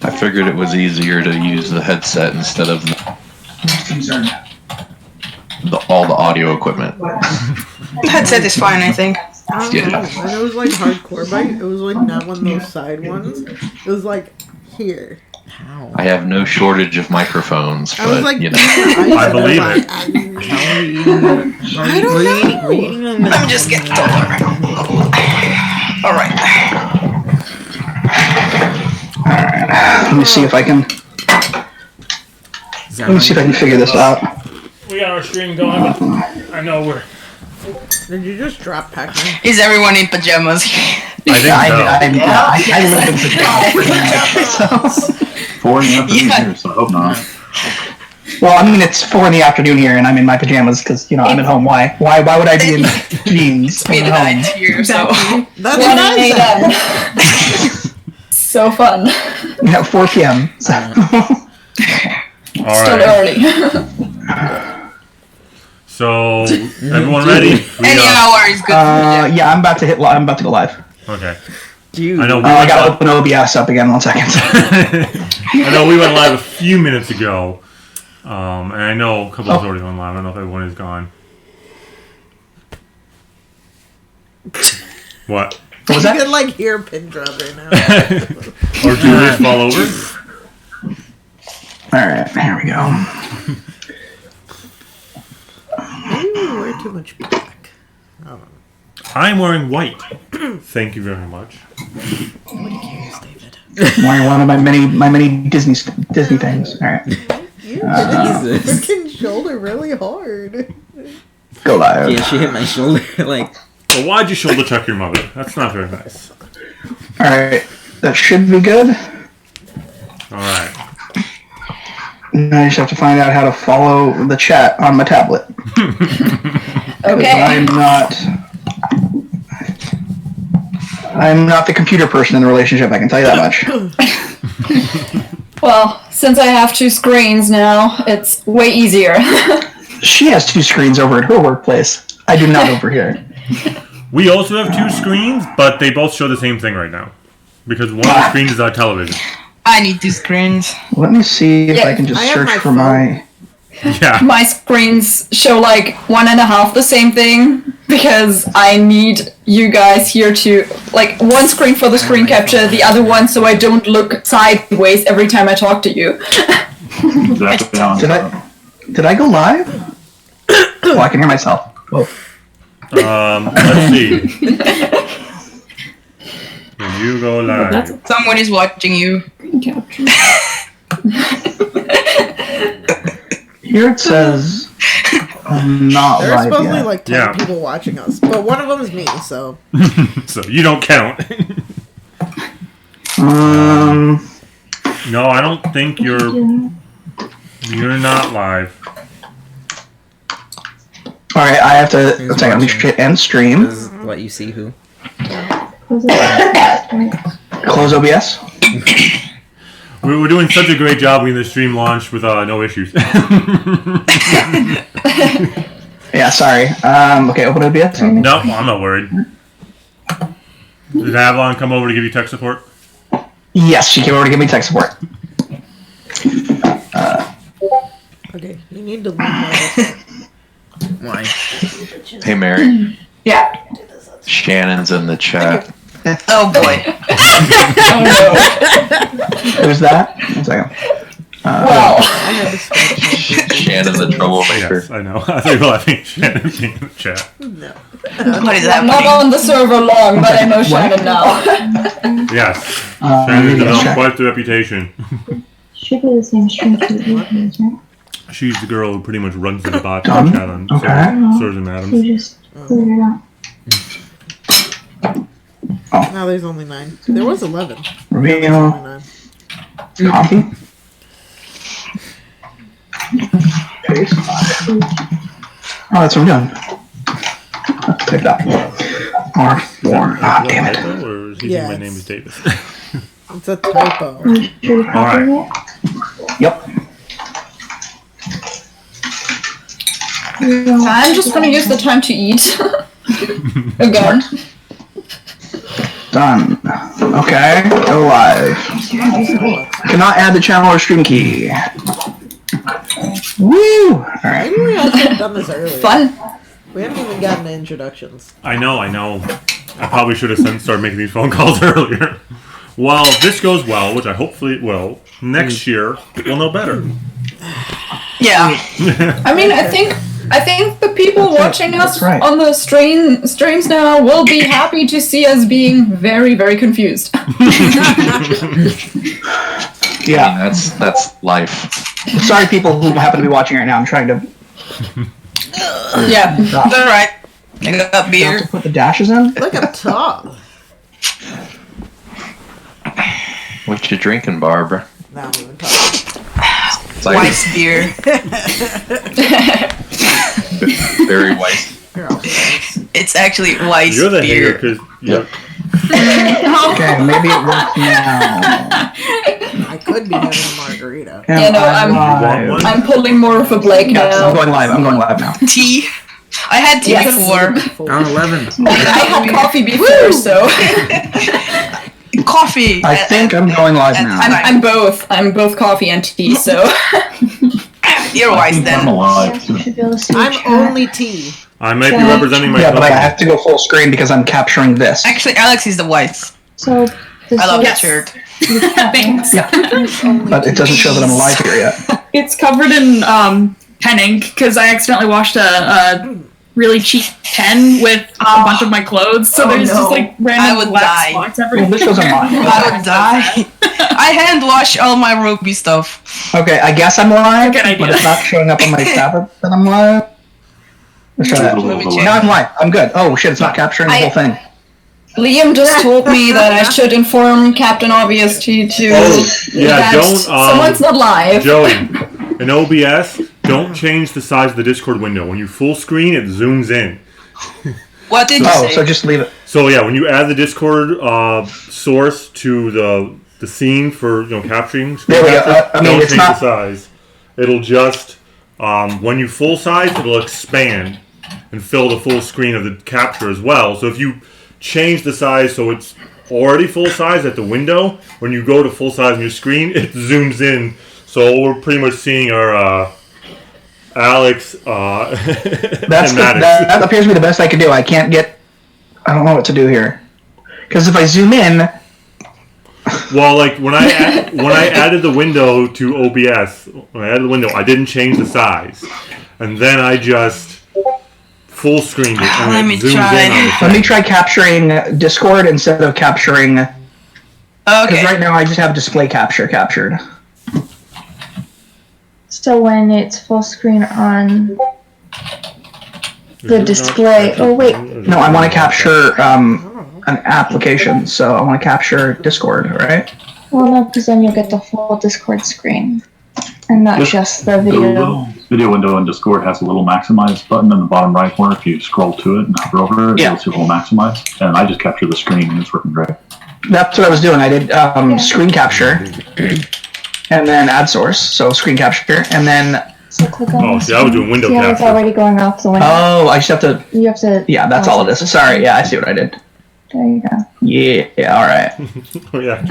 I figured it was easier to use the headset instead of all the audio equipment. The headset is fine, I think. I don't know. And it was like hardcore bite. It was like not one of those side ones. It was like here. How? I have no shortage of microphones, but like, you know. I believe it. I don't know. I'm just getting taller. Alright. Let me see if I can. Let me see if I can figure this out. We got our stream going, but I know we're... Did you just drop Pac-Man? Is everyone in pajamas? I think I live in pajamas. 4 in the afternoon here, so I hope not. Well, I mean, it's 4 in the afternoon here, and I'm in my pajamas because, you know, I'm at home. Why would I be in jeans? It's midnight here, so... That's what I said. So fun. Yeah, 4 p.m. So. Still early. So, everyone ready? Any hour is good. Yeah, I'm about to hit. I'm about to go live. Okay. Dude. I know. I gotta open OBS up again. 1 second. I know we went live a few minutes ago, and I know a couple of us already went live. I don't know if everyone is gone. What? What was that? You could like hear a pin drop right now. Or Julius fall over? Alright, here we go. Maybe we wear too much black. I don't know. I'm wearing white. Thank you very much. What cares, David? I'm wearing one of my many Disney things. Alright. You hit your freaking shoulder really hard. Go live. Yeah, she hit my shoulder like... Well, why'd you shoulder check your mother? That's not very nice. Alright, that should be good. Alright. Now I just have to find out how to follow the chat on my tablet. Okay. I'm not the computer person in the relationship, I can tell you that much. Well, since I have 2 screens now, it's way easier. She has 2 screens over at her workplace. I do not over here. We also have 2 screens, but they both show the same thing right now. Because one of the screens is our television. I need 2 screens. Let me see if I can just search for my... Yeah. My screens show like 1.5 the same thing because I need you guys here to like one screen for the screen capture, the other one so I don't look sideways every time I talk to you. Did I go live? Oh, I can hear myself. Whoa. Let's see. When you go live. Someone is watching you. Here it says not There are live supposedly yet. like 10 people watching us, but one of them is me, so... So you don't count. No, I don't think you're not live. Alright, I have to... Let's see, let me end stream. This is what you see who? Close OBS. We were doing such a great job when the stream launched with no issues. Yeah, sorry. Okay, open OBS. No, I'm not worried. Did Avalon come over to give you tech support? Yes, she came over to give me tech support. Okay, you need to leave my... Why? Hey, Mary. Yeah. Shannon's in the chat. Oh boy. Who's that? 1 second. Well, Shannon the troublemaker. Yes, I know. I thought you were laughing. Shannon's in the chat. No. What is I'm not happening? on the server long, but I know Shannon now. Yes. Shannon's developed quite the reputation. Should be the same stream for the evenings, right? She's the girl who pretty much runs the bot Done? chat on Sirs and Madams. You just cleared it out. Now there's only 9. There was 11. Reveal. Only 9. Copy. Paste. Oh, that's what I'm doing. Type that. R4. Ah, damn it. Or is he Yes. my name is Davis? It's a typo. Alright. Yep. I'm just gonna use the time to eat. Again. Done. Okay, go live. Cannot add the channel or stream key. Woo! Alright. Maybe we had to have done this earlier. Fun. We haven't even gotten to introductions. I know. I probably should have started making these phone calls earlier. Well, if this goes well, which I hopefully it will, next year we'll know better. Yeah. I mean, I think the people watching us on the streams now will be happy to see us being very, very confused. Yeah, that's life. Sorry, people who happen to be watching right now. I'm trying to. Yeah, That's alright. I got beer. Have to put the dashes in. Look up top. What you drinking, Barbara? Now I'm even talking. Weiss beer. Very white. It's actually Weiss You're the hater beer. because you're. Okay, maybe it works now. I could be having a margarita. Yeah, no, I'm pulling more of a Blake Yes, I'm now. going live. I'm going live now. Tea. I had tea Yes. before. On 11. I had coffee before, so Coffee. I think I'm going live now. I'm both. I'm both coffee and tea, so You're I Weiss think I'm then. alive You too. should be able to see I'm chat. only tea. I might be representing my Yeah, but I company. have to go full screen because I'm capturing this. Actually, Alex is the Weiss. So, this I love is- that shirt. Thanks. But it doesn't show that I'm alive here yet. It's covered in pen ink because I accidentally washed a really cheap pen with a bunch of my clothes. So there's just like I random would black die. spots Well, everywhere. this goes on mine. I would die. I hand wash all my RWBY stuff. Okay, I guess I'm live, Good idea. but it's not showing up on my tablet that I'm live. Let's try that. Let me check. Now I'm live. I'm good. Oh shit, it's not capturing the whole thing. Liam just told me that I should inform Captain Obvious Chie to Oh, yeah, that don't, someone's not live. Joey, in OBS, don't change the size of the Discord window. When you full screen, it zooms in. What did you Oh, say? so just leave it. So yeah, when you add the Discord source to the scene for capturing, There we go. capture, I mean, don't it's change not- the size. It'll just when you full size, it'll expand and fill the full screen of the capture as well. So if you change the size so it's already full size at the window, when you go to full size on your screen, it zooms in. So we're pretty much seeing our Alex That's and the, Maddox. that appears to be the best I can do. I don't know what to do here. Because if I zoom in, Well, like when I added the window to OBS, I didn't change the size, and then I just full screened it and Let it me zooms try. in on the let me thing. try capturing Discord instead of capturing. Because Okay. right now I just have display capture captured. So when it's full screen on Is the it not display. captured? Oh wait, No, I want to capture an application, so I want to capture Discord, right? well no, because then you'll get the full Discord screen, and not Yes. just the The video. little video window in Discord has a little maximize button in the bottom right corner. If you scroll to it and hover over it, Yeah. you'll see a little maximize. And I just capture the screen and it's working great. That's what I was doing. I did screen capture, and then add source, so screen capture, and then So click on Oh, the see, I was doing window yeah, it's capture. already going off the window. oh, I just have to. You have to. Yeah, that's all it is. Sorry, yeah, I see what I did. There you go. Yeah, all right. Oh yeah.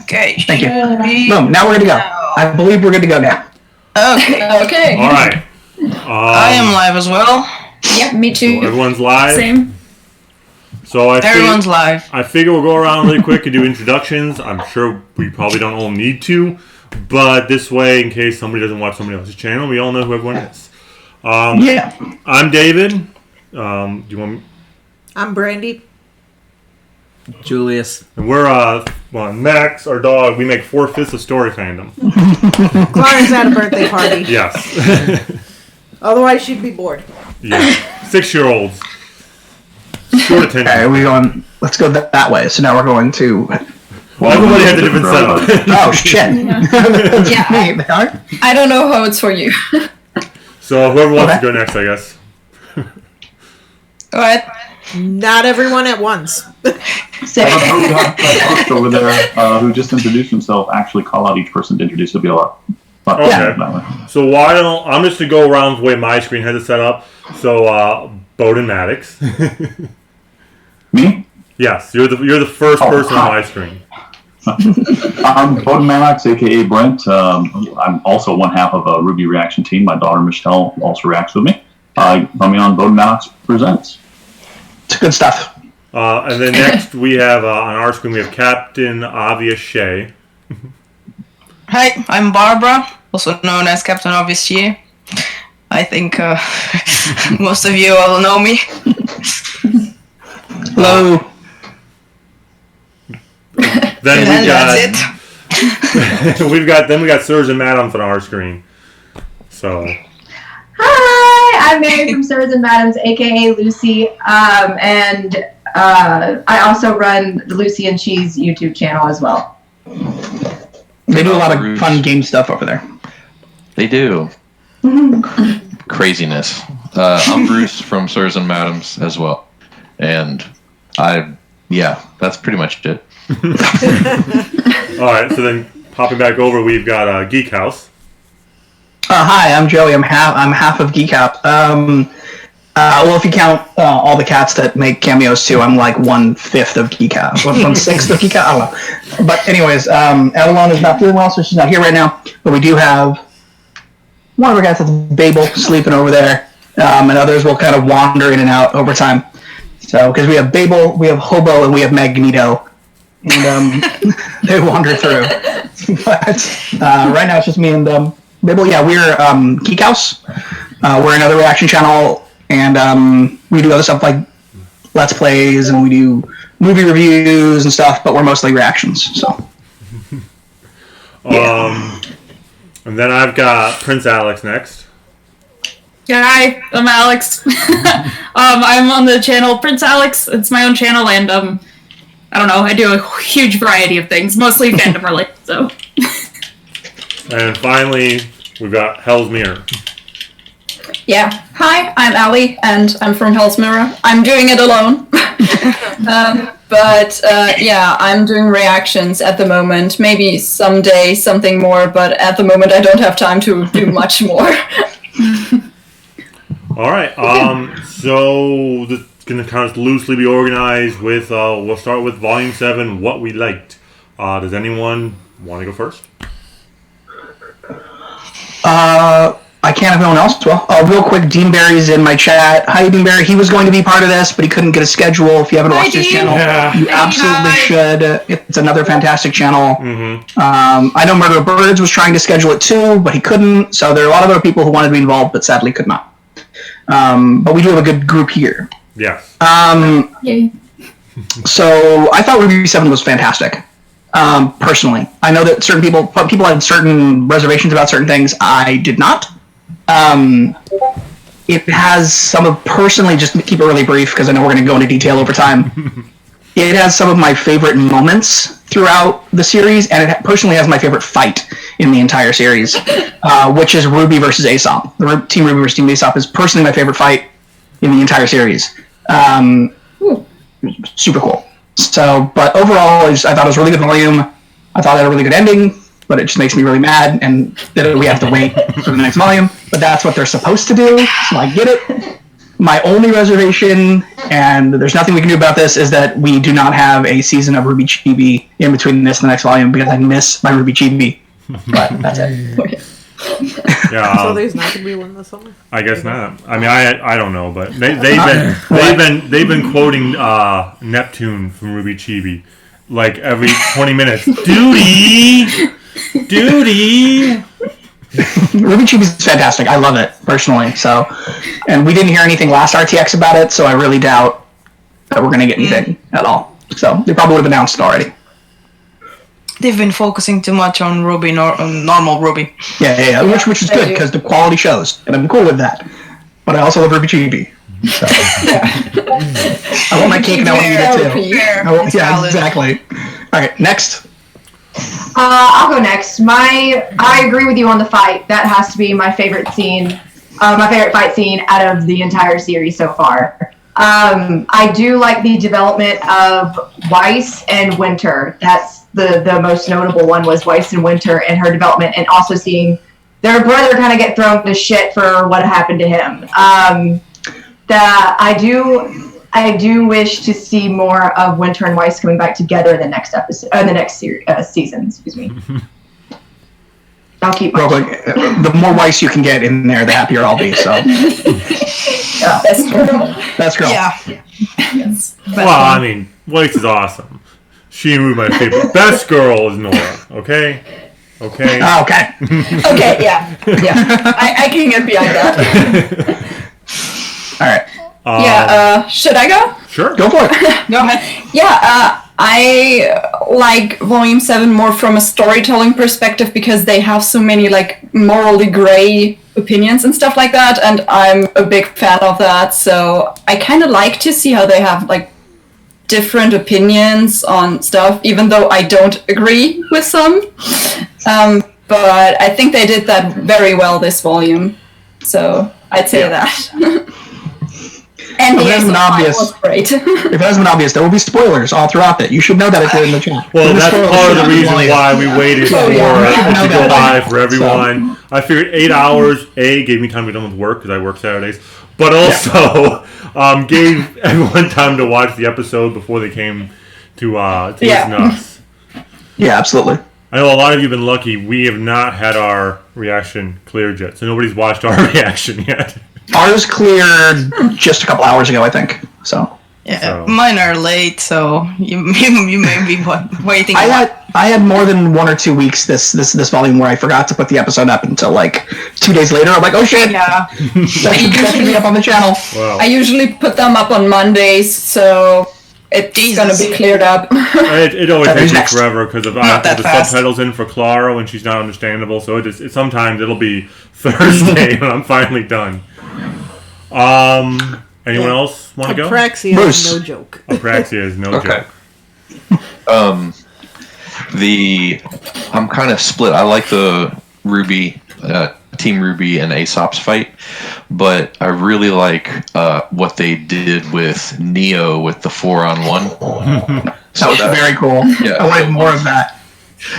Okay. Thank you. Be- Boom. Now we're good to go. I believe we're good to go now. Okay. Okay. All right. I am live as well. Yep, me So too. everyone's live. Same. So Everyone's live. I figure we'll go around really quick and do introductions. I'm sure we probably don't all need to, but this way, in case somebody doesn't watch somebody else's channel, we all know who everyone is. Yeah. I'm David. Do you want me? I'm Brandy. Julius. And we're Max, our dog. We make 4/5 of StoryFNDM. Clara's at a birthday party. Yes. Otherwise, she'd be bored. Yeah. 6-year-olds. Short attention. Okay, we're going. Let's go that way. So now we're going to. Well, everybody has a different setup. Oh shit! Yeah. I don't know how it's for you. So whoever wants to go next, I guess. Go ahead. Not everyone at once. Host over there who just introduced himself actually call out each person to introduce. It'll be a lot. Okay. That way. So why don't I'm just to go around the way my screen has it set up. So Boden Maddox. Me? Yes, you're the first Oh, person hi. on my screen. I'm Boden Maddox, aka Brent. I'm also one half of a RWBY reaction team. My daughter Michelle also reacts with me. Let me on Boden Maddox Presents. It's good stuff. And then next we have on our screen we have Captain Obvious Chie. Hi, I'm Barbara, also known as Captain Obvious Chie. I think most of you all know me. Hello. Then And we got that's it. we got Sirs and Madams on our screen. So Hi, I'm Mary from Sirs and Madams, aka Lucy, and I also run the Lucy and Cheese YouTube channel as well. They do a lot of fun game stuff over there. They do. Craziness. I'm Bruce from Sirs and Madams as well. And that's pretty much it. alright, so then popping back over we've got Geek House. Hi, I'm Joey. I'm half of Geek House. Well, if you count all the cats that make cameos too, I'm like 1/5 of Geek House. 1/6 of Geek House. I don't know. But anyways, Avalon is not feeling well, so she's not here right now. But we do have one of our cats that's Babel sleeping over there, and others will kind of wander in and out over time. So, because we have Babel, we have Hobo, and we have Magneto, and they wander through. But right now it's just me and Babel. Yeah, we're Geek House. We're another reaction channel. And we do other stuff like Let's Plays, and we do movie reviews and stuff, but we're mostly reactions. So, And then I've got Prince Alex next. Yeah, hi, I'm Alex. I'm on the channel Prince Alex. It's my own channel, and I don't know, I do a huge variety of things, mostly fandom related. So. And finally, we've got Hell's Mirror. Yeah. Hi, I'm Allie, and I'm from Hell's Mirror. I'm doing it alone. Yeah, I'm doing reactions at the moment. Maybe someday something more, but at the moment I don't have time to do much more. All right. So this is going to kind of loosely be organized with, we'll start with Volume 7, What We Liked. Does anyone want to go first? I can't if no one else will. Real quick, Dean Barry's in my chat. Hi, Dean Barry. He was going to be part of this, but he couldn't get a schedule. If you haven't watched his channel, you absolutely should. It's another fantastic channel. I know Murder of Birds was trying to schedule it too, but he couldn't. So there are a lot of other people who wanted to be involved, but sadly could not. But we do have a good group here. Yes. Yay. So I thought Review 7 was fantastic. Personally, I know that certain people had certain reservations about certain things. I did not. It has some of, personally, just to keep it really brief because I know we're going to go into detail over time. It has some of my favorite moments throughout the series, and it personally has my favorite fight in the entire series, which is RWBY versus Aesop. The Team RWBY versus Team Aesop is personally my favorite fight in the entire series. Super cool. So, but overall, I thought it was a really good volume. I thought it had a really good ending, but it just makes me really mad, and that we have to wait for the next volume. But that's what they're supposed to do, so I get it. My only reservation, and there's nothing we can do about this, is that we do not have a season of RWBY Chibi in between this and the next volume, because I miss my RWBY Chibi. But that's it. Yeah. So there's not gonna be one this summer. I guess not. I mean, I don't know, but they've been quoting Neptune from RWBY Chibi like every 20 minutes. Duty. RWBY Chibi is fantastic. I love it personally. So, and we didn't hear anything last RTX about it, so I really doubt that we're gonna get anything at all. So they probably would have announced it already. They've been focusing too much on RWBY, normal RWBY. Yeah, which is good because the quality shows, and I'm cool with that. But I also love RWBY Chibi. So, I want my cake and I want to eat it too. Yeah, exactly. All right, next. I'll go next. I agree with you on the fight. That has to be my favorite scene, my favorite fight scene out of the entire series so far. I do like the development of Weiss and Winter. That's the most notable one, was Weiss and Winter and her development, and also seeing their brother kind of get thrown to shit for what happened to him. I do I do wish to see more of Winter and Weiss coming back together in the next episode, the next season. Excuse me. I'll keep. Real quick, the more Weiss you can get in there, the happier I'll be. So. Best girl. Best girl. Yeah. Yes. Well, I mean, Weiss is awesome. She and my favorite. Best girl is Nora. Okay. Okay. Okay. Okay, yeah. I can get behind that. All right. Should I go? Sure. Go for it. Go ahead. Yeah, I like Volume 7 more from a storytelling perspective because they have so many, like, morally gray opinions and stuff like that, and I'm a big fan of that, so I kind of like to see how they have, like, different opinions on stuff, even though I don't agree with some. But I think they did that very well this volume, so I'd say that. And If it hasn't been obvious, was great. if it hasn't been obvious, there will be spoilers all throughout it. You should know that if you're in the chat. Well, that's part of the reason why we waited for it to go live for everyone. So. I figured 8 hours, gave me time to be done with work because I work Saturdays, but also gave everyone time to watch the episode before they came to listen to us. Yeah, absolutely. I know a lot of you have been lucky. We have not had our reaction cleared yet, so nobody's watched our reaction yet. Ours cleared just a couple hours ago, I think. So mine are late, so you may be waiting. I had more than 1 or 2 weeks this volume where I forgot to put the episode up until like 2 days later. I'm like, oh shit! Yeah, that should be up on the channel. Wow. I usually put them up on Mondays, so it's gonna be cleared up. It always takes me forever because I have to put the subtitles in for Clara when she's not understandable. So sometimes it'll be Thursday when I'm finally done. Anyone else want to go? Apraxia is no joke. Apraxia is no joke. I'm kind of split. I like the RWBY, Team RWBY and Aesop's fight, but I really like what they did with Neo with the 4-on-1. That was very cool. Yeah, I wanted more of that.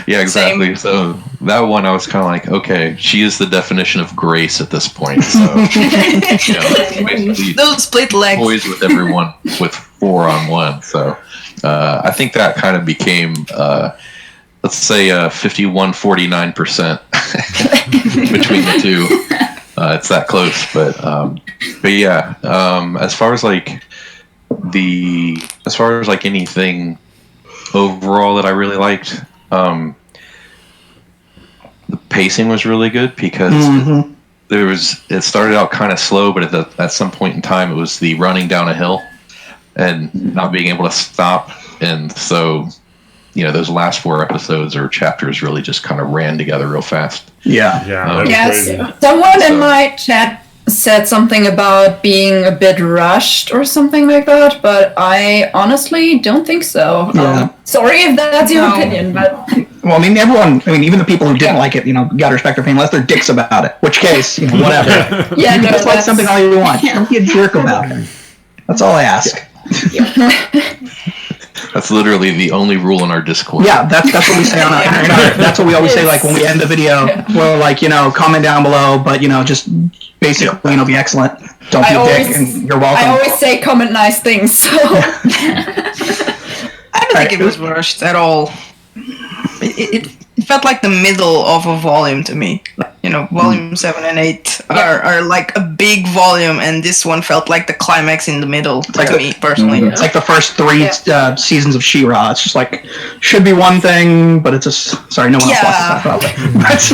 Yeah, exactly. So that one, I was kind of like, okay, she is the definition of grace at this point. So basically, those split legs, toys with everyone with 4-on-1. So I think that kind of became, let's say, 51-49% between the two. It's that close, but yeah. As far as anything overall that I really liked. The pacing was really good because it started out kind of slow, but at some point in time it was the running down a hill and not being able to stop, and so those last 4 episodes or chapters really just kind of ran together real fast. Yes. Someone in my chat said something about being a bit rushed or something like that, but I honestly don't think so. Sorry if that's your opinion, but well, I mean, even the people who didn't like it, got to respect their opinion, unless they're dicks about it. Which case, whatever. That's like something all you want. Don't be a jerk about it. That's all I ask. That's literally the only rule in our Discord. Yeah, that's what we say on our. That's what we always say. Like when we end the video, we're like, comment down below, but just basically, be excellent. Don't be a dick, and you're welcome. I always say comment nice things. So I don't think it was rushed at all. It felt like the middle of a volume to me. Volume 7 and 8 are like a big volume, and this one felt like the climax in the middle to me personally. It's like the first 3 seasons of She-Ra. It's just like should be one thing, but it's just no one else watches that probably.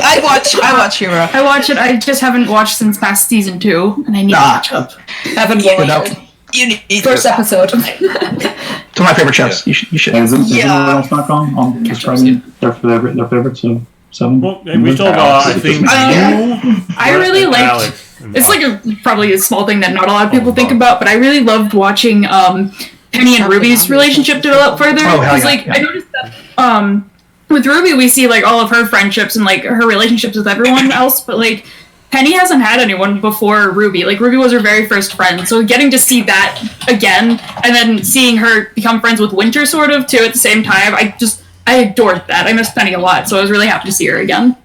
I watch She-Ra. I watch it. I just haven't watched since past season 2, and I need to catch up. Haven't watched it. You need first episode. It's one of my favorite shows. You should. Is anyone else not on describing their favorites of 7? Well, we still got, I think, I really liked. It's like probably a small thing that not a lot of people think about, but I really loved watching Penny and Ruby's relationship develop further. Because I noticed that with Ruby we see like all of her friendships and like her relationships with everyone else, but like Penny hasn't had anyone before Ruby. Like Ruby was her very first friend, so getting to see that again, and then seeing her become friends with Winter sort of too at the same time, I adored that. I miss Penny a lot, so I was really happy to see her again.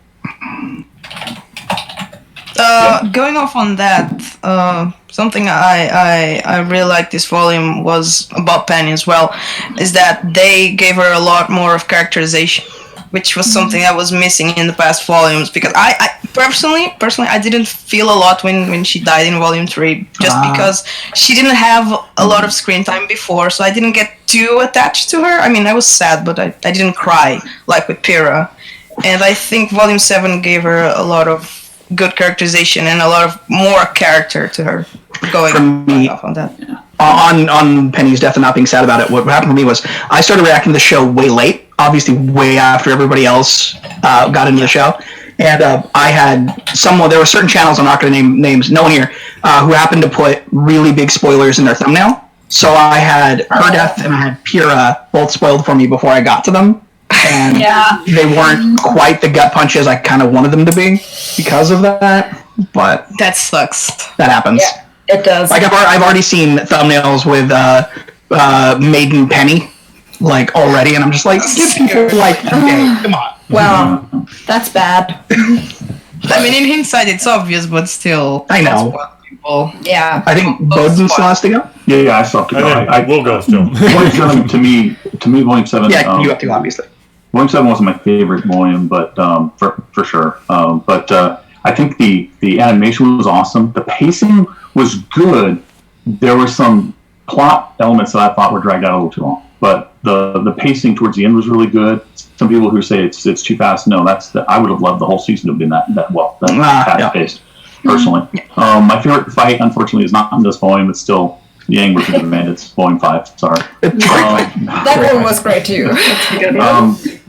Going off on that, something I really like this volume was about Penny as well, is that they gave her a lot more of characterization, which was something that was missing in the past volumes. Because I personally, I didn't feel a lot when she died in volume 3, just because she didn't have a lot of screen time before, so I didn't get too attached to her. I mean, I was sad, but I didn't cry like with Pyrrha. And I think volume 7 gave her a lot of good characterization and a lot of more character to her. Going off on that. On Penny's death and not being sad about it, what happened for me was I started reacting to the show way late, obviously way after everybody else got into the show. And I had there were certain channels, I'm not going to name names, no one here, who happened to put really big spoilers in their thumbnail. So I had her death and I had Pyrrha both spoiled for me before I got to them. And they weren't quite the gut punches I kind of wanted them to be because of that. But that sucks. That happens. Yeah, it does. Like I've already seen thumbnails with Maiden Penny, like already, and I'm just like, give people like, okay, come on. Well, that's bad. I mean, in hindsight, it's obvious, but still. I know. People. Yeah. I think Boden's still has to go. Yeah, I still have to go. I will go still. Volume 7, to me, Volume 7. Yeah, you have to, obviously. Volume 7 wasn't my favorite volume, but for sure. But I think the animation was awesome. The pacing was good. There were some plot elements that I thought were dragged out a little too long, but the pacing towards the end was really good. Some people who say it's too fast. No, I would have loved the whole season to have been that fast paced. Personally, my favorite fight, unfortunately, is not in this volume. It's still Yang versus the Bandits, Volume 5. Sorry. That one was great too.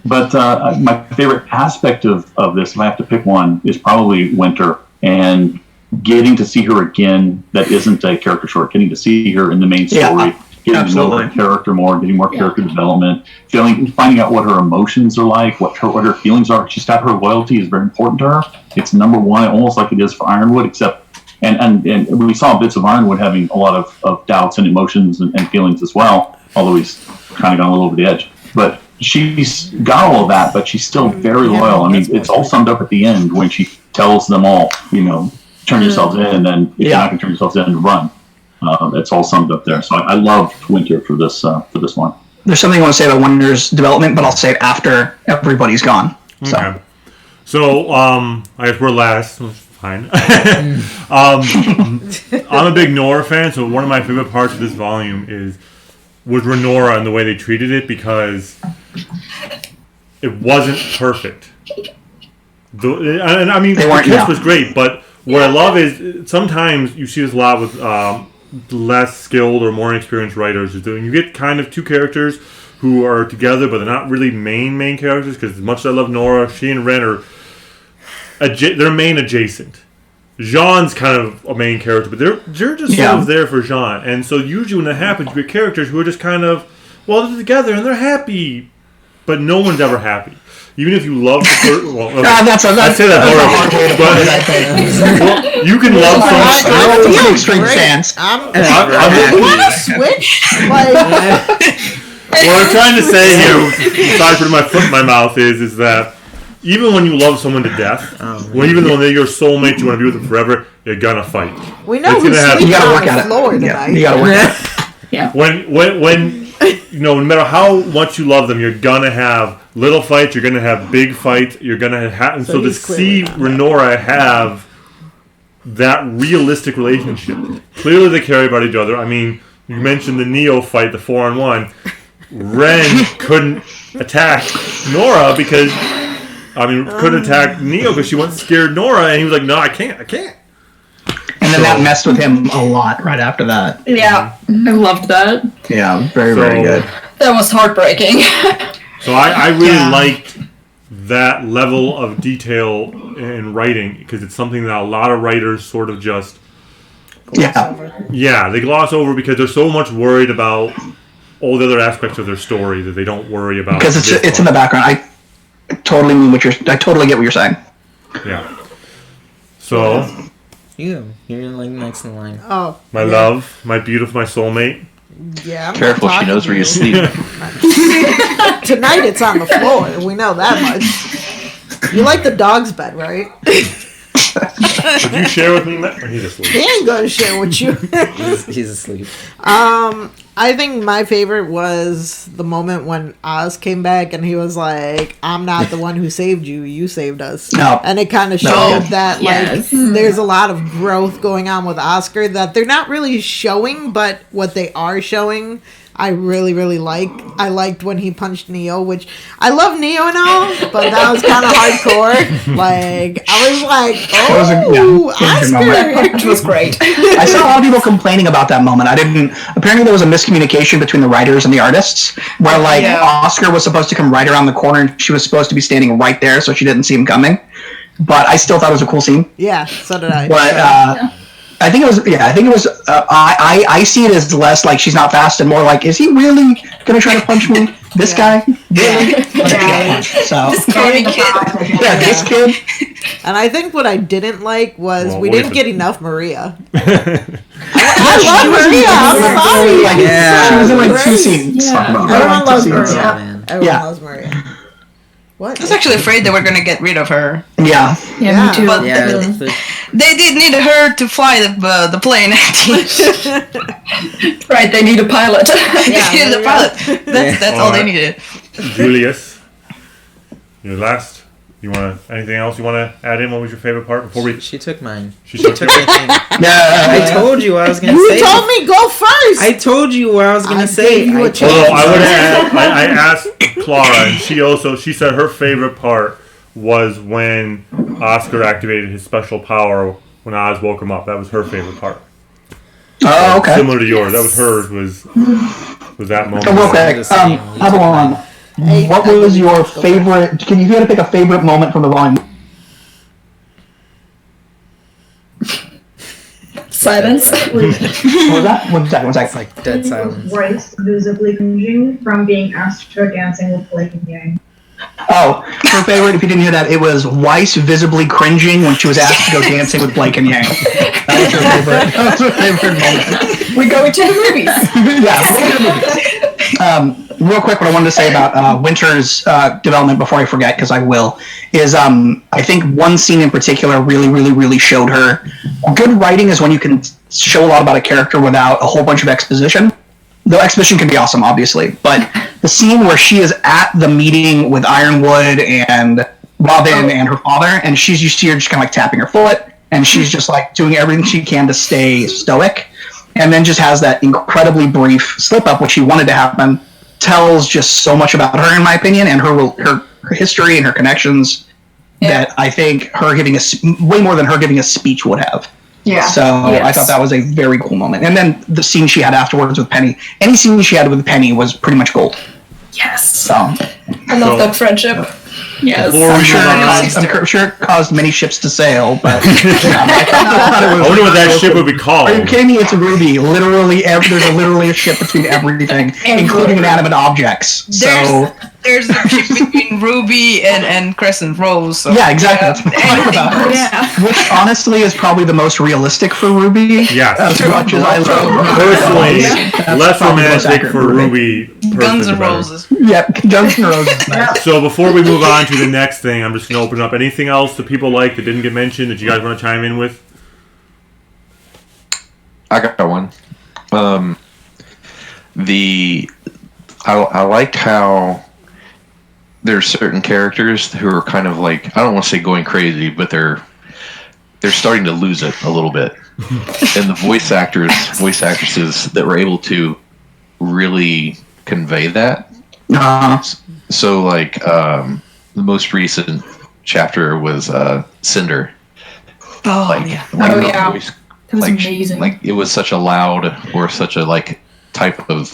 But my favorite aspect of this, if I have to pick one, is probably Winter, and getting to see her again. That isn't a character short. Getting to see her in the main story, getting to know her character more, getting more character development, finding out what her emotions are like, what her feelings are. She's got her loyalty is very important to her. It's number one, almost like it is for Ironwood, except. And we saw bits of Ironwood having a lot of doubts and emotions and feelings as well, although he's kind of gone a little over the edge. But she's got all of that, but she's still very loyal. I mean, it's all summed up at the end when she tells them all, turn yourselves in, and if you're not going to turn yourselves in, run. It's all summed up there. So I loved Winter for this one. There's something I want to say about Winter's development, but I'll say it after everybody's gone. So, okay. So I guess we're last. Fine. I'm a big Nora fan, so one of my favorite parts of this volume was Renora and the way they treated it, because it wasn't perfect. I mean, the kiss was great, but what I love is sometimes you see this a lot with less skilled or more inexperienced writers. You get kind of two characters who are together, but they're not really main characters, because as much as I love Nora, she and Ren are they're main adjacent. Jean's kind of a main character, but they're just sort of there for Jean. And so usually when that happens, you get characters who are just kind of, they're together and they're happy, but no one's ever happy. Even if you love the person, I say that horribly, but you can love someone. You're an extreme stance. I want to switch. What I'm trying to say here, aside from my foot in my mouth, is that even when you love someone to death, even though they're your soulmate, you want to be with them forever, you're gonna fight. We know who's sleeping on the floor tonight. You gotta work at it. Yeah. When no matter how much you love them, you're gonna have little fights. You're gonna have big fights. You're gonna have, and so to see Renora have that realistic relationship, clearly they care about each other. I mean, you mentioned the Neo fight, the 4-on-1. Ren couldn't attack Nora because. Couldn't attack Neo because she wasn't scared Nora, and he was like, "No, I can't." And then that messed with him a lot right after that. Yeah, I loved that. Yeah, very good. That was heartbreaking. So I really liked that level of detail in writing, because it's something that a lot of writers sort of just they gloss over because they're so much worried about all the other aspects of their story that they don't worry about. Because it's in the background. I totally get what you're saying. Yeah. So. You're like next in line. Oh. My love, my beautiful, my soulmate. Yeah. Careful, she knows where you sleep. Tonight it's on the floor. We know that much. You like the dog's bed, right? Would you share with me, Matt? Or he's asleep. He ain't gonna share with you. He's asleep. I think my favorite was the moment when Oz came back and he was like, "I'm not the one who saved you. You saved us." No. And it kind of showed that yes. like there's a lot of growth going on with Oscar that they're not really showing, but what they are showing, I really, really like. I liked when he punched Neo, which I love Neo and all, but that was kind of hardcore. Like, I was like, oh, Oscar! That punch was great. I saw a lot of people complaining about that moment. Apparently there was a miscommunication between the writers and the artists, where like Oscar was supposed to come right around the corner and she was supposed to be standing right there so she didn't see him coming. But I still thought it was a cool scene. Yeah, so did I. But, I think it was. I see it as less like she's not fast and more like, is he really gonna try to punch me? This guy? Really? So This corny kid. this kid. And I think what I didn't like was we didn't get enough Maria. I love Maria. I'm sorry. Like, she was in like 2 scenes. Everyone loves Maria. Man. Everyone loves Maria. What? I was actually afraid they were gonna get rid of her. Yeah. Yeah, me too. But Yeah, they did need her to fly the plane. Right, they need a pilot. They needed a pilot. That's all they needed. Julius, your last. Anything else you want to add in? What was your favorite part before we? She took mine. She took my thing. I told you what I was gonna say. You told me go first. I told you what I was gonna say. I would add. I asked Clara, and she said her favorite part was when Oscar activated his special power when Oz woke him up. That was her favorite part. Oh, okay. Similar to yours. That was hers. Was that moment? Real quick, Avalon, what was your favorite? Can you had to pick a favorite moment from the volume? Silence. What was that? One second. It's like dead silence. Royce visibly cringing from being asked to go dancing with Blake and Yang. Oh, her favorite, if you didn't hear that, it was Weiss visibly cringing when she was asked to go dancing with Blake and Yang. That was her favorite. That was her favorite moment. We go into the movies. Yeah, we're going to the movies. Real quick, what I wanted to say about Winter's development before I forget, because I will, is I think one scene in particular really showed her. Good writing is when you can show a lot about a character without a whole bunch of exposition. The exposition can be awesome, obviously, but the scene where she is at the meeting with Ironwood and Robin and her father, and you see her just kind of like tapping her foot, and she's just like doing everything she can to stay stoic, and then just has that incredibly brief slip-up, which she wanted to happen, tells just so much about her, in my opinion, and her history and her connections, that I think her giving way more than her giving a speech would have. Yeah. So I thought that was a very cool moment. And then the scene she had afterwards with Penny. Any scene she had with Penny was pretty much gold. Yes. So I love that friendship. Yes. I'm sure it caused many ships to sail, but I wonder what that ship would be called. Are you kidding me? It's a RWBY. Literally, there's literally a ship between everything, including inanimate objects. There's a ship between RWBY and Crescent Rose. So yeah, exactly. That's what I'm talking about. Yeah. Which honestly is probably the most realistic for RWBY. Yes. As much as I love personally, less romantic for RWBY. Guns N' Roses. Yep, Guns N' Roses. Nice. So before we move on to the next thing, I'm just going to open up anything else that people like that didn't get mentioned that you guys want to chime in with. I got one. I liked how there's certain characters who are kind of like, I don't want to say going crazy, but they're starting to lose it a little bit. And the voice actresses that were able to really convey that. So like the most recent chapter was Cinder. Oh yeah. Voice, That was amazing. Like it was such a loud or such a like type of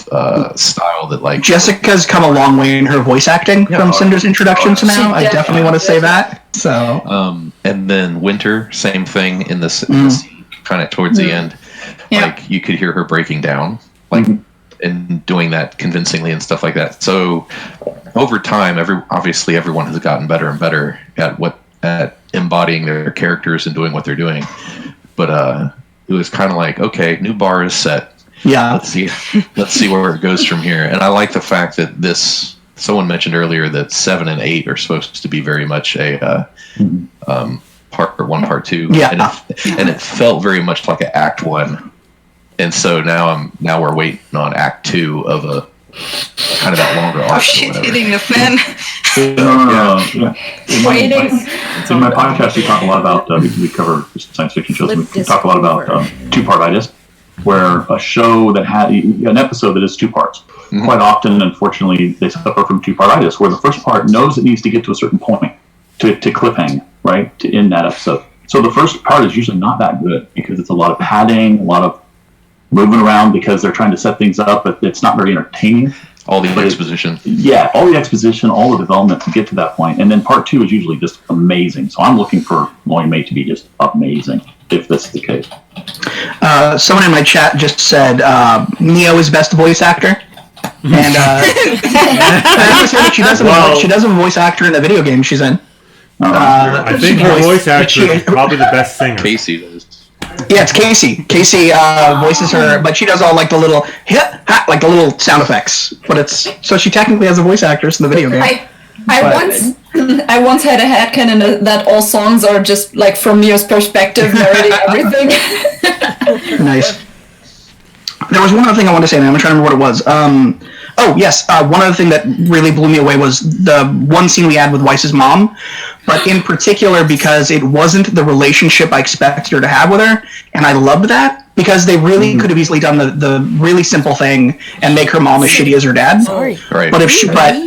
style that like Jessica's come a long way in her voice acting from Cinder's introduction to now. I definitely want to say that. So and then Winter, same thing in the scene, kind of towards the end. Like you could hear her breaking down, like and doing that convincingly and stuff like that. So over time, obviously everyone has gotten better and better at embodying their characters and doing what they're doing. But it was kind of like, okay, new bar is set. Yeah. Let's see where it goes from here. And I like the fact that someone mentioned earlier that 7 and 8 are supposed to be very much a part 1, part 2. Yeah. And it felt very much like an Act 1. And so now we're waiting on Act 2 of a kind of that longer arc. Oh shit, hitting the fan. In my podcast, we talk a lot about, we cover science fiction shows, and we talk a lot about two-partitis, where a show that had an episode that is 2 parts. Mm-hmm. Quite often, unfortunately, they suffer from two-partitis, where the first part knows it needs to get to a certain point to cliffhang, right, to end that episode. So the first part is usually not that good because it's a lot of padding, a lot of moving around because they're trying to set things up, but it's not very entertaining. All the exposition. All the exposition, all the development to get to that point. And then part 2 is usually just amazing. So I'm looking for Loin May to be just amazing, if this is the case. Someone in my chat just said Neo is best voice actor. And I just heard that she does have a voice actor in the video game she's in. I think her voice actor is probably the best singer. Casey does. Yeah, it's Casey. Casey voices her, but she does all like the little like the little sound effects. But it's so she technically has a voice actress in the video game. I once had a headcanon that all songs are just like from Neo's perspective, narrating everything. Nice. There was one other thing I wanted to say, and I'm trying to remember what it was. One other thing that really blew me away was the one scene we had with Weiss's mom, but in particular because it wasn't the relationship I expected her to have with her, and I loved that, because they really could have easily done the really simple thing and make her mom as shitty as her dad. Sorry. Right. But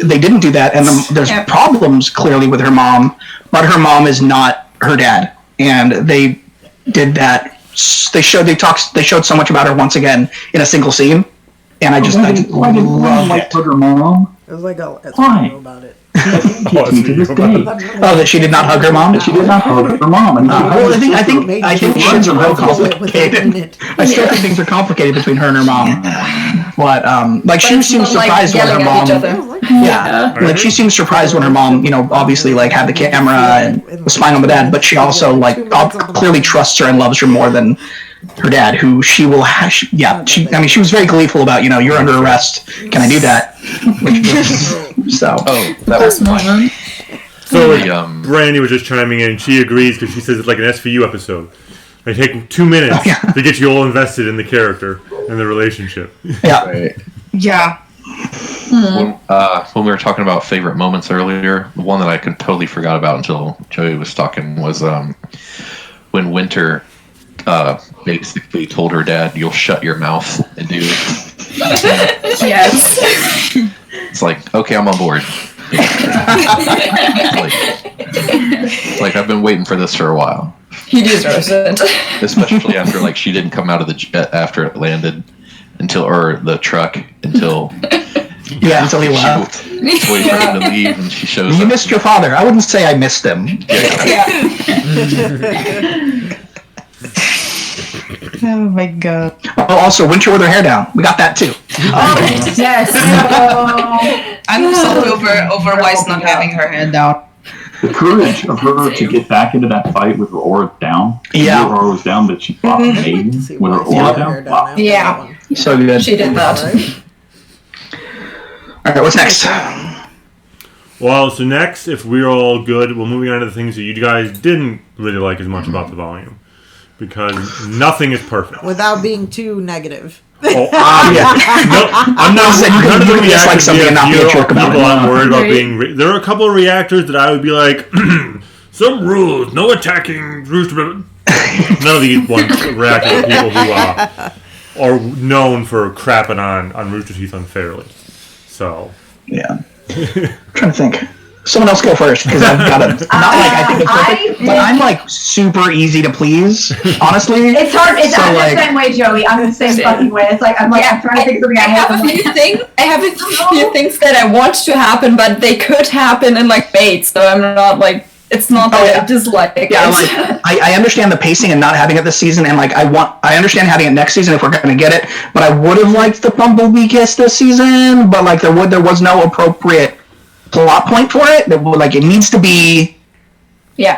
they didn't do that, and there's problems clearly with her mom, but her mom is not her dad, and they did that. They showed so much about her once again in a single scene, and I loved her mom. It was like Why? about it. That she did not hug her mom. She did not hug her mom. I think things are real complicated. I still think things are complicated between her and her mom. But she seemed surprised when her mom. Like she seemed surprised when her mom, obviously like had the camera and was spying on the dad. But she also clearly trusts her and loves her more than her dad, who she will. She was very gleeful about. You're under arrest. Can I do that? That was fun. So Brandy was just chiming in. She agrees because she says it's like an SVU episode. They take 2 minutes to get you all invested in the character and the relationship. Yeah. Right. Yeah. When we were talking about favorite moments earlier, the one that I totally forgot about until Joey was talking was when Winter basically told her dad, "You'll shut your mouth and do it." Yes. It's like, okay, I'm on board. like I've been waiting for this for a while. He deserves it. Especially after she didn't come out of the jet after it landed or the truck until until he left. Waiting for him to leave, and she shows You up. missed your father. I wouldn't say I missed him. Oh my god. Oh, also, Winter with her hair down. We got that too. Oh, yes. I'm so over Weiss not having her head down. The courage of her to get back into that fight with her aura down. Yeah. Her aura was down, but she fought Maiden with her aura down. Wow. Yeah. So good. She did that. All right, what's next? Well, so next, if we're all good, we're moving on to the things that you guys didn't really like as much about the volume. Because nothing is perfect. Without being too negative. Oh, no, I'm not. None of the reactors people I'm worried about being. There are a couple of reactors that I would be like, some rules, no attacking Rooster. None of these reactor people who are known for crapping on Rooster Teeth unfairly. So yeah, I'm trying to think. Someone else go first because I've got a I think it's perfect, but I'm super easy to please. Honestly, it's hard. I'm the same way, Joey. I'm the same fucking way. It's I'm trying to think of something. I have a few things that I want to happen, but they could happen in bait. So I'm not it's not that I dislike it. Yeah, I understand the pacing and not having it this season, and I understand having it next season if we're gonna get it. But I would have liked the Bumblebee kiss this season, but there was no appropriate plot point for it. It needs to be the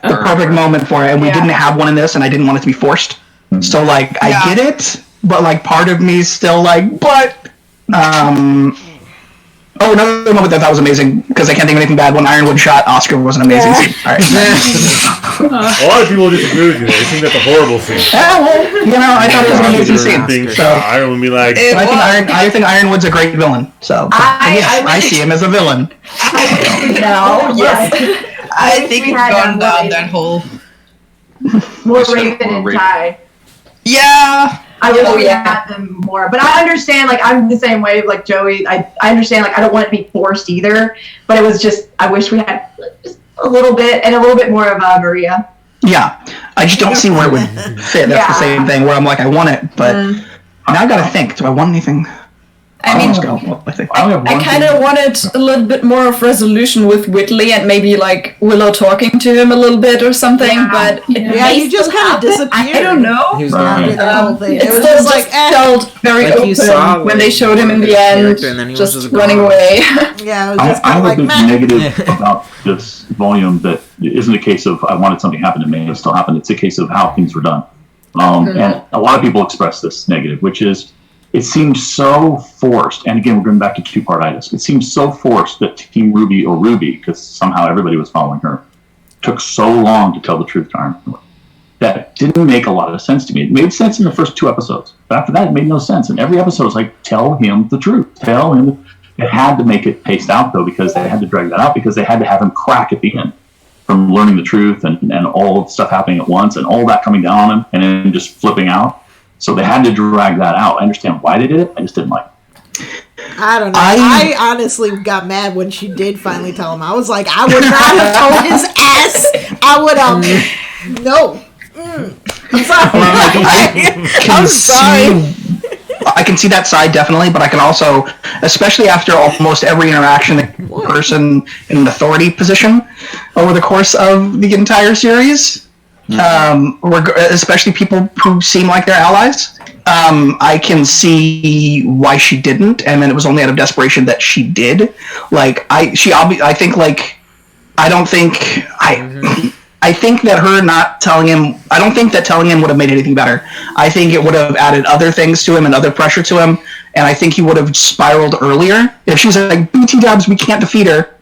perfect moment for it, and we didn't have one in this, and I didn't want it to be forced. So I get it, but part of me is still another moment that I thought was amazing, because I can't think of anything bad. When Ironwood shot Oscar was an amazing scene. All right. A lot of people disagree with you. They think that's a horrible scene. I thought it was an amazing scene. Being So, shot, Iron would be like. I think Ironwood's a great villain. So I see him as a villain. Yes. I think it's gone down that hole. More Raven and Ty. Yeah. I wish we had them more, but I understand. Like I'm the same way. Like Joey, I understand. Like I don't want it to be forced either. But it was just I wish we had just a little bit and a little bit more of Maria. Yeah, I just don't see where it would fit. That's the same thing where I'm like, I want it, but now I gotta think. Do I want anything? I mean, I kind of wanted a little bit more of resolution with Whitley and maybe like Willow talking to him a little bit or something. But he just kind of disappeared. I don't know. He was It was like felt very open when they showed him in the end, just running away. Yeah, it was just I kind of like, have a negative about this volume that isn't a case of I wanted something to happen to me, it still happened. It's a case of how things were done. And a lot of people express this negative, which is it seemed so forced. And again, we're going back to two-partitis. It seemed so forced that Team RWBY, or RWBY, because somehow everybody was following her, took so long to tell the truth to Ironwood. That didn't make a lot of sense to me. It made sense in the first 2 episodes. But after that, it made no sense. And every episode was like, tell him the truth. Tell him. It had to make it paced out, though, because they had to drag that out, because they had to have him crack at the end from learning the truth and all the stuff happening at once and all that coming down on him and then just flipping out. So they had to drag that out. I understand why they did it. I just didn't like it. I don't know. I honestly got mad when she did finally tell him. I was like, I would not have told his ass. I would have. No. I'm sorry. I'm sorry. I can see that side definitely, but I can also, especially after almost every interaction, the person in an authority position over the course of the entire series, especially people who seem like they're allies, I can see why she didn't, and then it was only out of desperation that she did. Like I think that her not telling him, I don't think that telling him would have made anything better. I think it would have added other things to him and other pressure to him, and I think he would have spiraled earlier. If she was like, BT Dubs, we can't defeat her,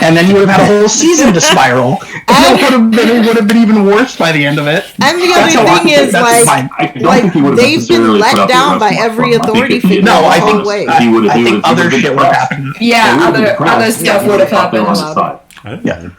and then you would have had a whole season to spiral. It would have been even worse by the end of it. And the other thing is, they've been let down by every authority figure. No, I think other shit would have happened. Yeah, other stuff would have happened. Yeah.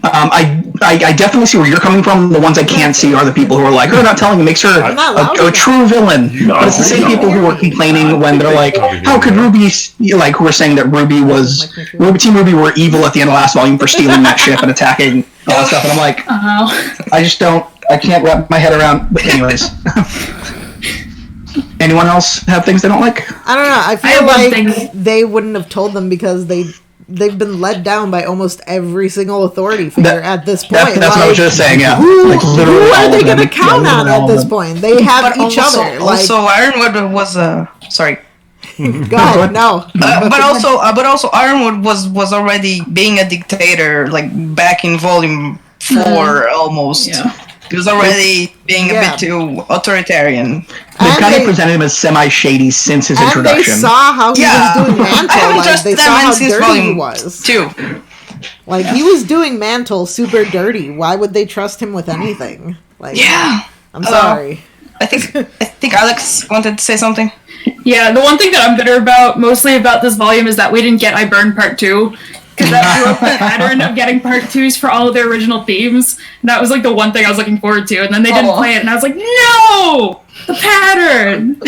I definitely see where you're coming from. The ones I can't see are the people who are like, "Oh, not telling you makes her a true villain." But it's the same people who were complaining when they're like, "How could RWBY?" Like, who were saying that RWBY was Team RWBY were evil at the end of last volume for stealing that ship and attacking all that stuff. And I'm like, I can't wrap my head around. But anyways. Anyone else have things they don't like? I don't know. I feel like they wouldn't have told them because they've been let down by almost every single authority figure at this point. That's what I was just saying, yeah. Who are they going to count on at this point? They have each other. Also, Ironwood was sorry. God, no. But also, Ironwood was already being a dictator, like back in Volume 4 almost. Yeah. He was already being a bit too authoritarian. They've kind of presented him as semi-shady since his introduction. And they saw how he was doing Mantle. Like, they saw how dirty he was. Too. Like, he was doing Mantle super dirty. Why would they trust him with anything? Like, I'm sorry. I think Alex wanted to say something. Yeah, the one thing that I'm bitter about, mostly about this volume, is that we didn't get I Burn Part 2. Because that broke the pattern of getting part 2s for all of their original themes. And that was like the one thing I was looking forward to. And then they didn't play it, and I was like, no! The pattern!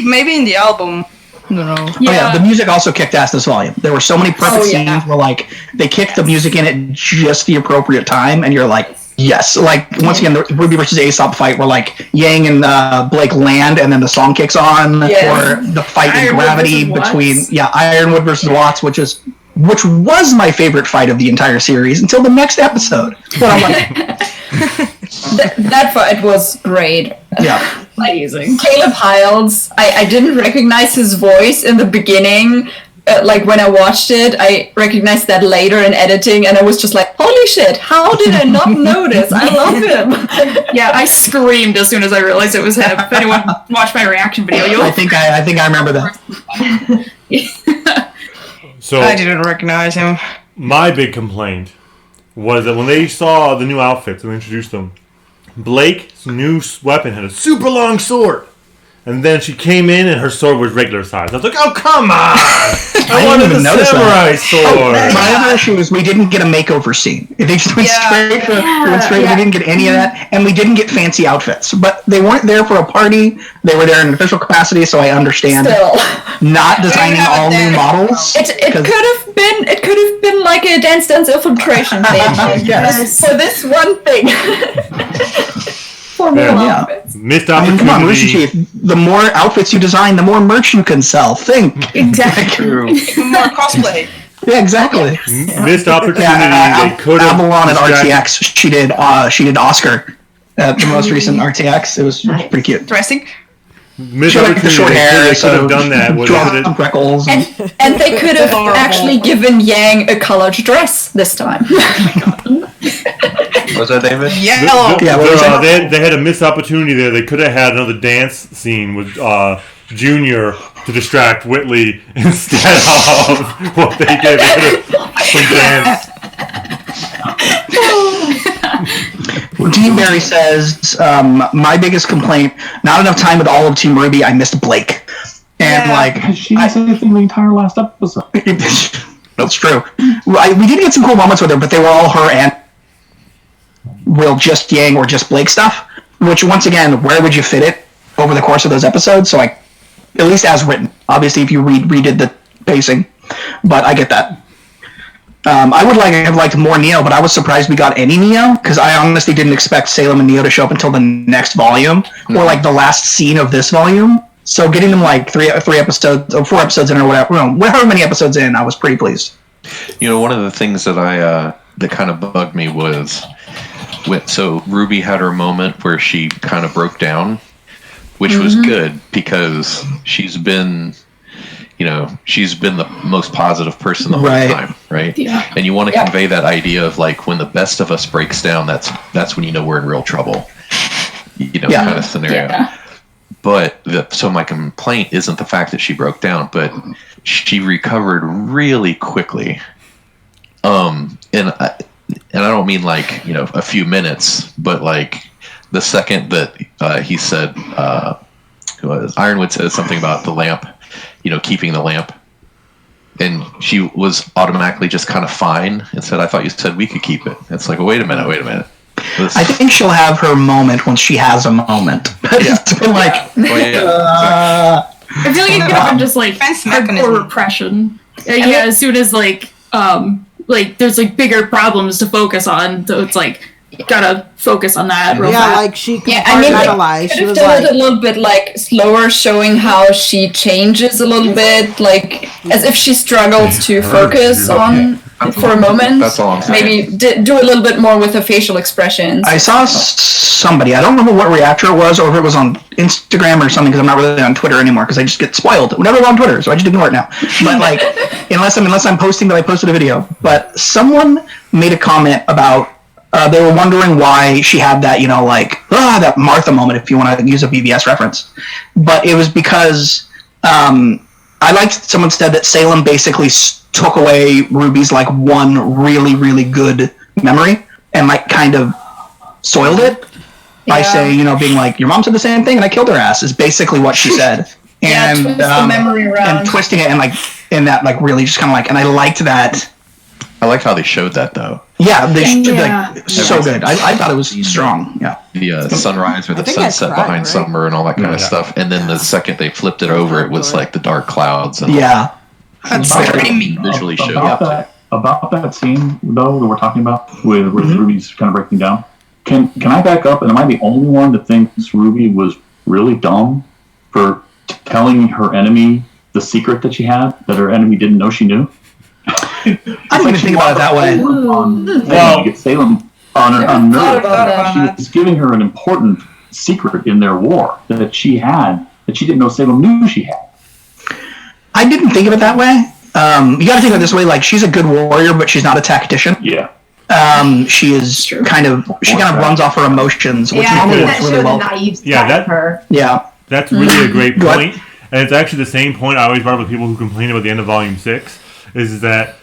maybe in the album. I don't know. Yeah. The music also kicked ass this volume. There were so many perfect scenes where like they kicked the music in at just the appropriate time, and you're like, yes. Like once again, the RWBY versus Aesop fight where like Yang and Blake land, and then the song kicks on, or the fight in Gravity between Ironwood versus Watts, which was my favorite fight of the entire series until the next episode. But I'm like, that fight was great. Yeah. Amazing. Caleb Hiles, I didn't recognize his voice in the beginning. Like when I watched it, I recognized that later in editing, and I was just like, "Holy shit! How did I not notice? I love him." Yeah, I screamed as soon as I realized it was him. If anyone watched my reaction video, I think I remember that. So I didn't recognize him. my big complaint was that when they saw the new outfits and introduced them, Blake's new weapon had a super long sword. And then she came in and her sword was regular size. I was like, oh, come on! I wanted the samurai sword! My other issue is we didn't get a makeover scene. They just went straight. We didn't get any of that. And we didn't get fancy outfits. But they weren't there for a party. They were there in an official capacity, so I understand not designing all new models. It could have been like a Dance Dance infiltration thing. Yes. For this one thing. For more outfits. Missed I mean, opportunity. come on, Rooster Chief. The more outfits you design, the more merch you can sell. Think. Exactly. More cosplay. Yeah, exactly. Missed opportunity. They could have Avalon at RTX. She did Oscar at the most recent RTX. It was pretty cute. Interesting. Missed She had, like, the short hair, They could have done that. drawn freckles. And they could have actually given Yang a colored dress this time. Was that David? Yellow. They had a missed opportunity there. They could have had another dance scene with Junior to distract Whitley instead of what they gave it some dance. Dean Barry says, my biggest complaint, not enough time with all of Team RWBY, I missed Blake. And she didn't say anything the entire last episode. That's true. We did get some cool moments with her, but they were all her and just Yang or just Blake stuff. Which, once again, where would you fit it over the course of those episodes? So, at least as written. Obviously, if you redid the pacing. But I get that. I would have liked more Neo, but I was surprised we got any Neo, because I honestly didn't expect Salem and Neo to show up until the next volume, or the last scene of this volume. So getting them 3 episodes, or 4 episodes in, or whatever, however many episodes in, I was pretty pleased. One of the things that that kind of bugged me was, so RWBY had her moment where she kind of broke down, which was good because she's been the most positive person the whole time, right? Yeah. And you want to convey that idea of when the best of us breaks down, that's when you know we're in real trouble, kind of scenario. Yeah. But so my complaint isn't the fact that she broke down, but she recovered really quickly. And I don't mean a few minutes, but the second that he said, Ironwood said something about the lamp, keeping the lamp, and she was automatically just kind of fine and said, I thought you said we could keep it. It's like, wait a minute. I think she'll have her moment when she has a moment. It's been I feel like it could have been just hardcore repression. As soon as there's bigger problems to focus on, so it's gotta focus on that real fast. She compartmentalized. She was it a little bit slower, showing how she changes a little bit, as if she struggles to focus on for a moment. That's all I'm saying. Maybe do a little bit more with her facial expressions. I saw somebody, I don't remember what reactor it was, or if it was on Instagram or something, because I'm not really on Twitter anymore, because I just get spoiled whenever I'm on Twitter, so I just ignore it now. But unless I'm posting that I posted a video. But someone made a comment about they were wondering why she had that, that Martha moment, if you want to use a BBS reference. But it was because I liked someone said that Salem basically took away RWBY's one really, really good memory and kind of soiled it by saying, being your mom said the same thing and I killed her ass, is basically what she said. And twist the memory around. And twisting it and really just kind of and I liked that. I liked how they showed that though. Yeah, so good. I thought it was strong. Yeah, the sunrise or the sunset behind Summer and all that kind of stuff. And then the second they flipped it over, it was the dark clouds. And that's visually showed about that scene though that we're talking about with RWBY's kind of breaking down. Can I back up? And am I the only one that thinks RWBY was really dumb for telling her enemy the secret that she had that her enemy didn't know she knew? I didn't even think about it that way. Get Salem on nerve. She was giving her an important secret in their war that she had that she didn't know Salem knew she had. I didn't think of it that way. You got to think of it this way: she's a good warrior, but she's not a tactician. Yeah. She is kind of runs off her emotions, which normally works really well. That's really a great point. And it's actually the same point I always brought up with people who complain about the end of Volume 6. is that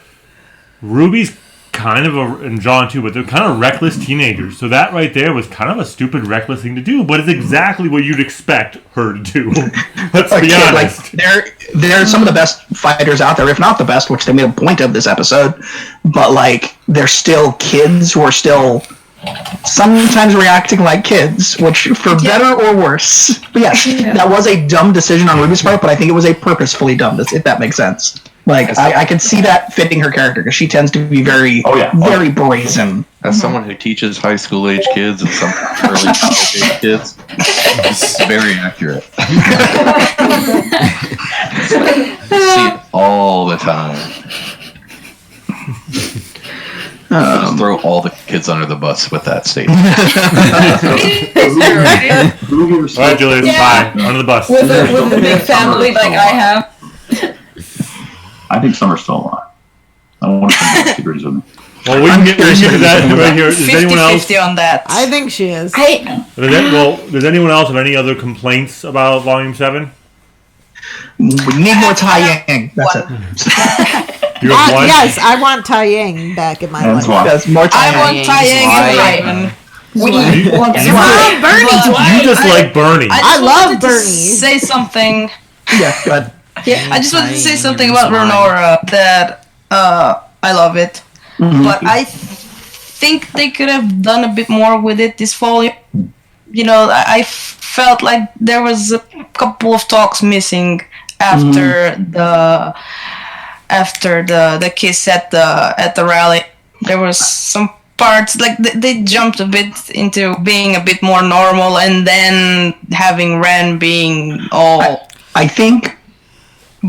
Ruby's kind of and John too, but they're kind of reckless teenagers. So that right there was kind of a stupid, reckless thing to do, but it's exactly what you'd expect her to do. Let's be honest. Like, they're some of the best fighters out there, if not the best, which they made a point of this episode. But like, they're still kids who are still sometimes reacting like kids, which for better or worse. But yes, that was a dumb decision on Ruby's part, but I think it was a purposefully dumb, if that makes sense. Like, I could see that fitting her character, because she tends to be very, very brazen. As someone who teaches high school age kids and some early college age kids, it's very accurate. See it all the time. Just throw all the kids under the bus with that statement. All right, Julius, bye. Under the bus. With a big family like I have. I think Summer's still alive. I don't want to come back to agrees with me. Well, we can get to that right here. Does anyone else? 50-50 on that. I think she is. Does anyone else have any other complaints about Volume 7? We need more Tai Yang. That's it. Yes, I want Tai Yang back in my life. That's more Tai Yang. I want Tai Yang You just like Bernie. I love Bernie. Say something. Yeah, good. Yeah, I just wanted to say something about Renora that I love it, but I think they could have done a bit more with it this volume. You know, I felt like there was a couple of talks missing after the kiss at the rally. There was some parts like they jumped a bit into being a bit more normal, and then having Ren being all. I think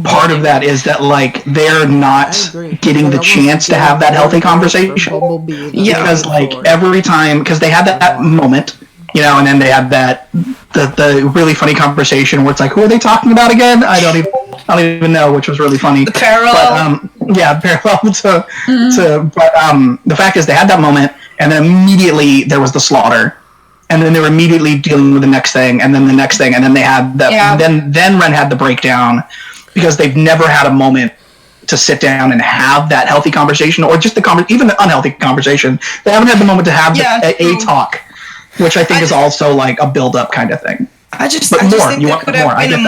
part of that is that like they're not getting the chance to have that healthy conversation. Because like every time, because they had that moment, you know, and then they had that the really funny conversation where it's like, who are they talking about again? I don't even know, which was really funny. The parallel. But, parallel to but the fact is they had that moment, and then immediately there was the slaughter. And then they were immediately dealing with the next thing, and then the next thing, and then they had that. Yeah. Then Ren had the breakdown, because they've never had a moment to sit down and have that healthy conversation, or just even the unhealthy conversation. They haven't had the moment to have a talk, which I think is also like a build-up kind of thing. I just think there could have been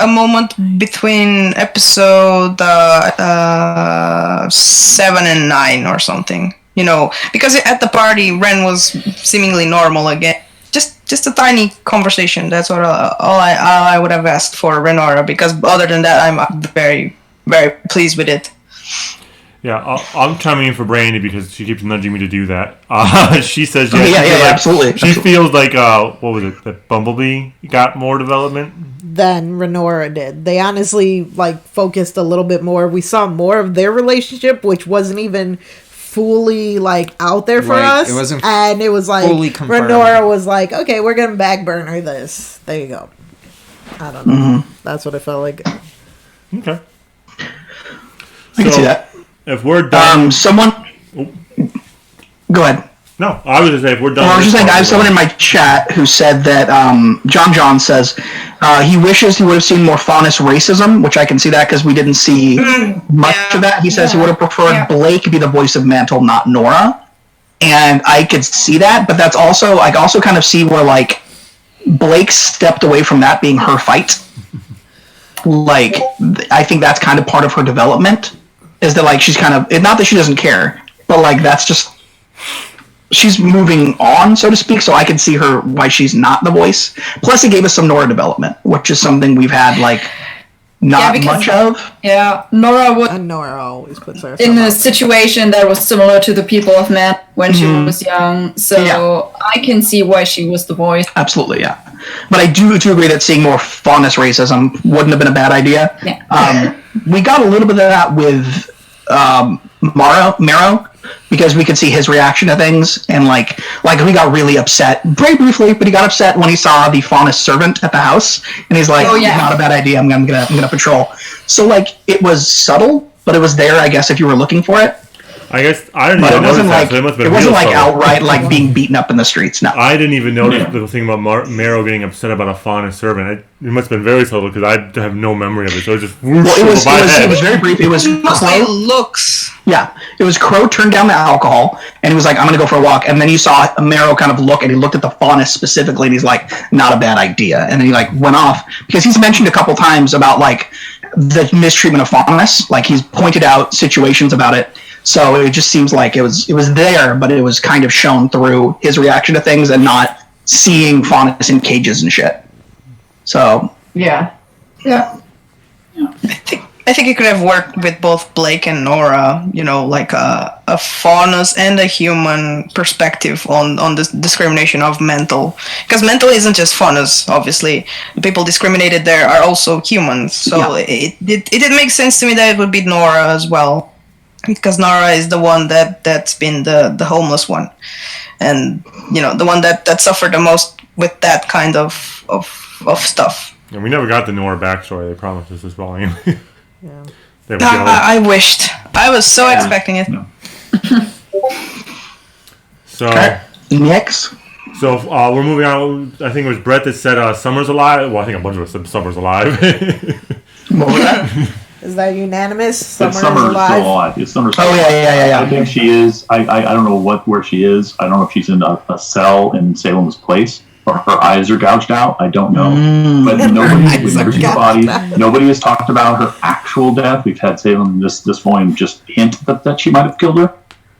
a moment between episode 7 and 9 or something. You know, because at the party, Ren was seemingly normal again. Just a tiny conversation. That's what all I would have asked for Renora. Because other than that, I'm very, very pleased with it. Yeah, I'm chiming in for Brandy because she keeps nudging me to do that. She says, absolutely. She feels like what was it? That Bumblebee got more development than Renora did. They honestly like focused a little bit more. We saw more of their relationship, which wasn't even fully like out there for us. It wasn't, and it was like Renora was like, okay, we're gonna back burner this. There you go. I don't know. That's what it felt like. Okay. I can see that. If we're done, go ahead. No, I was just saying if we're done. Well, I was just saying I have someone in my chat who said that John says he wishes he would have seen more Faunus racism, which I can see that because we didn't see much of that. He says he would have preferred Blake be the voice of Mantle, not Nora, and I could see that. But that's also I also kind of see where like Blake stepped away from that being her fight. Like I think that's kind of part of her development. Is that like she's kind of not that she doesn't care, but like that's just she's moving on, so to speak. So I can see her why she's not the voice. Plus, it gave us some Nora development, which is something we've had like not much of. Yeah, Nora always puts her in a situation that was similar to the people of Man when she was young. So I can see why she was the voice. Absolutely, yeah. But I do agree that seeing more Faunus racism wouldn't have been a bad idea. Yeah. We got a little bit of that with Marrow, because we could see his reaction to things, and like we got really upset very briefly, but he got upset when he saw the Faunus servant at the house, and he's like, not a bad idea, I'm gonna patrol. So like it was subtle, but it was there, I guess, if you were looking for it. I guess I didn't But even it wasn't notice like that, so it must have it been wasn't real like subtle. outright like being beaten up in the streets. No, I didn't even notice the thing about Marrow getting upset about a Faunus servant. It must have been very subtle because I have no memory of it. So it was just whoosh well, it it was very brief. It was Mostly looks. Yeah, it was Crow turned down the alcohol, and he was like, "I'm gonna go for a walk." And then you saw Marrow kind of look, and he looked at the Faunus specifically, and he's like, "Not a bad idea." And then he like went off because he's mentioned a couple times about like the mistreatment of Faunus. Like he's pointed out situations about it. So it just seems like it was there, but it was kind of shown through his reaction to things and not seeing Faunus in cages and shit. So Yeah. I think it could have worked with both Blake and Nora, you know, like a Faunus and a human perspective on this discrimination of mental. Because mental isn't just Faunus, obviously. The people discriminated there are also humans. So it did make sense to me that it would be Nora as well. Because Nora is the one that's been the homeless one. And, you know, the one that suffered the most with that kind of stuff. And we never got the Nora backstory. They promised us this volume. Yeah. I wished. I was so expecting it. So next. So we're moving on. I think it was Brett that said Summer's alive. Well, I think a bunch of us said Summer's alive. What was that? Is that unanimous? Summer's Summer is alive. still alive. It's Summer's Oh yeah. I think she is. I don't know where she is. I don't know if she's in a cell in Salem's Place or her eyes are gouged out. I don't know. But we've never seen her body. Nobody has talked about her actual death. We've had Salem this volume just hint that she might have killed her,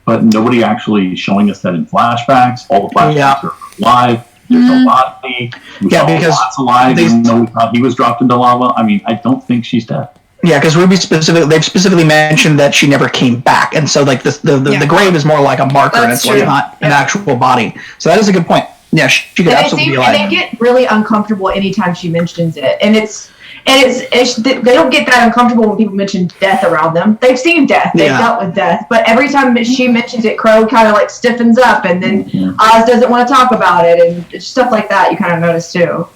but nobody actually showing us that in flashbacks. All the flashbacks are live. There's a lot of me. We saw lots alive, even though we thought he was dropped into lava. I mean, I don't think she's dead. Yeah, because they've specifically mentioned that she never came back, and so like the grave is more like a marker, and it's like not an actual body. So that is a good point. Yeah, she could absolutely be alive. And they get really uncomfortable anytime she mentions it, and it's they don't get that uncomfortable when people mention death around them. They've seen death, they've dealt with death, but every time she mentions it, Crow kind of like stiffens up, and then Oz doesn't want to talk about it, and stuff like that. You kind of notice too.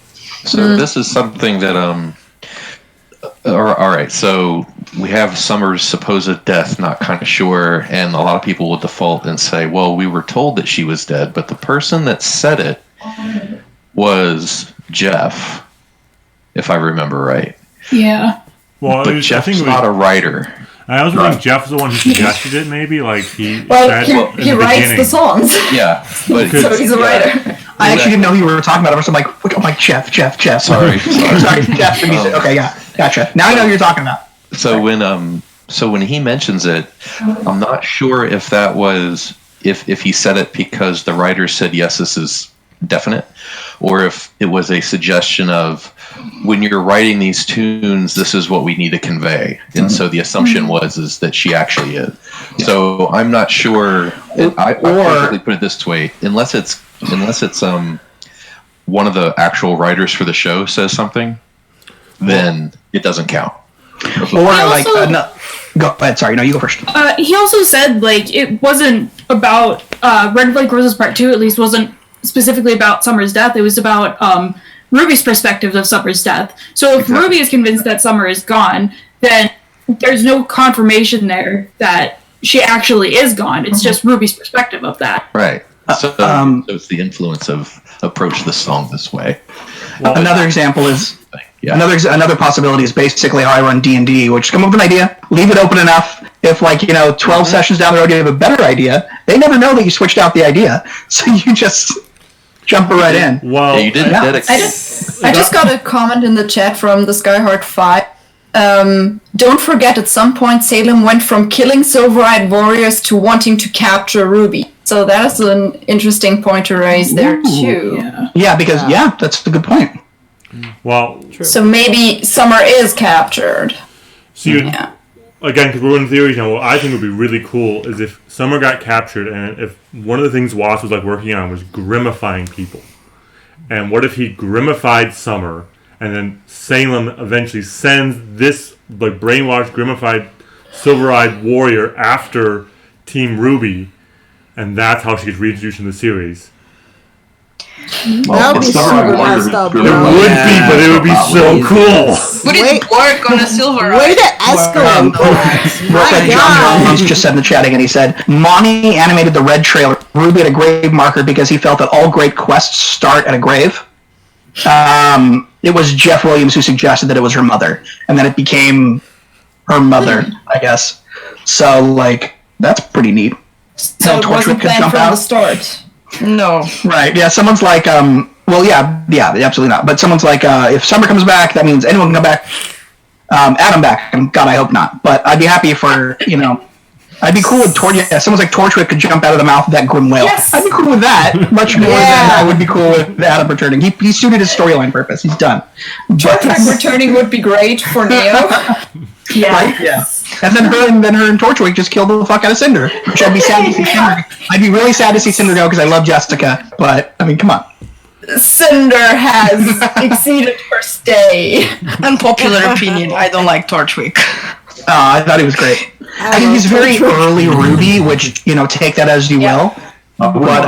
So this is something that all right, so we have Summer's supposed death, not kind of sure, and a lot of people will default and say, well, we were told that she was dead, but the person that said it was Jeff, if I remember right. Yeah. Well, but Jeff's not a writer. I also think Jeff's the one who suggested it, maybe. Like he writes the songs. Yeah. So he's a writer. I actually didn't know who you were talking about. I'm like, Jeff. Sorry, Jeff. Okay, yeah, gotcha. Now I know who you're talking about. So when he mentions it, I'm not sure if that was if he said it because the writer said yes, this is definite, or if it was a suggestion of when you're writing these tunes, this is what we need to convey, and so the assumption is that she actually is. So I'm not sure. I basically put it this way: unless it's one of the actual writers for the show says something, then it doesn't count. Or like, go ahead. Sorry, no, you go first. He also said like it wasn't about Red Flag Roses Part 2. At least wasn't specifically about Summer's death. It was about Ruby's perspective of Summer's death. So if Ruby is convinced that Summer is gone, then there's no confirmation there that she actually is gone. It's just Ruby's perspective of that. Right. So it's the influence of approach the song this way. Well, another example is another possibility is basically how I run D&D, which come up with an idea, leave it open enough. If 12 sessions down the road you have a better idea, they never know that you switched out the idea, so you just jump right in. Well, you didn't. I just got a comment in the chat from the Skyheart 5. Don't forget, at some point Salem went from killing silver-eyed warriors to wanting to capture Ruby. So that's an interesting point to raise there too. Yeah, because that's a good point. Well, so maybe Summer is captured. So again, because we're in theories now, what I think would be really cool is if Summer got captured, and if one of the things Wasp was working on was grimmifying people. And what if he grimmified Summer, and then Salem eventually sends this brainwashed, grimmified, silver-eyed warrior after Team RWBY, and that's how she gets reintroduced in the series. That would be super messed up. It would be, but it would be so cool. Would it work on a silver Way to escalate that. Real quick, My John God. Jones just said in the chat again, he said, Monty animated the red trailer. RWBY had a grave marker because he felt that all great quests start at a grave. It was Jeff Williams who suggested that it was her mother, and then it became her mother, I guess. So, like, that's pretty neat. So it wasn't planned from the start. No. Right, yeah, someone's like, well, yeah, absolutely not. But someone's like, if Summer comes back, that means anyone can come back. Adam back, and God, I hope not. But I'd be happy for, I'd be cool with someone's like Torchwick could jump out of the mouth of that Grimm whale. Yes. I'd be cool with that much more than I would be cool with Adam returning. He suited his storyline purpose. He's done. Torchwick returning would be great for Neo. Yeah. Right? Yeah. And then her and Torchwick just killed the fuck out of Cinder. Which I'd be sad to see Cinder. I'd be really sad to see Cinder go because I love Jessica. But I mean, come on. Cinder has exceeded her stay. Unpopular opinion. I don't like Torchwick. I thought he was great. I think he's very early RWBY, which take that as you will. But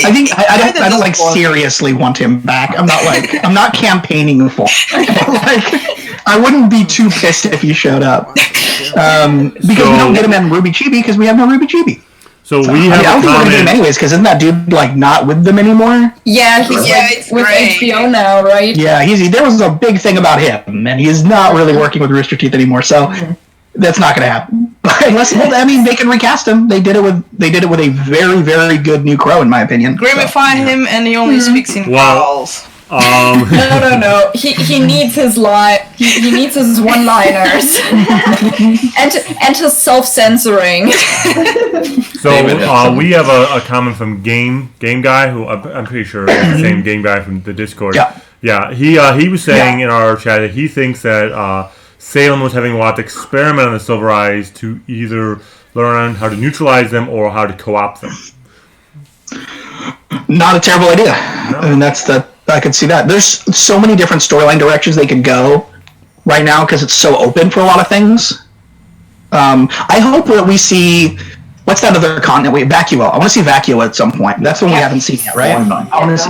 I don't like seriously want him back. I'm not campaigning for. I wouldn't be too pissed if he showed up. Because we don't get him in RWBY Chibi because we have no RWBY Chibi. So we have. I don't think we're gonna get him anyways because isn't that dude not with them anymore? Yeah, he's with HBO now, right? Yeah, there was a big thing about him, and he's not really working with Rooster Teeth anymore. So that's not gonna happen. Unless they can recast him. They did it with a very, very good new Crow, in my opinion. Grimmify him, and he only speaks in vowels. No. He needs his he needs his one-liners and his self-censoring. So we have a comment from Game Guy, who I'm pretty sure is the same Game Guy from the Discord. Yeah. He was saying in our chat that he thinks that Salem was having Watt experiment on the Silver Eyes to either learn how to neutralize them or how to co-opt them. Not a terrible idea. No. I mean, I could see that. There's so many different storyline directions they could go right now because it's so open for a lot of things. I hope that we see what's that other continent? Vacuo. I want to see Vacuo at some point. That's one we haven't seen yet, right? I want to see.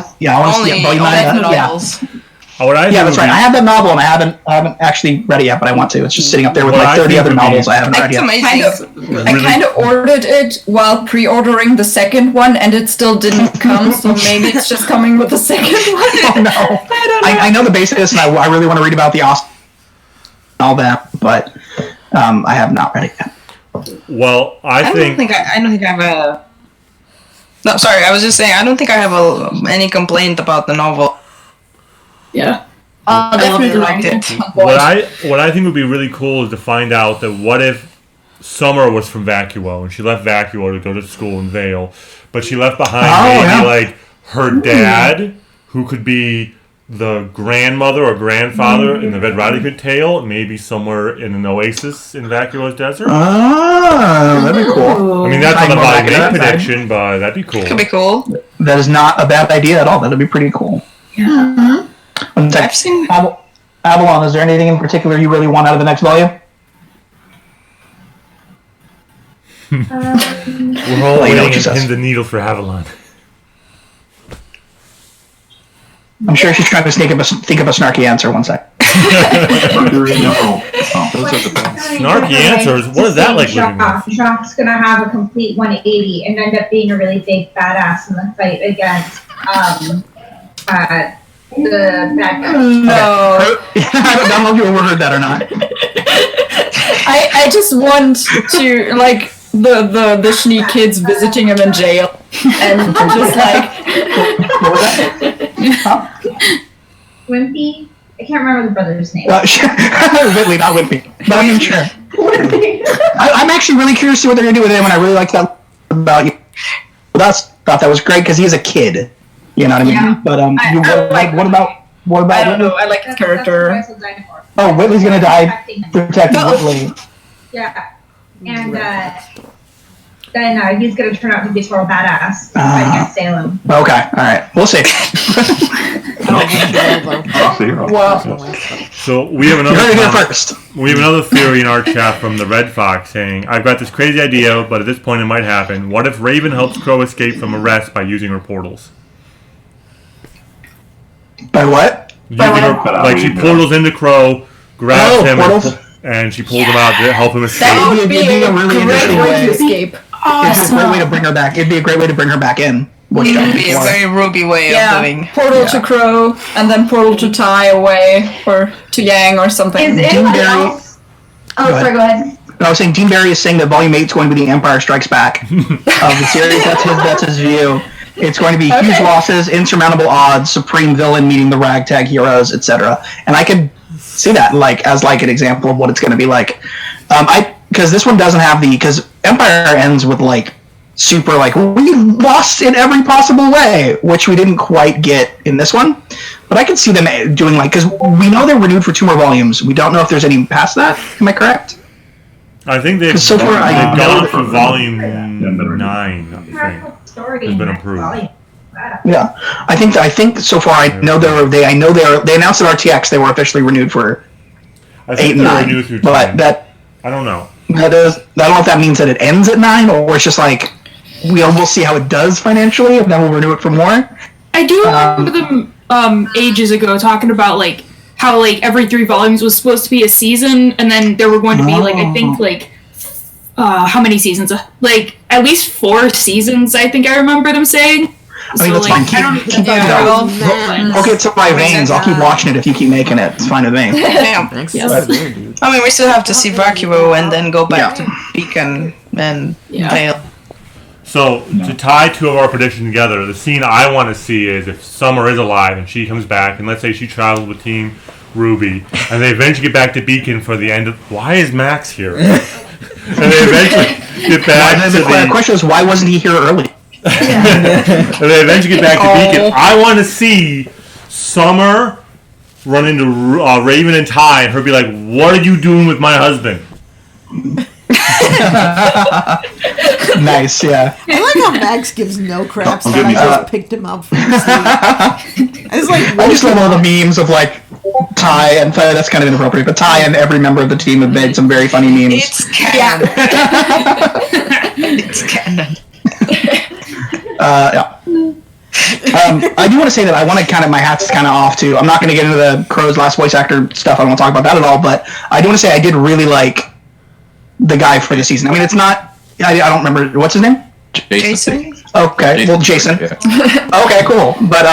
That's right. I have that novel and I haven't actually read it yet, but I want to. It's just sitting up there with 30 other novels I haven't read yet. I kind of ordered it while pre-ordering the second one, and it still didn't come. So maybe it's just coming with the second one. Oh no! I know the basis, and I really want to read about the Austin and all that, but I have not read it yet. Well, I don't think I have a. No, sorry. I was just saying I don't think I have any complaint about the novel. Yeah. I definitely liked it. What I think would be really cool is to find out that what if Summer was from Vacuo and she left Vacuo to go to school in Vale, but she left behind her dad, who could be the grandmother or grandfather in the Red Riding Hood tale, maybe somewhere in an oasis in Vacuo's desert. That'd be cool. I mean, that's on the body prediction, but that'd be cool. Could be cool. That is not a bad idea at all. That'd be pretty cool. Yeah. I've seen Avalon. Is there anything in particular you really want out of the next volume? We're all waiting to pin the needle for Avalon. I'm sure she's trying to think of a snarky answer. One sec. Snarky answers? What is that like? Shock's gonna have a complete 180 and end up being a really big badass in the fight against the bad guy. No. I don't know if you overheard that or not. I just want to the Schnee kids visiting him in jail and just what was that? Wimpy? I can't remember the brother's name. Whitley, not Wimpy. But I'm sure. I'm actually really curious to see what they're going to do with him, and I really like that about you. Thought that was great because he's a kid. You know what I mean? Yeah. But what about? I don't know. I like his character. Oh, Whitley's going to die protecting Whitley. Yeah. And then he's going to turn out to be a total badass fight against Salem. Okay, all right. We'll see. So we have another theory in our chat from the Red Fox saying, I've got this crazy idea, but at this point it might happen. What if Raven helps Crow escape from arrest by using her portals? By what? She portals into Crow grabs him and she pulls him out to help him escape. That would be a really great interesting way way. to escape. It's a great way to bring her back. It'd be a great way to bring her back in. Which It would be a very RWBY way of doing. Portal to Crow, and then portal to Tai away, or to Yang or something. Is anyone else? Oh, sorry, go ahead. No, I was saying Dean Barry is saying that Volume 8 is going to be the Empire Strikes Back of the series. That's his view. It's going to be huge losses, insurmountable odds, supreme villain meeting the ragtag heroes, etc. And I could see that as an example of what it's going to be like. Because this one doesn't have because Empire ends with super we lost in every possible way, which we didn't quite get in this one. But I could see them doing because we know they're renewed for 2 more volumes. We don't know if there's any past that. Am I correct? I think they've gone through volume 9. I think has been approved. Yeah, I think so far I know they announced at RTX they were officially renewed for 8 and 9. But I don't know. I don't know if that means that it ends at 9 or it's just we'll see how it does financially and then we'll renew it for more. I do remember them ages ago talking about how every 3 volumes was supposed to be a season, and then there were going to be I think how many seasons? At least 4 seasons. I think I remember them saying. I mean, that's fine. I'll get to my veins. I'll keep watching it if you keep making it. It's fine with me. Yeah. I mean, we still have to see Vacuo and then go back to Beacon and Vale. So, to tie 2 of our predictions together, the scene I want to see is if Summer is alive and she comes back, and let's say she travels with Team RWBY, and they eventually get back to Beacon for the end of... Why is Max here? And they eventually get back to the question is, why wasn't he here early? And they eventually get back to Beacon. I want to see Summer run into Raven and Ty, and her be like, "What are you doing with my husband?" Nice, yeah. I like how Max gives no craps that I just picked him up from the sleep. I just love all the memes of Ty and that's kind of inappropriate, but Ty and every member of the team have made some very funny memes. It's canon. It's canon. I do want to say that I want to my hat's kind of off to. I'm not going to get into the Crow's last voice actor stuff. I don't want to talk about that at all. But I do want to say I did really like the guy for the season. I mean, it's not. I don't remember what's his name. Jason. Okay, well, Jason. Okay, cool. But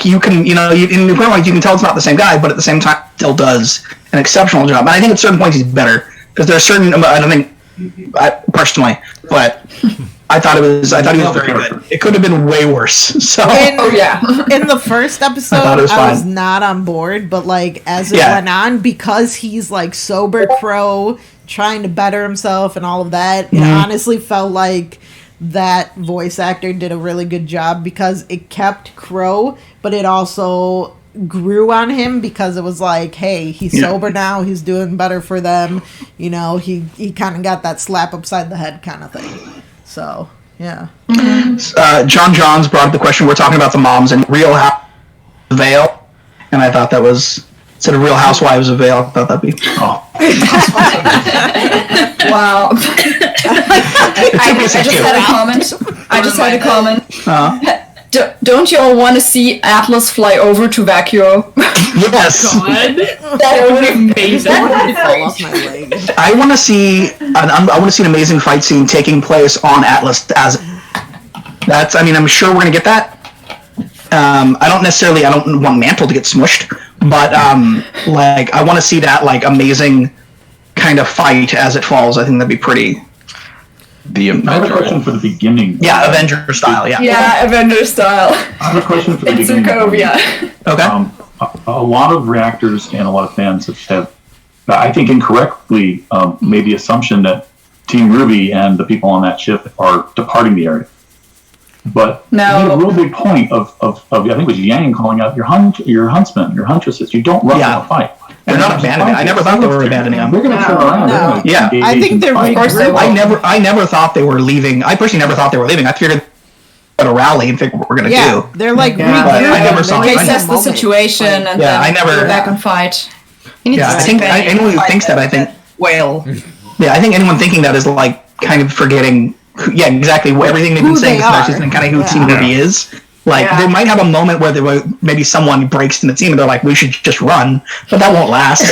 you can, in New Prime, you can tell it's not the same guy, but at the same time, still does an exceptional job. And I think at certain points he's better because there are certain. I don't think personally, but. I thought he was very good. It could have been way worse. So in the first episode, I was not on board, but as it went on, because he's sober Crow, trying to better himself and all of that, it honestly felt like that voice actor did a really good job because it kept Crow, but it also grew on him because it was hey, he's sober now, he's doing better for them. He kind of got that slap upside the head kind of thing. So, yeah. John Johns brought up the question, we're talking about the moms and Real Housewives of Vale, and I thought that was, instead of Real Housewives of Vale, I thought that'd be, Wow. I just had a comment. Don't you all want to see Atlas fly over to Vacuo? Yes. God, that would be amazing. I want to see an amazing fight scene taking place on Atlas. I'm sure we're gonna get that. I don't want Mantle to get smushed, but I want to see that amazing kind of fight as it falls. I think that'd be pretty. I have a question for the beginning. Yeah, Avenger style. Yeah, Avenger style. I have a question for the beginning. Okay. A lot of reactors and a lot of fans have I think incorrectly made the assumption that Team RWBY and the people on that ship are departing the area. But you made a real big point of I think it was Yang calling out your huntsmen, your huntresses. You don't run a fight. They're not abandoning. I never thought they were abandoning them. They're going to turn around. No. Yeah, I think they're. I never thought they were leaving. I personally never thought they were leaving. I figured at a rally and figure what we're going to do. They're I never saw. They assess the situation and then go back and fight. Yeah, I think anyone who thinks that, I think. Whale. Yeah, I think anyone thinking that is kind of forgetting. Yeah, exactly. Everything they've been saying is and kind of who Team RWBY is. Like, they might have a moment where maybe someone breaks in the team and they're like, we should just run, but that won't last.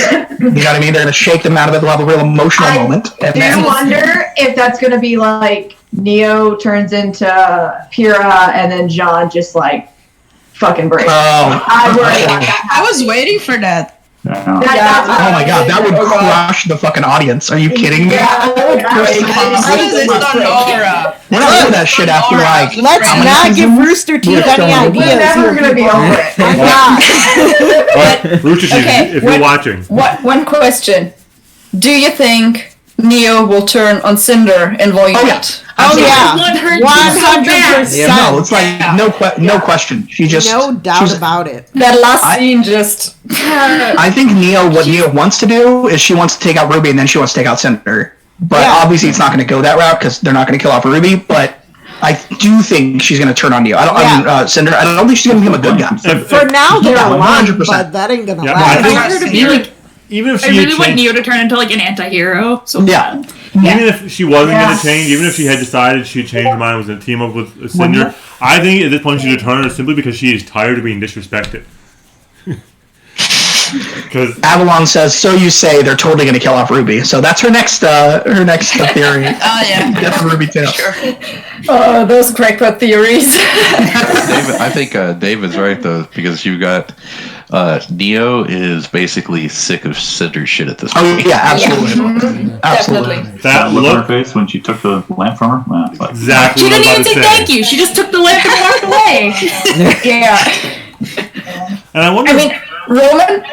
You know what I mean? They're going to shake them out of it. They'll have a real emotional moment. I do wonder if that's going to be like Neo turns into Pyrrha and then John just like fucking breaks. Oh. I worry about that. I was waiting for that. Oh my god, that would crush the fucking audience. Are you kidding me? How is this not Aura? We're not doing that shit after like. Let's not give Rooster Teeth any ideas. We're never going to be over it. I'm not. Rooster Teeth, if you're watching. One question. Do you think Neo will turn on Cinder in Volume 8? Oh yeah, 100%. No, it's like no question. She just no doubt about it. That last scene just. I think what Neo wants to do is she wants to take out RWBY and then she wants to take out Cinder. But obviously it's not going to go that route because they're not going to kill off RWBY. But I do think she's going to turn on Neo. Cinder. I don't think she's going to become a good guy. For now, they're aligned, 100%. but that ain't gonna Yeah, last. I think even if she I really want Neo to turn into like an anti-hero. So yeah. Even if she wasn't going to change, even if she had decided she'd change her mind, was going to team up with Cinder, I think at this point she should turn her simply because she is tired of being disrespected. Avalon says, so you say they're totally going to kill off RWBY. So that's her next theory. Oh yeah. Get the RWBY tail. Oh, those crackpot theories. David, I think David's right though, because you got Neo is basically sick of Cinder shit at this point. Oh yeah, absolutely, absolutely. Definitely. That look on her face when she took the lamp from her. Wow, like, Exactly. she didn't even say thank you. She just took the lamp and walked away. Yeah. And I wonder. I mean,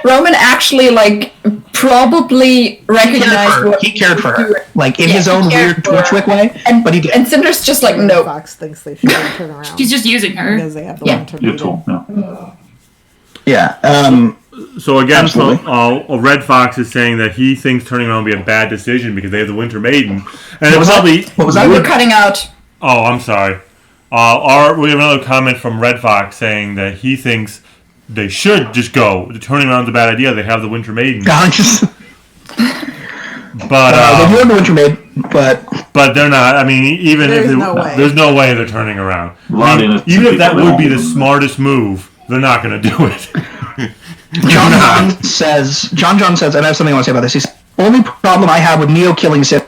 Roman actually like probably recognized what he cared for her, like in his own weird Twitch way. But he did. And Cinder's just like, no. Fox thinks they should turn around. She's just using her because they have the lantern. Yeah. So again, Red Fox is saying that he thinks turning around would be a bad decision because they have the Winter Maiden, and what was that? We're cutting out. Oh, I'm sorry. We have another comment from Red Fox saying that he thinks they should just go. Turning around's a bad idea. They have the Winter Maiden. But they do have the Winter Maiden, but they're not. I mean, even There's if no way. there's no way they're turning around. I mean, even if that would be the smartest move, they're not going to do it. John says, and I have something I want to say about this. He says, only problem I have with Neo killing Sid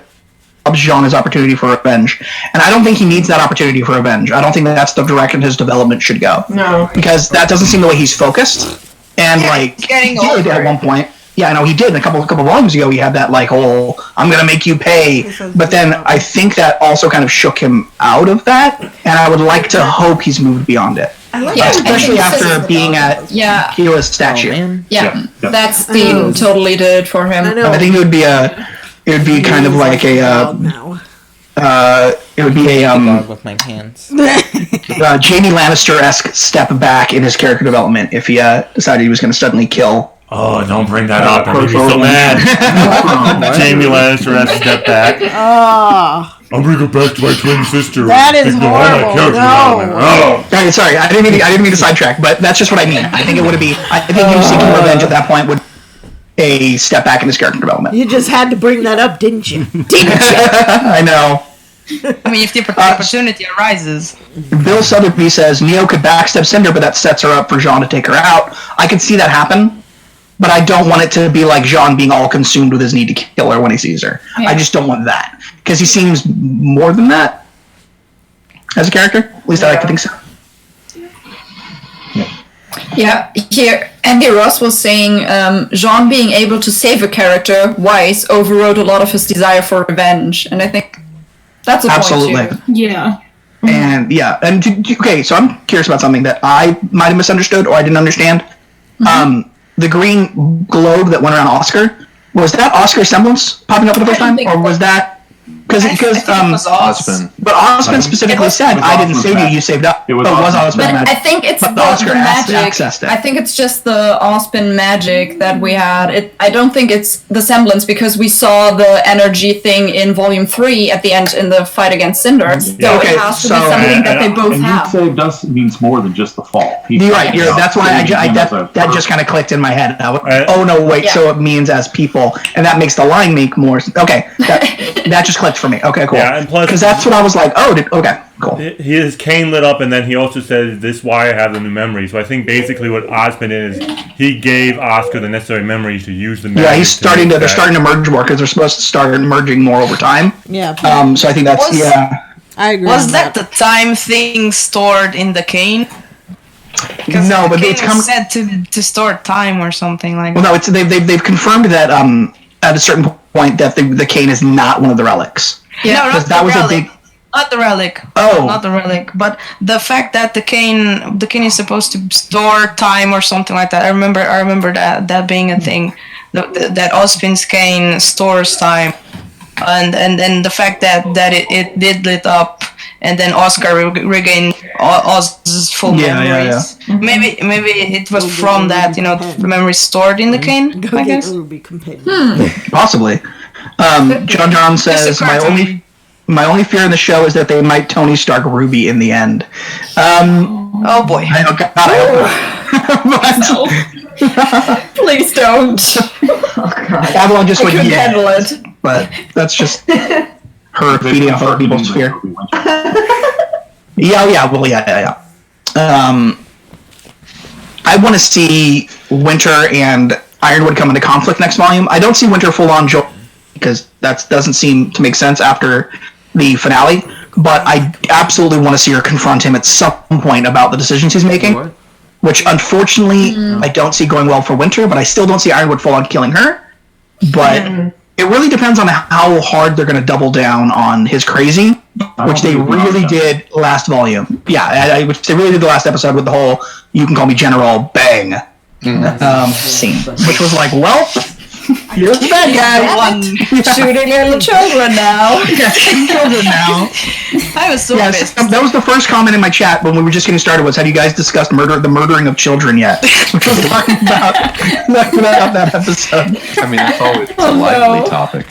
robs Jean his opportunity for revenge. And I don't think he needs that opportunity for revenge. I don't think that's the direction his development should go. No. Because that doesn't seem the way he's focused. And getting he did at one point. Yeah, I know he did. A couple volumes ago, he had that like whole "I'm gonna make you pay." But then I think that also kind of shook him out of that, and I would like to hope he's moved beyond it. Especially after being at Kila's statue. That scene totally did for him. I think it would be kind of like a it would be a dog with my hands. Jamie Lannister-esque step back in his character development if he decided he was going to suddenly kill. Oh, don't bring that up. I'm going to be so mad. Jamie Lannister has to step back. I'm going to go back to my twin sister. That is horrible. No. Sorry, I didn't mean to sidetrack, but that's just what I mean. I think it would be. I think him seeking revenge at that point would a step back in his character development. You just had to bring that up, didn't you? I know. I mean, if the opportunity arises. Bill Sotheby says Neo could backstab Cinder, but that sets her up for Jean to take her out. I could see that happen, but I don't want it to be like Jean being all consumed with his need to kill her when he sees her. Yeah. I just don't want that. Because he seems more than that as a character. At least I like to think so. Yeah, here Andy Ross was saying Jean being able to save a character, Weiss, overrode a lot of his desire for revenge. And I think that's a point too. Yeah. And okay, so I'm curious about something that I might have misunderstood or I didn't understand. Mm-hmm. The green globe that went around Oscar, was that Oscar semblance popping up for the first time? Or was that because Osman. But Osman specifically said, "I didn't save you; you saved up." It was Osman magic. I think it's but the Oscar magic. Accessed it. I think it's just the Osman magic that we had. I don't think it's the semblance because we saw the energy thing in Volume 3 at the end in the fight against Cinder. So it has to be something that they both have. You saved us means more than just the fall. You're right. That's why that just kind of clicked in my head. Oh no, wait. So it means as people, and that makes the line make more. Okay, that just clicked for me. Okay, cool. Yeah, and plus because that's what I was like. Oh, okay, cool. His cane lit up, and then he also said, "This is why I have the new memory." So I think basically what Osmond is, he gave Oscar the necessary memories to use the. Yeah, he's starting to. They're starting to merge more because they're supposed to start merging more over time. Yeah. So I think that's I agree. Was that the time thing stored in the cane? No, but it's said to store time or something like that. Well, no, it's they've confirmed that at a certain point that the cane is not one of the relics. Yeah, because that was relic. a big. Not the relic. Oh, not the relic, but the fact that the cane is supposed to store time or something like that. I remember that being a thing. That Ozpin's cane stores time, and the fact that it did lit up. And then Oscar regained Oz's full memories. Yeah. Maybe it was from that, the memories stored in the cane. I guess. Possibly. John says my only fear in the show is that they might Tony Stark Ruby in the end. Oh boy! I hope. Please don't. Avalon just went couldn't handle it. But that's just. Her feeding off other people's fear. Yeah. I want to see Winter and Ironwood come into conflict next volume. I don't see Winter full on joy because that doesn't seem to make sense after the finale. But I absolutely want to see her confront him at some point about the decisions he's making. Which unfortunately I don't see going well for Winter, but I still don't see Ironwood full on killing her. But it really depends on how hard they're going to double down on his crazy, which they really did last volume. Yeah, which they really did the last episode with the whole "you can call me General" bang scene, which was like, well, you're the bad guy. Shooting little children now. Children now. I was so pissed. That was the first comment in my chat when we were just getting started. Was, have you guys discussed the murdering of children yet? Which was talking about that episode. I mean, that's always a lively topic.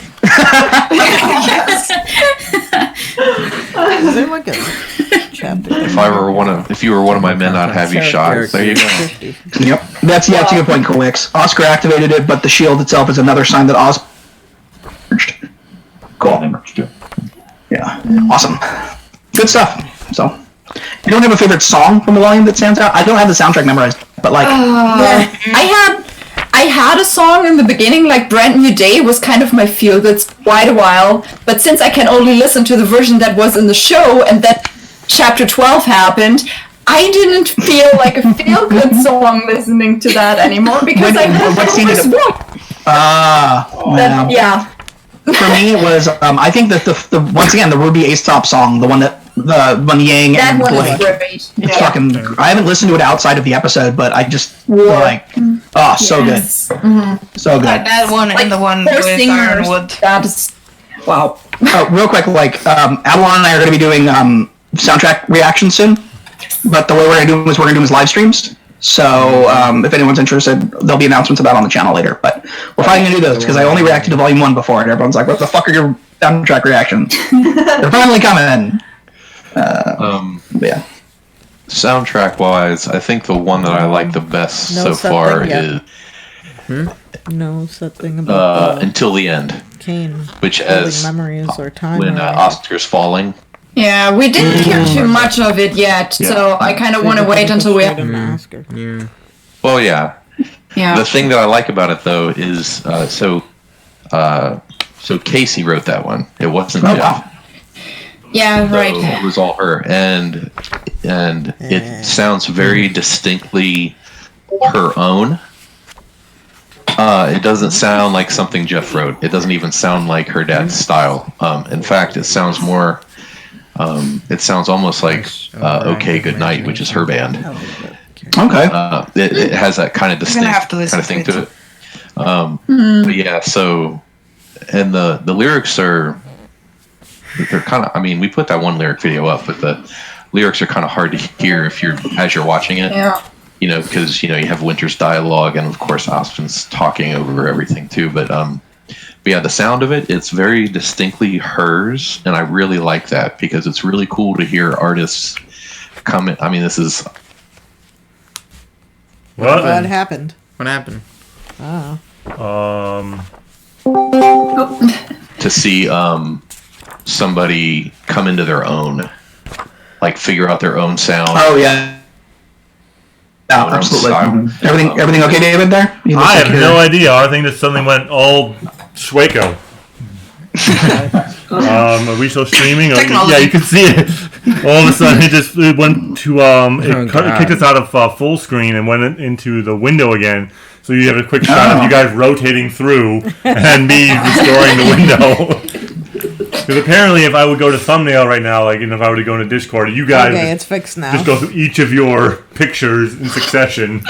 Is there like a chapter? If you were one of my men, I'd have you shot. There you go. Yep, that's a good point, Coolix. Oscar activated it, but the shield itself is another sign that Oz merged. Cool. Yeah, awesome. Good stuff. So, you don't have a favorite song from the volume that stands out? I don't have the soundtrack memorized, but like, I had a song in the beginning, like Brand New Day was kind of my feel-good quite a while, but since I can only listen to the version that was in the show and that chapter 12 happened, I didn't feel like a feel-good song listening to that anymore because I heard yeah. For me, it was I think that the once again the RWBY Ace Top song, the one Yang that and one Blake. is great. It's fucking. I haven't listened to it outside of the episode, but I just so good, so good. That one and the one with Ironwood. That is wow. Oh, real quick, like Avalon and I are going to be doing soundtrack reactions soon, but the way we're going to do is live streams. So if anyone's interested, there'll be announcements of that on the channel later. But we're finally going to do those because I only reacted to Volume 1 before, and everyone's like, "What the fuck are your soundtrack reactions?" They're finally coming. Yeah. Soundtrack wise, I think the one that I like the best so far is No, it's that thing about Until the End, Kane, which as memories or time when Oscar's falling. Yeah, we didn't hear too much of it yet, so I kind of want to wait until we have Oscar. Well, yeah. Yeah. The thing that I like about it though is so Casey wrote that one. It wasn't Jeff. Wow. Yeah, right. So it was all her, and it sounds very distinctly her own. It doesn't sound like something Jeff wrote. It doesn't even sound like her dad's style. In fact, it sounds more. It sounds almost like "Okay, Good Night," which is her band. Okay. It has that kind of distinct kind of thing to it. But yeah, so and the lyrics are. They're kind of. I mean, we put that one lyric video up, but the lyrics are kind of hard to hear as you're watching it. Yeah. Because you have Winter's dialogue, and of course Austin's talking over everything too. But yeah, the sound of it's very distinctly hers, and I really like that because it's really cool to hear artists come in. I mean, this is What happened? What happened? Oh. to see somebody come into their own, like figure out their own sound. Oh yeah. Yeah, absolutely. Everything okay, David? There? I have no idea. I think that suddenly went all Schwaco. Are we still streaming? Yeah, you can see it. All of a sudden, it went to it kicked us out of full screen and went into the window again. So you have a quick shot of you guys rotating through and me restoring the window. Because apparently, if I would go to thumbnail right now, like if I were to go into Discord, you guys it's fixed now. Just go through each of your pictures in succession.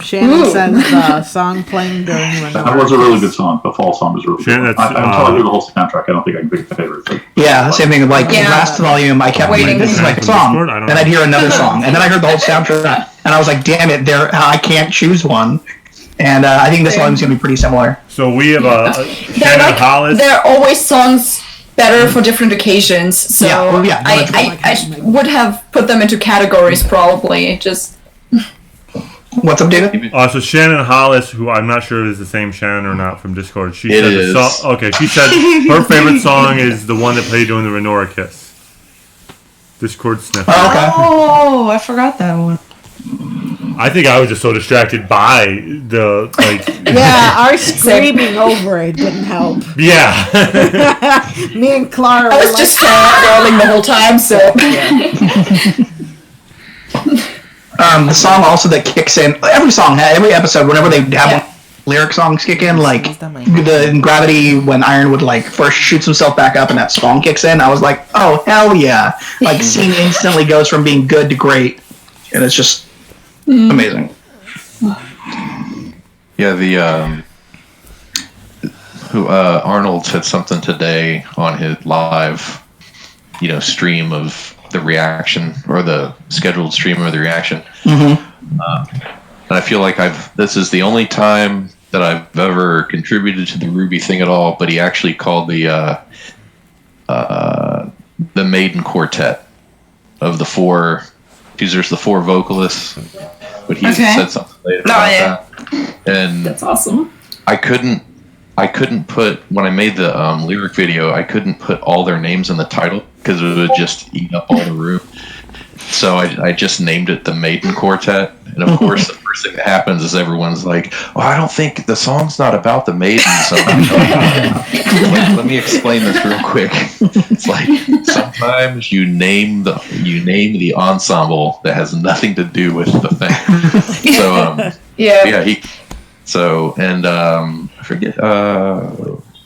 Shannon says the song playing during Lenore. That was a really good song. The fall song was really good. Until I hear the whole soundtrack, I don't think I can pick a favorite. Yeah, same thing. Like last volume, I kept waiting. This is my song. Then I'd hear another song, and then I heard the whole soundtrack, and I was like, "Damn it! I can't choose one." And I think this volume's gonna be pretty similar. So we have Shannon Hollis. There are always songs better for different occasions. So I would have put them into categories probably. Just. What's up, David? So Shannon Hollis, who I'm not sure is the same Shannon or not from Discord. She said is. She said her favorite song is the one that played during the Renora kiss. Discord sniff. Oh, I forgot that one. I think I was just so distracted by the Yeah, our screaming over it didn't help. Yeah. Me and Clara. I was just rolling the whole time, so. The song also that kicks in every episode whenever they have lyric songs kick in, like in Gravity when Ironwood like first shoots himself back up and that song kicks in, I was like, oh hell yeah! Like scene instantly goes from being good to great, and it's just amazing. Yeah, Arnold said something today on his live, stream of the reaction or the scheduled stream of the reaction. And I feel like this is the only time that I've ever contributed to the RWBY thing at all, but he actually called the maiden quartet of the four, because there's the four vocalists, but he said something later about that. And that's awesome. I couldn't put, when I made the lyric video, I couldn't put all their names in the title because it would just eat up all the room. So I just named it the Maiden Quartet. And of course, the first thing that happens is everyone's like, "Oh, I don't think the song's not about the maiden." So let me explain this real quick. It's like sometimes you name the ensemble that has nothing to do with the thing. So I forget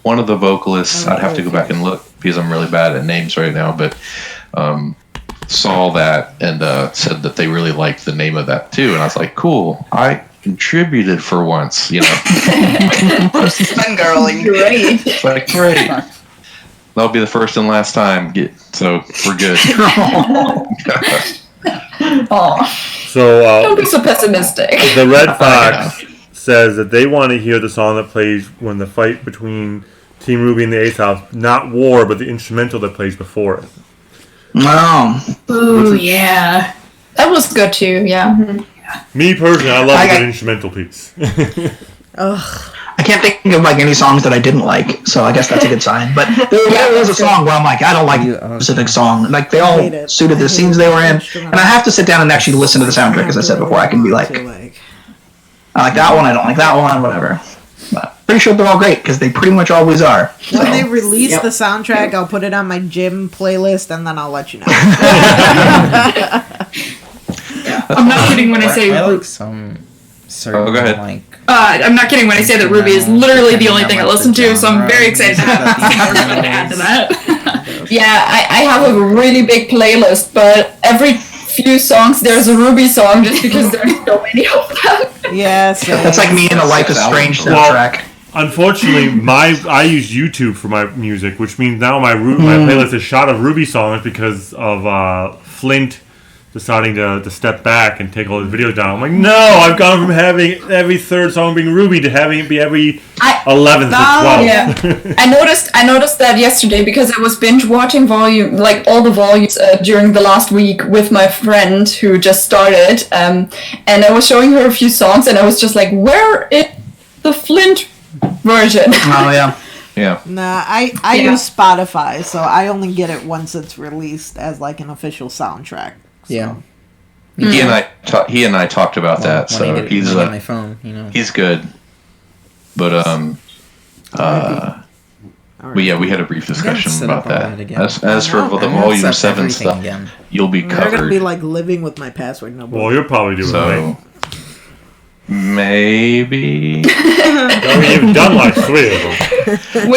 one of the vocalists. I'd have to go back and look because I'm really bad at names right now. But saw that and said that they really liked the name of that too. And I was like, cool. I contributed for once. Fangirling. Great. It's like great. That'll be the first and last time. So we're good. So don't be so pessimistic. The Red Fox says that they want to hear the song that plays when the fight between Team RWBY and the Ace House, not War, but the instrumental that plays before it. Wow. Ooh, yeah. That was good too, yeah. Me personally, I love a good instrumental piece. I can't think of any songs that I didn't like, so I guess that's a good sign. But there was a song where I'm like, I don't like a specific song. Like they all suited the scenes they were in, and I have to sit down and actually listen to the soundtrack, as I said before. I can be like, I like that one, I don't like that one, whatever. But pretty sure they're all great because they pretty much always are. When they release the soundtrack, I'll put it on my gym playlist and then I'll let you know. I'm not kidding when I say. I like some certain go ahead. I'm not kidding when I say that RWBY is literally the only thing I listen to, so I'm very excited to have something to add to that. Yeah, I have a really big playlist, but every few songs there's a RWBY song just because there's so many of them. Yes, that's like me in a Life is Strange soundtrack. Unfortunately, I use YouTube for my music, which means now my playlist is shot of RWBY songs because of Flint deciding to step back and take all his videos down. I'm like, no, I've gone from having every third song being RWBY to having it be every 11th or 12th. Yeah. I noticed that yesterday because I was binge watching all the volumes during the last week with my friend who just started, and I was showing her a few songs, and I was just like, where is the Flint version? Oh yeah. Yeah. Nah, I use Spotify, so I only get it once it's released as like an official soundtrack. So. Yeah. He and I talked about that. When I So get it he's on my phone, he's good. But but yeah, we had a brief discussion about that. As for the Volume 7 stuff, you'll be covered. They're gonna be like living with my password. No. Well, you're probably doing right. Maybe. You've done like 3 of them.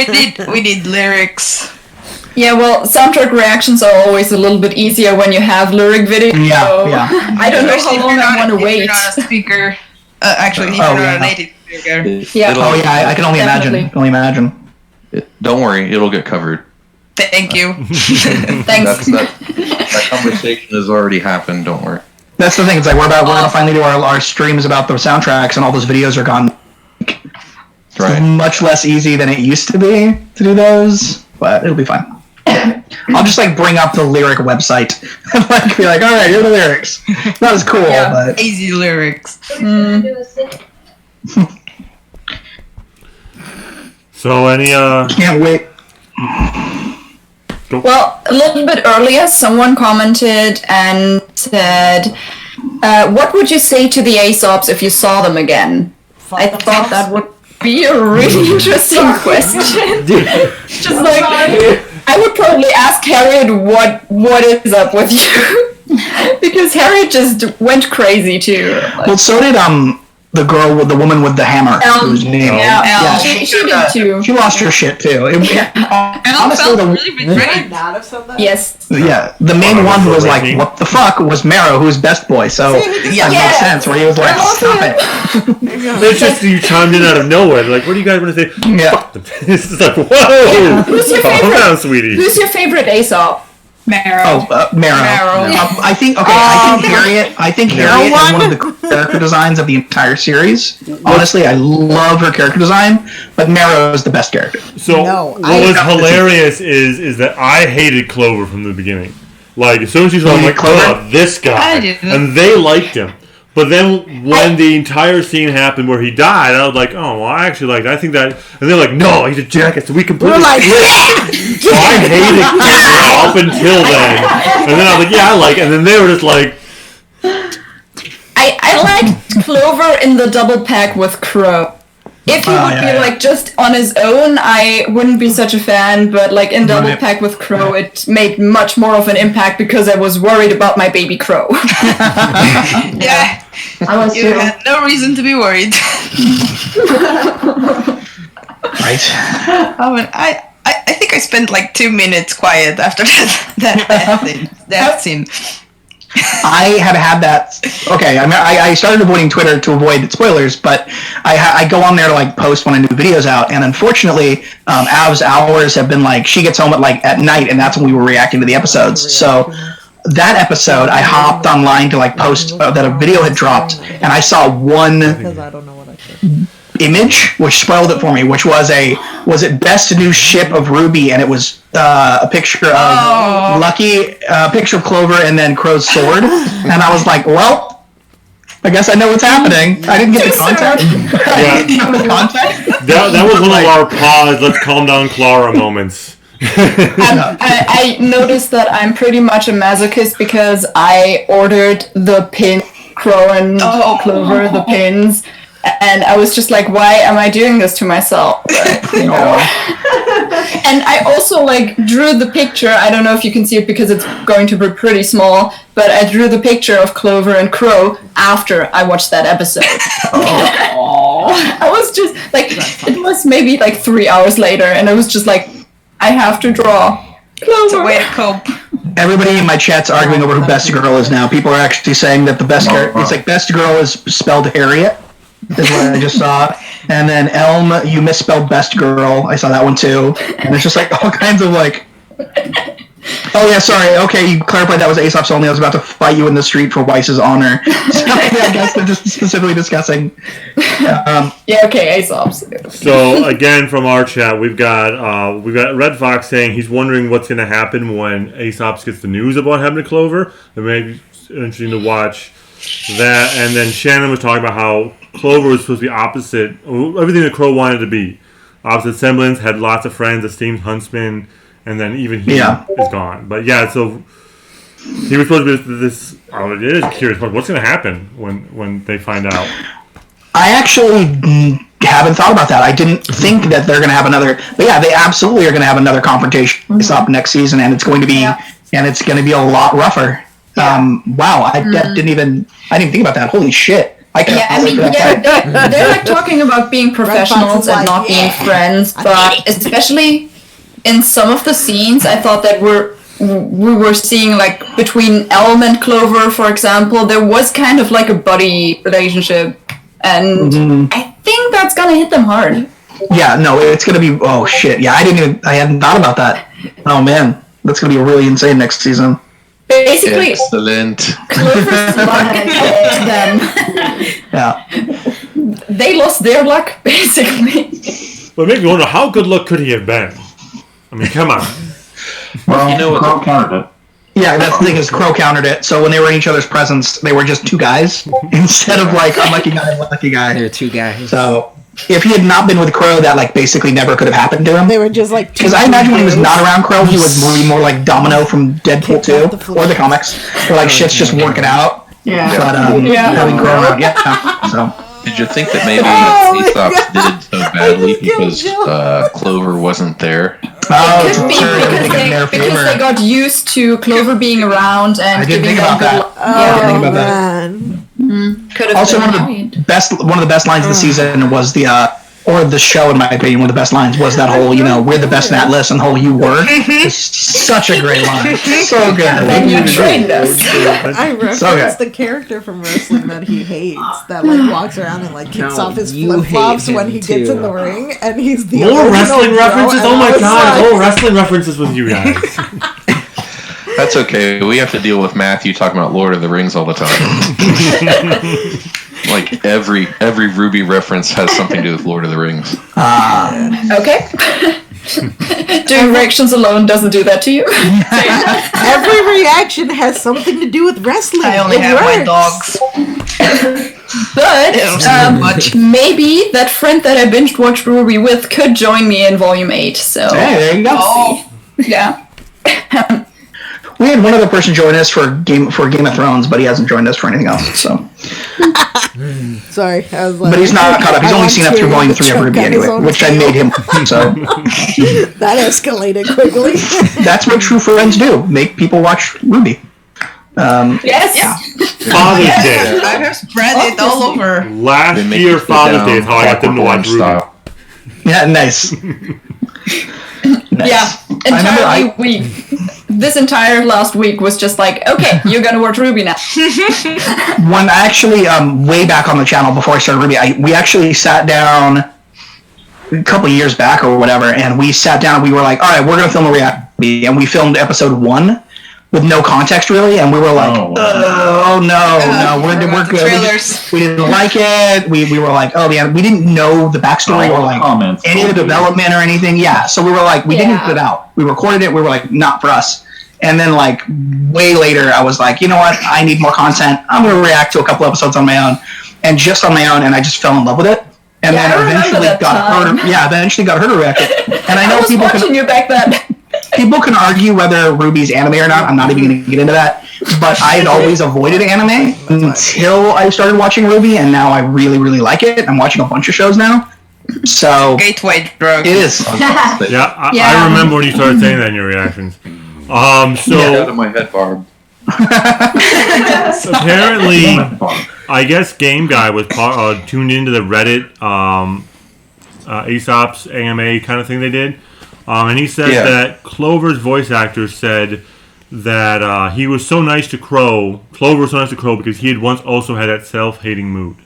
We did lyrics. Yeah, well, soundtrack reactions are always a little bit easier when you have lyric video. Yeah. I don't know how long I want to wait. You're not a speaker. Actually, you're not a native speaker. Yeah. I can only imagine. Don't worry, it'll get covered. Thank you. Thanks. That conversation has already happened. Don't worry. That's the thing. It's like we're gonna finally do our streams about the soundtracks, and all those videos are gone. Right. Much less easy than it used to be to do those, but it'll be fine. I'll just like bring up the lyric website and like be like, all right, here are the lyrics. Not as cool, but easy lyrics. So any can't wait. Well, a little bit earlier, someone commented and said, "What would you say to the Aesops if you saw them again?" I thought that would be a really interesting question. Just like, I would probably ask Harriet what is up with you, because Harriet just went crazy too. Well, so did the woman with the hammer, whose name. Yeah. She did too. She lost her shit too. Honestly, really betrayed. Yes. Yeah, the main one who was like, "What the fuck?" was Marrow, who's best boy. So that makes sense. Where he was like, "Stop it." It's just you chimed in out of nowhere. Like, what do you guys want to say? Yeah. It's just like, whoa. Who's your Calm favorite? down, sweetie. Who's your favorite Aesop? Marrow. Marrow. I think Harriet is one of the character designs of the entire series. Honestly, I love her character design, but Marrow is the best character. So what was hilarious is that I hated Clover from the beginning. Like, as soon as she saw him, I'm like, oh, this guy. And they liked him. But then when the entire scene happened where he died, I was like, oh, well, I actually liked it. I think that... And they're like, no, he's a jackass. So we completely... So I hated Clover up until then. And then I was like, yeah, I like it. And then they were just like... I liked Clover in the double pack with Crow. If he would be like just on his own, I wouldn't be such a fan, but like in double pack with Crow, it made much more of an impact because I was worried about my baby Crow. Yeah, you had no reason to be worried. Right. I think I spent like 2 minutes quiet after that scene. I have had that. Okay, I started avoiding Twitter to avoid spoilers, but I go on there to like post when a new video's out, and unfortunately, Av's hours have been like she gets home at night, and that's when we were reacting to the episodes. So that episode, I hopped online to like post that a video had dropped, and I saw one image which spoiled it for me, which was it best new ship of RWBY, and it was a picture of Lucky, a picture of Clover, and then Crow's sword, and I was like, well, I guess I know what's happening. I didn't get the context. That was one of our pause, let's calm down Clara moments. I noticed that I'm pretty much a masochist because I ordered the pin, Crow and Clover, the pins. And I was just like, why am I doing this to myself? But, you know. And I also like drew the picture. I don't know if you can see it because it's going to be pretty small, but I drew the picture of Clover and Crow after I watched that episode. I was just like, it was maybe like 3 hours later, and I was just like, I have to draw Clover. It's a way to cope. Everybody in my chat's arguing over who best girl is now. People are actually saying that the best character, it's like best girl is spelled Harriet. Is what I just saw. And then Elm, you misspelled best girl. I saw that one too. And it's just like all kinds of like, oh yeah, sorry. Okay, you clarified that was Aesop's only. I was about to fight you in the street for Weiss's honor. So I guess they're just specifically discussing. Yeah, okay, Aesop's. So again, from our chat, we've got Red Fox saying he's wondering what's going to happen when Aesop's gets the news about having a Clover. It may be interesting to watch that. And then Shannon was talking about how Clover was supposed to be opposite everything that Crow wanted to be. opposite semblance, had lots of friends, esteemed huntsman, and then even he is gone. But yeah, so he was supposed to be this. It is curious. What's going to happen when they find out? I actually haven't thought about that. I didn't think that they're going to have another. But yeah, they absolutely are going to have another confrontation up next season, and it's going to be a lot rougher. Wow, I didn't think about that. Holy shit! They're like talking about being professionals and not being friends, but especially in some of the scenes, I thought that we were seeing like between Elm and Clover, for example, there was kind of like a buddy relationship, and I think that's gonna hit them hard. Yeah, no, it's gonna be. Oh shit! Yeah, I hadn't thought about that. Oh man, that's gonna be really insane next season. Basically, excellent. Clover's luck helped them. Yeah, they lost their luck basically. But it makes me wonder, how good luck could he have been? I mean, come on. Well, Crow countered it. Yeah, that's the thing is Crow countered it. So when they were in each other's presence, they were just two guys instead of like unlucky guy, lucky guy. They were two guys. So if he had not been with Crow, that like basically never could have happened to him. They were just like. Because I imagine when he was not around Crow, he was more like Domino from Deadpool 2 or the comics, where like shit's just working out. Yeah. But having Crow around, so. Did you think that maybe Aesop did so badly because Clover wasn't there? It could be because they got used to Clover being around and giving them good luck. I didn't think about that. Could have also, been one of the best lines of the season was or the show, in my opinion, one of the best lines was that whole, we're the best in Atlas, and the whole you were. It's such a great line. So good. You trained us. I referenced the character from wrestling that he hates, that like walks around and like kicks off his flip-flops when he gets in the ring, and he's the more wrestling references. Oh my god, more wrestling references with you guys. That's okay. We have to deal with Matthew talking about Lord of the Rings all the time. Like every RWBY reference has something to do with Lord of the Rings. Okay. Doing reactions alone doesn't do that to you. Every reaction has something to do with wrestling. I only have my dogs. But maybe that friend that I binge watched RWBY with could join me in Volume 8. So there you go. Yeah. We had one other person join us for Game of Thrones, but he hasn't joined us for anything else. So, sorry, I was like, but he's not caught up. He's only seen up through Volume 3 of RWBY anyway, which I made him. So that escalated quickly. That's what true friends do: make people watch RWBY. Yes. Yeah. Father's Day. I have spread it all over. Last year, Father's Day is how I got them to watch RWBY. Yeah, nice. Yeah, entirely this entire last week was just like, okay, you're gonna watch RWBY now. When actually, way back on the channel before I started RWBY, we actually sat down a couple years back or whatever, and we sat down and we were like, all right, we're gonna film a RWBY, and we filmed episode 1 with no context really, and we were like, no, we're good. We didn't like it. We were like, oh yeah, we didn't know the backstory or like any of the development or anything. Yeah, so we were like, we didn't put it out. We recorded it. We were like, not for us. And then like way later, I was like, you know what? I need more content. I'm gonna react to a couple episodes on my own, and just on my own, and I just fell in love with it. And then eventually got her to react it. And I know people watching you back then. People can argue whether RWBY's anime or not. I'm not even going to get into that. But I had always avoided anime until I started watching RWBY, and now I really, really like it. I'm watching a bunch of shows now. So gateway drug. It is. I remember when you started saying that in your reactions. Get out of my head, Barb. Apparently, I guess Game Guy was tuned into the Reddit Aesop's AMA kind of thing they did. And he said that Clover's voice actor said that he was so nice to Crow. Clover was so nice to Crow because he had once also had that self-hating mood.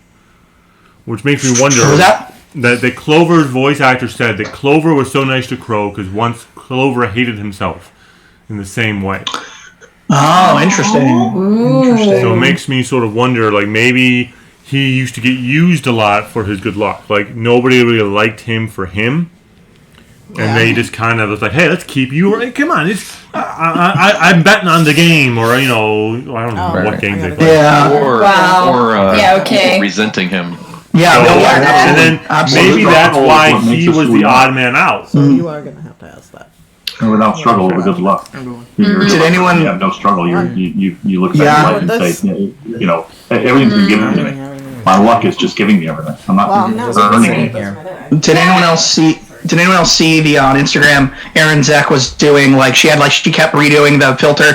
Which makes me wonder that Clover's voice actor said that Clover was so nice to Crow because once Clover hated himself in the same way. Oh, interesting. So it makes me sort of wonder, like maybe he used to get used a lot for his good luck. Like nobody really liked him for him. And they just kind of was like, "Hey, let's keep you. Come on, I'm betting on the game, or I don't know what game they play." Or resenting him Yeah, So, no, yeah, and then absolutely. maybe that's why What makes he us was who we the are. odd man out. So you are going to have to ask that. And without struggle, with good luck. Did anyone? You have no struggle. You look at Yeah. life and say, you know, everything's been given to me. My luck is just giving me everything. I'm not earning anything. Did anyone else see? Did anyone else see the on Instagram? Erin Zek was doing she kept redoing the filter.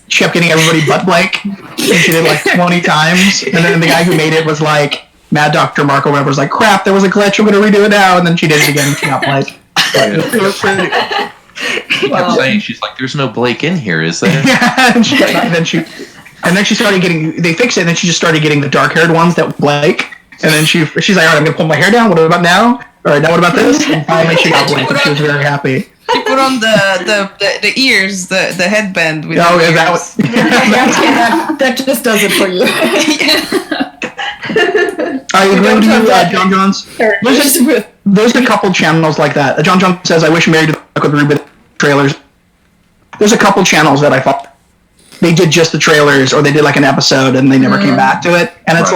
She kept getting everybody butt blank. And she did 20 times, and then the guy who made it was like, Mad Dr. Mark or whatever was like, crap, there was a glitch. I'm gonna redo it now, and then she did it again. And she got blank. She kept saying, she's like, there's no Blake in here, is there? Yeah, and then she started getting. They fixed it, and then she just started getting the dark-haired ones that Blake. And then she's like, all right, I'm gonna pull my hair down. What about now? All right, now what about this? And finally, she got Blake, and she was very happy. She put on the ears, the headband with Oh, the yeah, ears. that just does it for you. I agree with you, John Johns. There's a couple channels like that. John John says, I wish Married to the with RWBY trailers. There's a couple channels that I thought they did just the trailers, or they did an episode and they never came back to it. And it's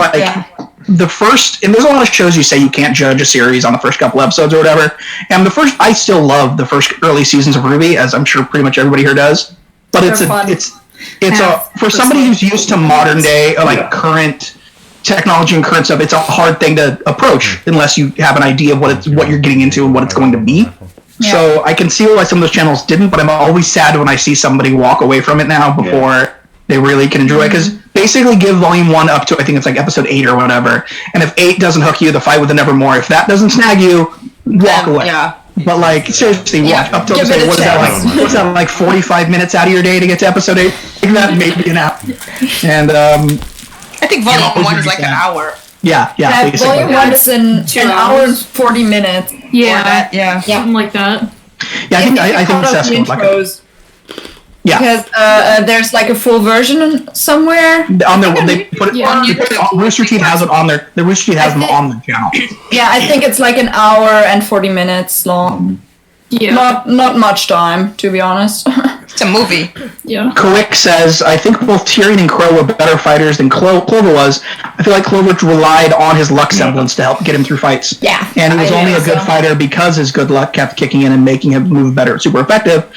the first, and there's a lot of shows you say you can't judge a series on the first couple episodes or whatever. And I still love the first early seasons of RWBY, as I'm sure pretty much everybody here does. But for somebody who's used to modern day, or current technology and current stuff, it's a hard thing to approach unless you have an idea of what you're getting into and what it's going to be. Yeah. So I can see why some of those channels didn't, but I'm always sad when I see somebody walk away from it now before they really can enjoy it. Because basically give Volume 1 up to, I think it's episode 8 or whatever. And if 8 doesn't hook you, the fight with the Nevermore. If that doesn't snag you, walk away. Yeah. But seriously, watch up till say, what is that what's that 45 minutes out of your day to get to episode 8? I think that maybe an hour. And I think Volume 1 is an hour. Yeah, Volume 1 is an hour and 40 minutes. Yeah, something like that. Yeah, I think that's intros. Yeah, because there's a full version somewhere. On their, they put it. Rooster Teeth has it on their. The Rooster Teeth has them on their channel. Yeah, I think it's an hour and 40 minutes long. Yeah, not much time, to be honest. It's a movie. Yeah. Quick says, I think both Tyrion and Crow were better fighters than Clover was. I feel like Clover relied on his luck semblance to help get him through fights. Yeah. And he was only a good fighter because his good luck kept kicking in and making him move better, super effective.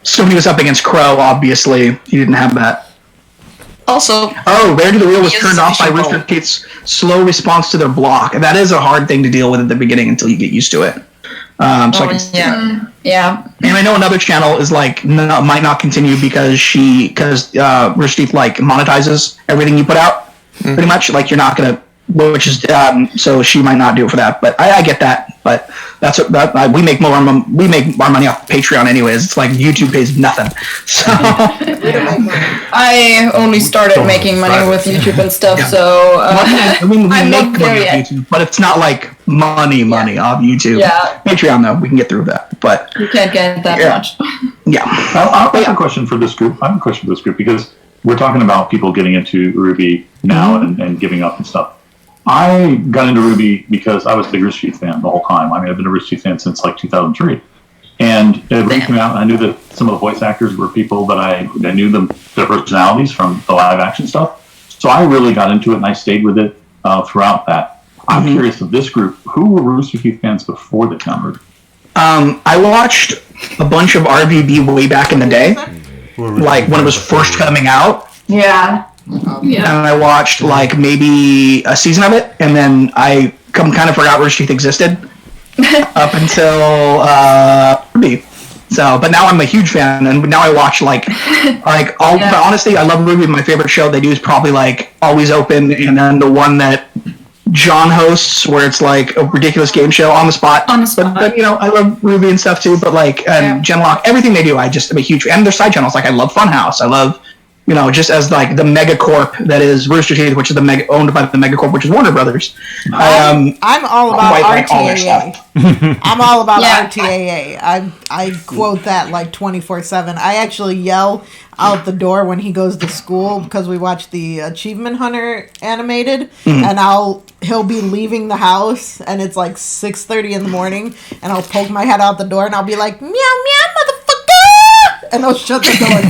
So when he was up against Crow, obviously, he didn't have that. Also... Rare to the Wheel was turned off by Rooster Teeth's slow response to their block. That is a hard thing to deal with at the beginning until you get used to it. Yeah. And I know another channel is might not continue because Rooster Teeth monetizes everything you put out, pretty much. You're not gonna, which is so she might not do it for that. But I get that. But that's we make our money off Patreon anyways. It's YouTube pays nothing. So I only started making money with YouTube and stuff. So we make I'm money not there off yet. YouTube, but it's not money off YouTube. Yeah. Patreon though, we can get through that. But you can't get that much. Yeah. I have a question for this group. Because we're talking about people getting into RWBY now and giving up and stuff. I got into RWBY because I was a big Rooster Teeth fan the whole time. I mean, I've been a Rooster Teeth fan since 2003. And RWBY came out, and I knew that some of the voice actors were people that I knew their personalities from the live action stuff. So I really got into it, and I stayed with it throughout that. I'm curious of this group, who were Rooster Teeth fans before the convert? I watched a bunch of RWBY way back in the day, when it was first coming out. Yeah. And I watched maybe a season of it, and then I kind of forgot Rooster Teeth existed up until RWBY. So, but now I'm a huge fan, and now I watch But honestly, I love RWBY. My favorite show they do is probably Always Open, and then the one that John hosts, where it's a ridiculous game show on the spot. But I love RWBY and stuff too. But Genlock, everything they do, I'm a huge fan. And their side channels, I love Funhouse. I love. Just as the megacorp that is Rooster Teeth, which is owned by the megacorp, which is Warner Brothers. I'm all about RTAA. I'm all about Yeah. RTAA. I quote that 24/7. I actually yell out the door when he goes to school because we watch the Achievement Hunter animated, and he'll be leaving the house, and it's 6:30 in the morning, and I'll poke my head out the door, and I'll be like, meow, meow, motherfucker! And I'll shut the door.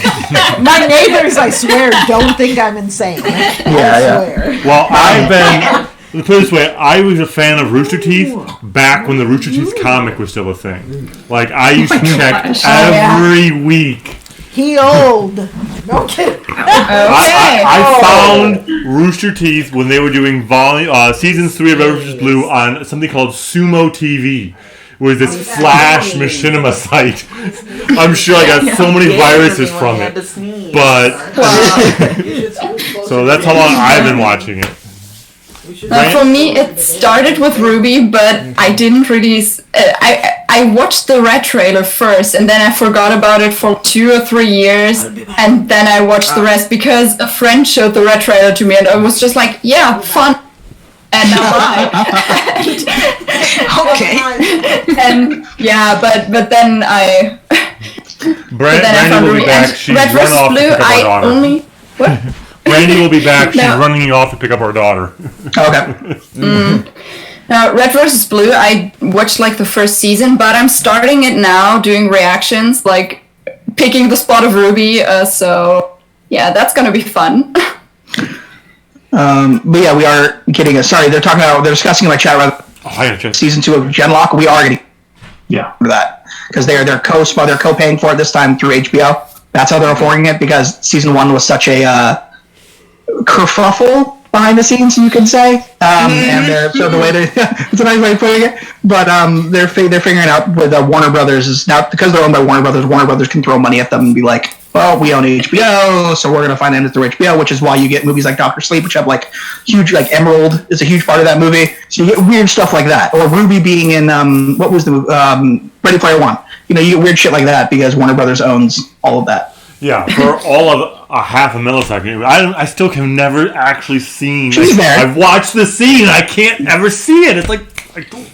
My neighbors, I swear, don't think I'm insane. I swear. Well, I've been. Let's put it this way: I was a fan of Rooster Teeth back when the Rooster Teeth comic was still a thing. Like I used to check every week. He old. No kidding. I found Rooster Teeth when they were doing seasons 3 of Red vs. Blue on something called Sumo TV. With this Flash machinima site. I'm sure I got so many viruses from it. But so that's how long I've been watching it. For me, it started with RWBY, but I didn't really. I watched the Red trailer first, and then I forgot about it for 2 or 3 years, and then I watched the rest because a friend showed the Red trailer to me, and I was just like, yeah, fun. And now Okay. And yeah, but then I. Brandy will be back. She's Red run vs. off Blue, to pick up our daughter. What? Brandy will be back. She's No. running off to pick up our daughter. Okay. Now, Red vs. Blue, I watched like the first season, but I'm starting it now, doing reactions, like picking the spot of RWBY. So yeah, that's gonna be fun. But yeah, we are getting they're discussing in my chat about season 2 of Genlock. We are getting for that because they're co-paying for it this time through HBO. That's how they're affording it because season 1 was such a kerfuffle behind the scenes, you could say. And so the way it's a nice way of putting it. But they're figuring out with Warner Brothers is now because they're owned by Warner Brothers can throw money at them and be like, well, we own HBO, so we're going to finance it through HBO, which is why you get movies like Dr. Sleep, which have like huge, like Emerald is a huge part of that movie. So you get weird stuff like that. Or RWBY being in, what was the movie? Ready Player One. You know, you get weird shit like that because Warner Brothers owns all of that. Yeah, for all of a half a millisecond. I still have never actually seen. She's there. I've watched the scene. I can't ever see it. It's like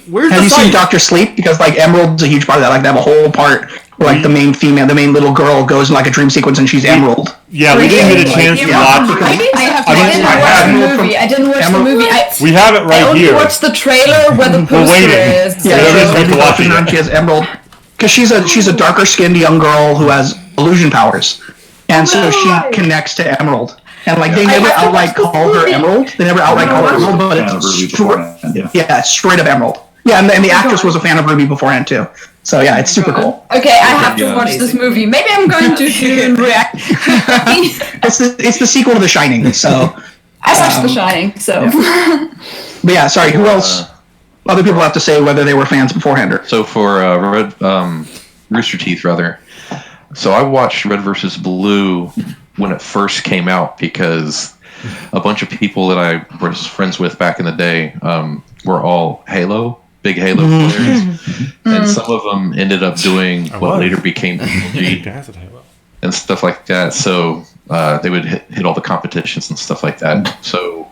where's Have the you site? seen Dr. Sleep? Because like Emerald's a huge part of that. Like they have a whole part where like the main little girl goes in like a dream sequence and she's Emerald. Yeah, we didn't get a chance to watch it. I didn't watch the movie. We have it right I only here. watched the trailer where the poster is. Yeah, she has Emerald because she's a darker skinned young girl who has illusion powers, and so she connects to Emerald. And like they never outright call her Emerald. They never outright call her Emerald, but it's straight up Emerald. Yeah, and the actress was a fan of RWBY beforehand too. So yeah, it's super cool. Okay, I have to watch this movie. Maybe I'm going to react. It's the sequel to The Shining. So I watched The Shining. So. Yeah. But yeah, sorry. Who else? Other people have to say whether they were fans beforehand. So for Rooster Teeth, rather. So I watched Red vs. Blue when it first came out because a bunch of people that I was friends with back in the day were all big Halo players, and some of them ended up doing what later became PUBG and stuff like that. So they would hit all the competitions and stuff like that. So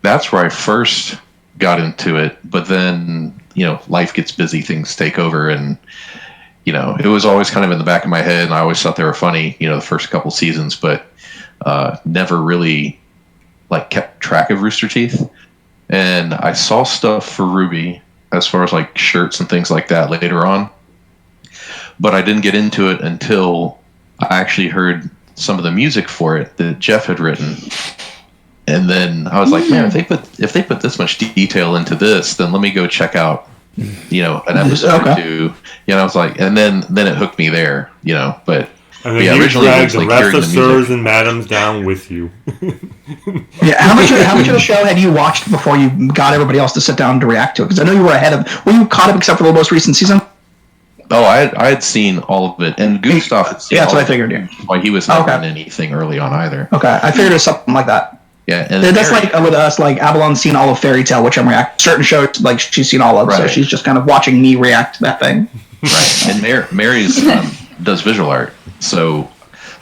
that's where I first got into it. But then, life gets busy, things take over, and it was always kind of in the back of my head, and I always thought they were funny, the first couple seasons, but never really kept track of Rooster Teeth. And I saw stuff for RWBY as far as shirts and things like that later on, but I didn't get into it until I actually heard some of the music for it that Jeff had written. And then I was like, man, if they put this much detail into this, then let me go check out an episode or two. I was like, and then it hooked me there, but and then you drag the rest of sirs and madams down with you. Yeah, how much of the show had you watched before you got everybody else to sit down to react to it? Because I know you were were you caught up except for the most recent season? Oh, I had seen all of it, and Gustav had seen that's what I figured. Yeah, why he was not in anything early on either. Okay, I figured it was something like that. Yeah, and that's like with us, Avalon's seen all of Fairy Tale, which I'm reacting. Certain shows, she's seen all of, so she's just kind of watching me react to that thing. Right, and Mary's does visual art, so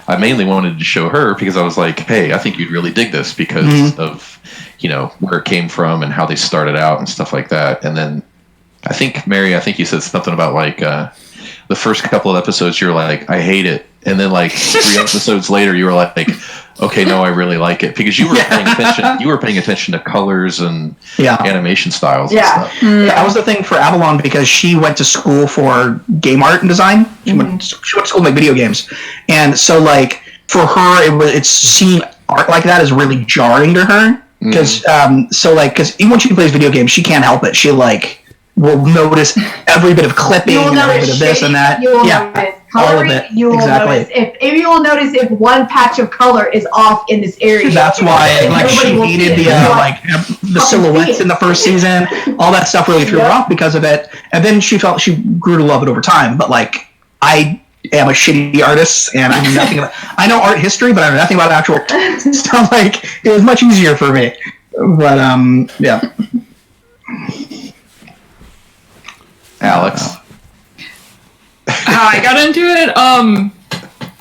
I mainly wanted to show her because I was like, hey, I think you'd really dig this because of where it came from and how they started out and stuff like that. And then I think Mary, you said something about the first couple of episodes you're like, I hate it, and then 3 episodes later you were like, okay, no, I really like it because you were paying attention. You were paying attention to colors and animation styles. And stuff. Yeah, that was the thing for Avalon because she went to school for game art and design. She went to school to make video games, and so for her, it's seeing art like that is really jarring to her. Because because even when she plays video games, she can't help it. She will notice every bit of clipping and every bit of this and that. You will notice coloring. All of it. You will Exactly. notice if you will notice if one patch of color is off in this area. That's why she will needed see it. the silhouettes in the first season. All that stuff really threw her off because of it. And then she grew to love it over time. But I am a shitty artist and I know nothing about. I know art history, but I know nothing about actual. So it was much easier for me. But yeah. Alex. How I got into it?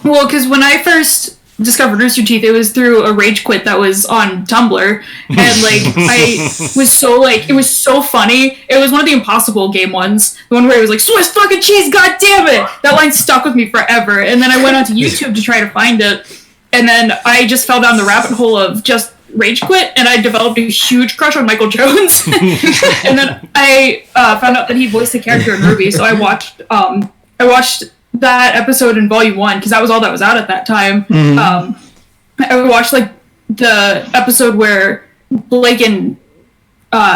Well, because when I first discovered Rooster Teeth, it was through a rage quit that was on Tumblr, and I was so it was so funny. It was one of the Impossible game ones, the one where it was like Swiss fucking cheese, god damn it! That line stuck with me forever. And then I went onto YouTube to try to find it, and then I just fell down the rabbit hole of just rage quit, and I developed a huge crush on Michael Jones. And then I found out that he voiced the character in RWBY, so I watched that episode in Volume 1 because that was all that was out at that time. I watched the episode where Blake and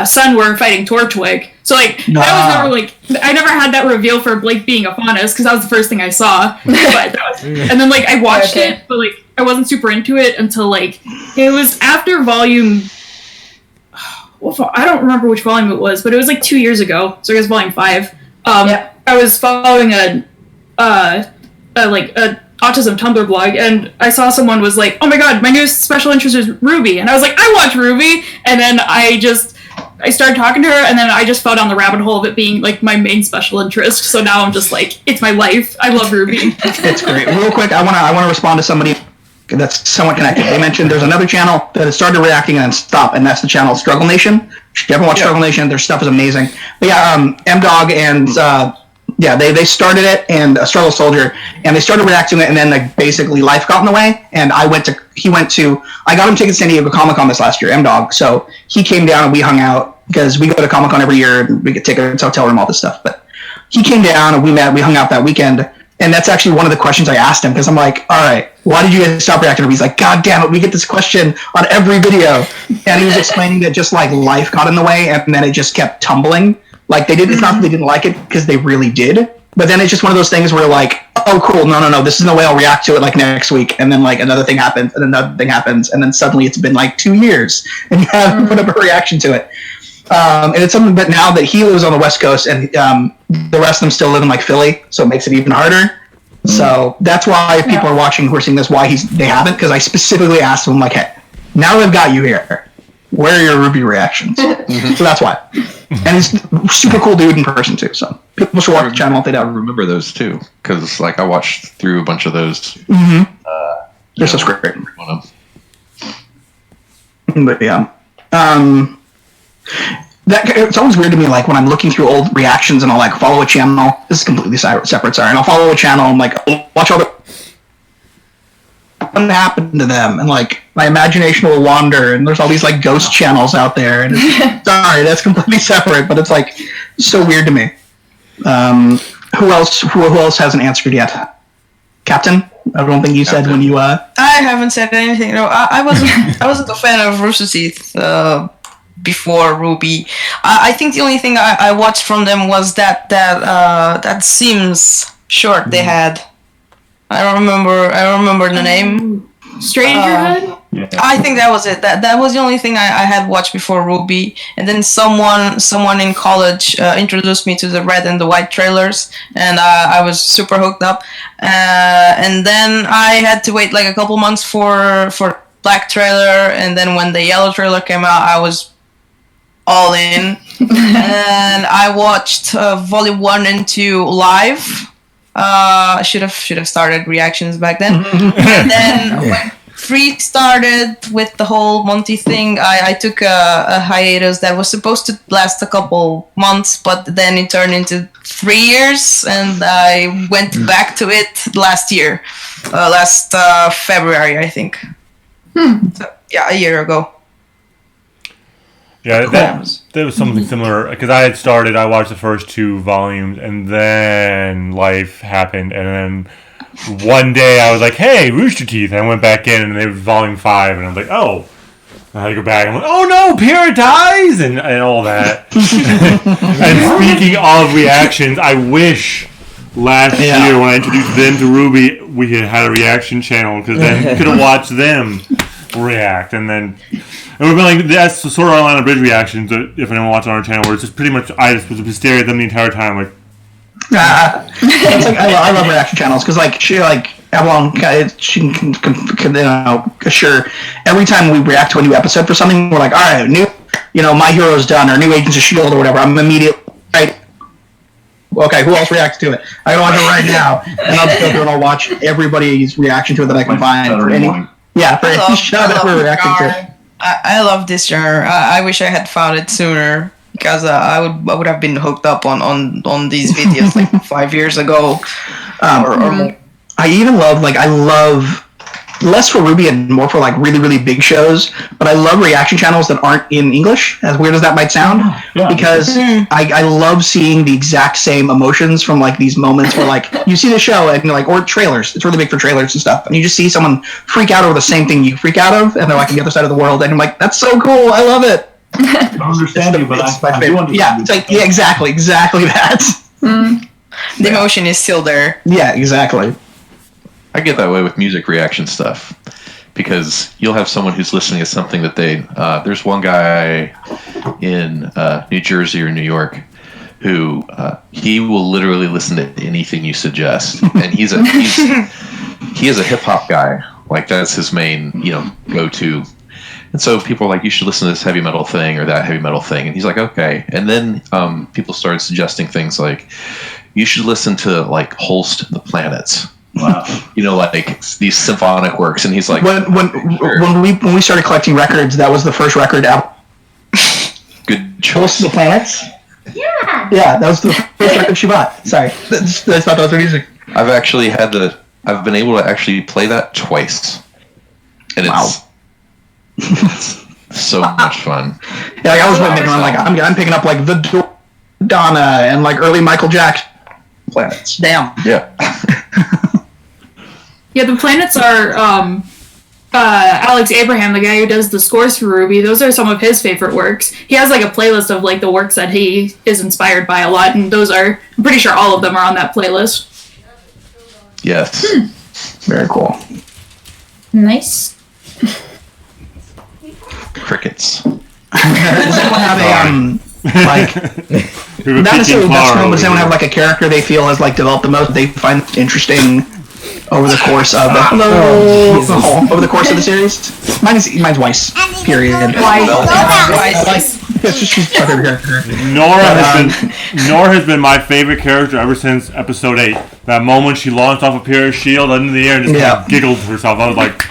Sun were fighting Torchwick. So I never had that reveal for Blake being a Faunus because that was the first thing I saw. But and then I watched it, but I wasn't super into it until it was after Volume. I don't remember which volume it was, but it was 2 years ago. So I guess Volume 5. I was following a autism Tumblr blog, and I saw someone was like, "Oh my god, my newest special interest is RWBY," and I was like, "I watch RWBY," and then I started talking to her, and then I just fell down the rabbit hole of it being my main special interest. So now I'm just it's my life. I love RWBY. It's great. Real quick, I wanna respond to somebody that's somewhat connected. They mentioned there's another channel that has started reacting and then stopped, and that's the channel Struggle Nation. If you haven't watched Struggle Nation, their stuff is amazing. But yeah, M-Dog and they started it, and a Struggle Soldier, and they started reacting to it, and then basically life got in the way, and I got him tickets to San Diego Comic-Con this last year, M-Dog, so he came down and we hung out, because we go to Comic-Con every year, and we get tickets, hotel room, all this stuff, but he came down and we hung out that weekend, and that's actually one of the questions I asked him, because I'm like, alright, why did you guys stop reacting? He's like, god damn it, we get this question on every video, and he was explaining that just life got in the way, and then it just kept tumbling. It's not that they didn't like it, because they really did. But then it's just one of those things where oh, cool, no, this is the way I'll react to it next week. And then another thing happens, and another thing happens, and then suddenly it's been 2 years, and you haven't put up a reaction to it. And it's something that now that he lives on the West Coast, and the rest of them still live in Philly, so it makes it even harder. So that's why people are watching who are seeing this, why they haven't, because I specifically asked him, hey, now that I've got you here, where are your RWBY reactions? So that's why. And he's a super cool dude in person too, so people should watch the channel if they don't. I remember those too, because I watched through a bunch of those. They're so great. But yeah, it's always weird to me, when I'm looking through old reactions and I'll follow a channel. This is completely separate, sorry. And I'll follow a channel and I'll watch all the what happened to them, and my imagination will wander, and there's all these ghost channels out there, and sorry, that's completely separate, but it's so weird to me. Who else hasn't answered yet? Captain? I don't think you said when you I haven't said anything. No, I wasn't a fan of Rooster Teeth before RWBY. I think the only thing I watched from them was that Sims short they had. I don't remember the name. Strangerhood? I think that was it. That was the only thing I had watched before RWBY. And then someone in college introduced me to the red and the white trailers, and I was super hooked up. And then I had to wait a couple months for black trailer, and then when the yellow trailer came out, I was all in. And I watched Volume 1 and 2 live. I should have started reactions back then. And then when 3 started with the whole Monty thing, I took a hiatus that was supposed to last a couple months, but then it turned into 3 years, and I went back to it last year, last February, I think. So, yeah, a year ago. Yeah, that was something similar, because I watched the first 2 volumes, and then life happened, and then one day I was like, hey, Rooster Teeth, and I went back in, and it was Volume 5, and I was like, oh, I had to go back. I'm like, oh no, Pierre dies, and all that. And speaking of reactions, I wish last year when I introduced them to RWBY, we had a reaction channel because then you could have watched them react, and we've been like that's the sort of our line of bridge reactions. If anyone watches on our channel, where it's just pretty much I just was staring at them the entire time, like. I love reaction channels because she Avalon she can assure every time we react to a new episode for something we're like, all right, new My Hero's done or new Agents of S.H.I.E.L.D. or whatever, I'm immediately right. Okay, who else reacts to it? I gotta watch it right now, and I'll just go through and I'll watch everybody's reaction to it that I can find for any show that we're reacting to. I love this genre. I wish I had found it sooner. Because I would have been hooked up on these videos like 5 years ago. Or more. I even love I love less for RWBY and more for really, really big shows, but I love reaction channels that aren't in English, as weird as that might sound, because I love seeing the exact same emotions from these moments where you see the show and you're or trailers. It's really big for trailers and stuff, and you just see someone freak out over the same thing you freak out of, and they're on the other side of the world, and I'm like, that's so cool, I love it. I don't understand you, but I do understand. Yeah, exactly that. The emotion is still there. Yeah, exactly. I get that way with music reaction stuff because you'll have someone who's listening to something that there's one guy in New Jersey or New York who he will literally listen to anything you suggest, and he is a hip hop guy. That's his main go-to. And so people are like, you should listen to this heavy metal thing or that heavy metal thing. And he's like, okay. And then people started suggesting things like, you should listen to Holst the Planets. Wow. These symphonic works. And he's like, when we started collecting records, that was the first record out. Good choice. Holst the Planets? Yeah. Yeah, that was the first record she bought. Sorry. I thought that was her music. I've been able to actually play that twice. And it's so much fun. Yeah, I was thinking I'm picking up the Donna and early Michael Jackson planets. Damn. Yeah. Yeah, the planets are Alex Abraham, the guy who does the scores for RWBY. Those are some of his favorite works. He has a playlist of the works that he is inspired by a lot, and those are I'm pretty sure all of them are on that playlist. Yes. Very cool. Nice. Crickets. Does anyone have not necessarily best film, but does anyone have a character they feel has developed the most, they find interesting over the course of over the course of the series? Mine's Weiss. Period. Weiss. She's my favorite character. Nora has been my favorite character ever since episode 8. That moment she launched off a pair of shield into the air and just giggled to herself. I was like,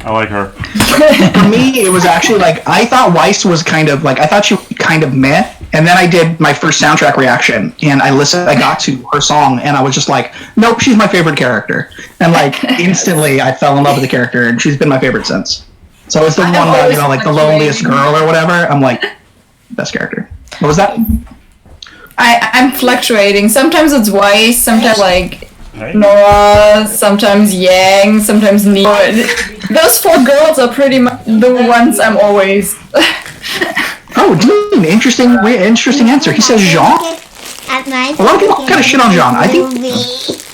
I like her. For me, it was actually I thought Weiss was kind of I thought she was kind of meh, and then I did my first soundtrack reaction, and I got to her song, and I was just like, nope, she's my favorite character, and instantly I fell in love with the character, and she's been my favorite since. So it's the one that the loneliest girl or whatever. I'm best character. What was that? I'm fluctuating. Sometimes it's Weiss, sometimes Nora, sometimes Yang, sometimes Neo. Those 4 girls are pretty much the ones I'm always. Oh, Dean, interesting answer. He says Jean. A lot of people kind of shit on Jean. I think,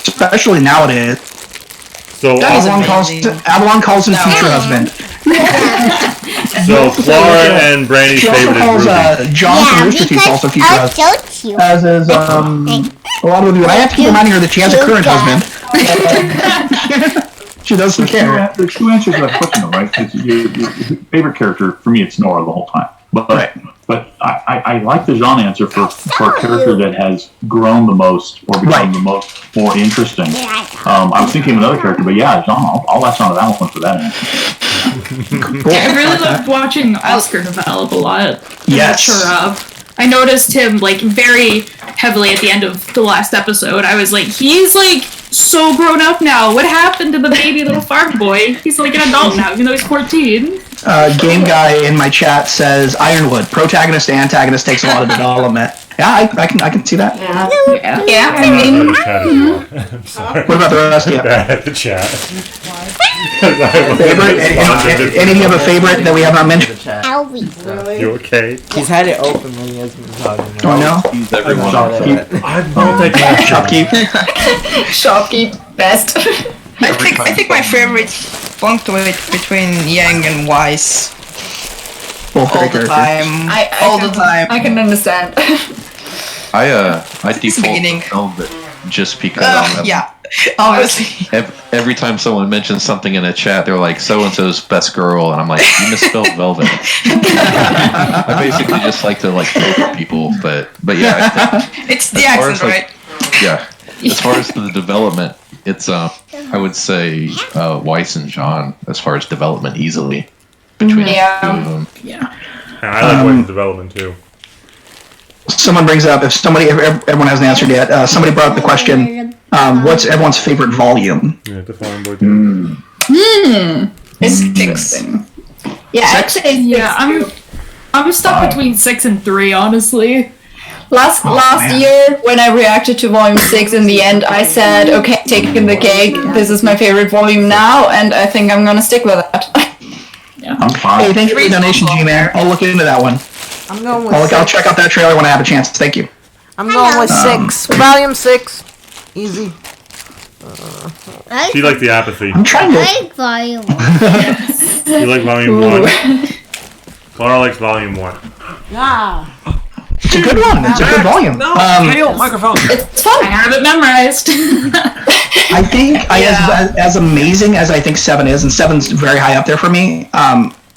especially nowadays. So Avalon calls him future husband. So Clara and Brandy's favorite is RWBY. John from Rooster Teeth also future husband. As is a lot of you. And I have to keep reminding her that she has a current husband. She doesn't care. There's 2 answers to that question, though, right? Your favorite character, for me, it's Nora the whole time. But I like the Jean answer for a character that has grown the most or become the most more interesting. I was thinking of another character, but yeah, Jean, I'll latch on to that one for that answer. Cool. I really loved watching Oscar develop a lot. Yes. I noticed him very heavily at the end of the last episode. I was he's so grown up now. What happened to the baby little farm boy? He's an adult now, even though he's 14. Game guy in my chat says Ironwood, protagonist to antagonist takes a lot of development. Yeah, I can see that. Yeah, I mean, I'm sorry. What about the rest of you? The chat. Favorite? Any of you have a favorite that we have not mentioned? You okay? He's had it open when he hasn't been talking. Oh no? He's everyone. I'm multitasking. Shopkeep best. I think my favorite fluctuate between Yang and Wise. Both All great the characters. time. All the time. I can understand. I default beginning. to Velvet just because Yeah, obviously. every time someone mentions something in a chat, they're like, so and so's best girl, and I'm like, you misspelled Velvet. I basically just like to favorite people, but yeah. It's the accent, right? Yeah. As far as the development, it's I would say Weiss and John as far as development easily between the two of them. Yeah. I like Wayne's development too. Someone brings up, if everyone hasn't answered yet, somebody brought up the question, what's everyone's favorite volume? Yeah, the Fallen Boy. It's interesting. Yeah, Six? I'd say Yeah, I'm stuck between 6 and 3, honestly. Last year, when I reacted to Volume 6, in the end, I said, okay, taking the cake, this is my favorite volume now, and I think I'm gonna stick with that. I'm fine. Hey, thank you for the donation, G-Man. I'll look into that one. I'm going with I'll 6. check out that trailer when I have a chance. Thank you. I'm going with 6. Volume 6. Easy. She liked the apathy. I'm trying to... like volume. You like Volume 1? Laura likes Volume 1. Yeah. It's a good one. It's a good volume. Microphone. It's fun. I have it memorized. I think as amazing as I think 7 is, and 7's very high up there for me.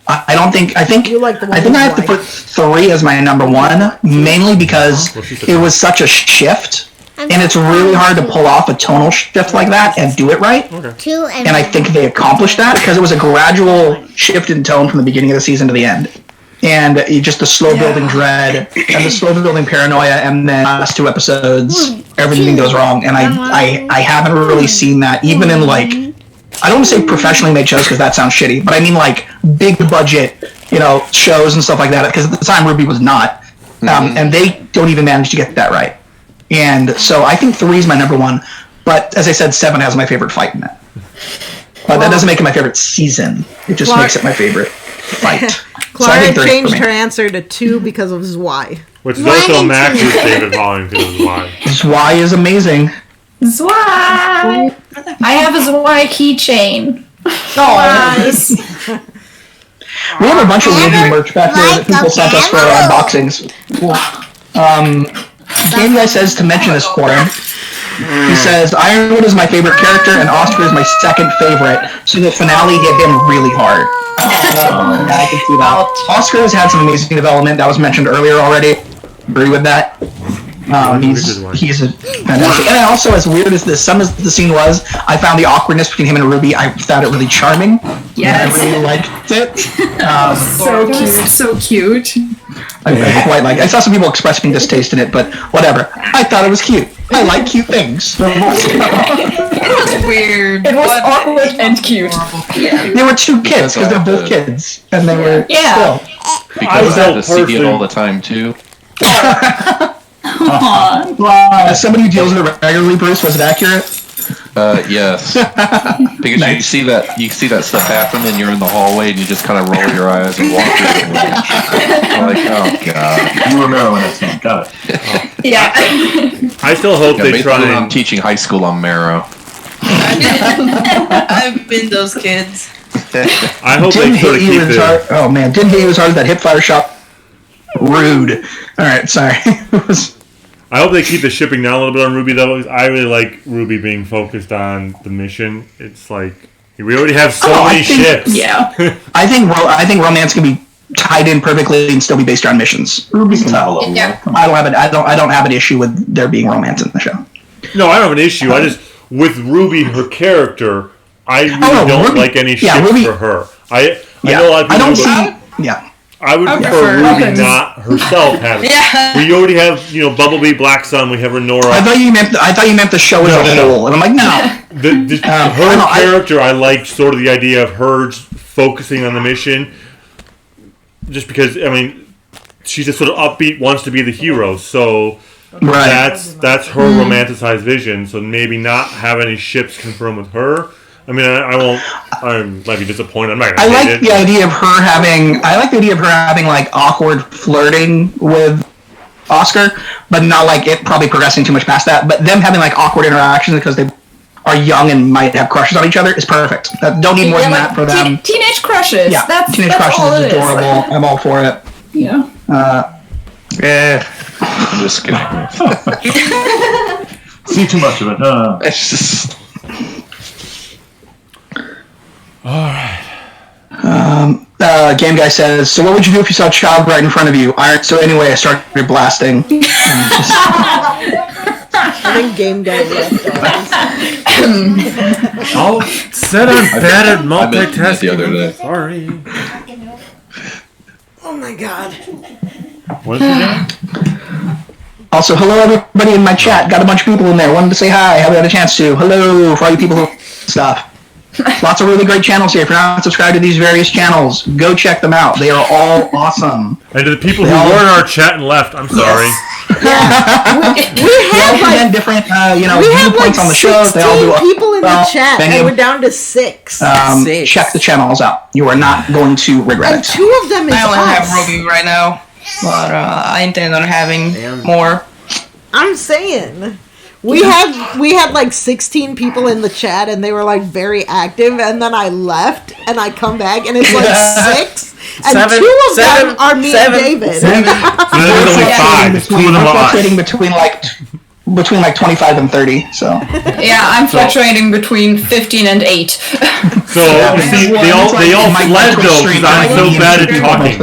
I think You like the one I think I have to with put 3 as my number 1, mainly because it was such a shift, and it's really hard to pull off a tonal shift like that and do it right. 2 and And I think they accomplished that because it was a gradual shift in tone from the beginning of the season to the end. And just the slow building dread and the slow building paranoia, and then last 2 episodes, everything goes wrong. And I haven't really seen that, even in I don't want to say professionally made shows because that sounds shitty, but I mean big budget, shows and stuff like that. Because at the time RWBY was not, and they don't even manage to get that right. And so I think 3 is my number 1, but as I said, 7 has my favorite fight in it. But that doesn't make it my favorite season. It just makes it my favorite fight. Clara changed her answer to 2 because of Zwei. Which is also Max's favorite volume because of Zwei. Zwei is amazing. Zwei! I have a Zwei keychain. Nice. We have a bunch of RWBY merch back there that people sent us for unboxings. Game Guy says to mention this for him. He says, Ironwood is my favorite character and Oscar is my second favorite, so the finale hit him really hard. I can see that. Oscar has had some amazing development that was mentioned earlier already. Agree with that. He's a fantastic. And also, as weird as some of the scene was, I found the awkwardness between him and RWBY. I found it really charming. Yes. I really liked it. So cute. So cute. I quite like it. I saw some people expressing distaste in it, but whatever. I thought it was cute. I like cute things. It was weird. It was awkward and cute. They were 2 kids because they're both kids, and they were still. Because I have to see it all the time too. As somebody who deals with it regularly, Bruce, was it accurate? Yes. Because you see that stuff happen, and you're in the hallway, and you just kind of roll your eyes and walk through. Like, oh god. You were Maryland that scene. Got it. Yeah. I still hope they try when and... I'm teaching high school on Marrow. I've been those kids. I hope they sort of keep it... Oh man, didn't hit you as hard as that hip fire shot. Rude. Alright, sorry. I hope they keep the shipping down a little bit on RWBY though. Because I really like RWBY being focused on the mission. It's like we already have so many ships. Yeah. I think romance can be tied in perfectly and still be based on missions. RWBY can have a level. Yeah. I don't have an issue with there being romance in the show. No, I don't have an issue. I just with RWBY, her character, I really don't like any ships RWBY, for her. I know a lot of people. I would prefer RWBY not herself have it. Yeah. We already have, Bumblebee, Black Sun. We have Renora. I thought you meant the show as a whole, and I'm like, no. Her character, I like sort of the idea of her focusing on the mission, just because she's just sort of upbeat, wants to be the hero. So that's her romanticized vision. So maybe not have any ships confirmed with her. I mean, I might be disappointed. I'm not gonna hate it. I like the idea of her having like awkward flirting with Oscar, but not like it probably progressing too much past that. But them having like awkward interactions because they are young and might have crushes on each other is perfect. Don't need more than that for them. Teenage crushes. Yeah, that's crushes all is it adorable. I'm all for it. Yeah. I'm just kidding. See too much of it. It's just. Alright. Game Guy says, so what would you do if you saw a child right in front of you? So anyway, I started blasting. I think Game Guy left I'll sit on bed at multitasking. The other day. Sorry. Oh my god. What is he doing? Also, hello everybody in my chat. Got a bunch of people in there. Wanted to say hi. Haven't had a chance to. Hello for all you people who stuff. Lots of really great channels here. If you're not subscribed to these various channels, go check them out. They are all awesome. And to the people who were in our chat and left, I'm sorry. We have like different, viewpoints on the show. They all do people in the chat, and we're down to 6. Check the channels out. You are not going to regret and it. 2 of them is I only have us. RWBY right now, but I intend on having more. I'm saying. We had like 16 people in the chat and they were like very active, and then I left and I come back and it's like 6 and 2 of them are me and David. I'm fluctuating between like 25 and 30. So yeah, I'm fluctuating between 15 and 8. So you see, they all fled though because I'm so bad at talking.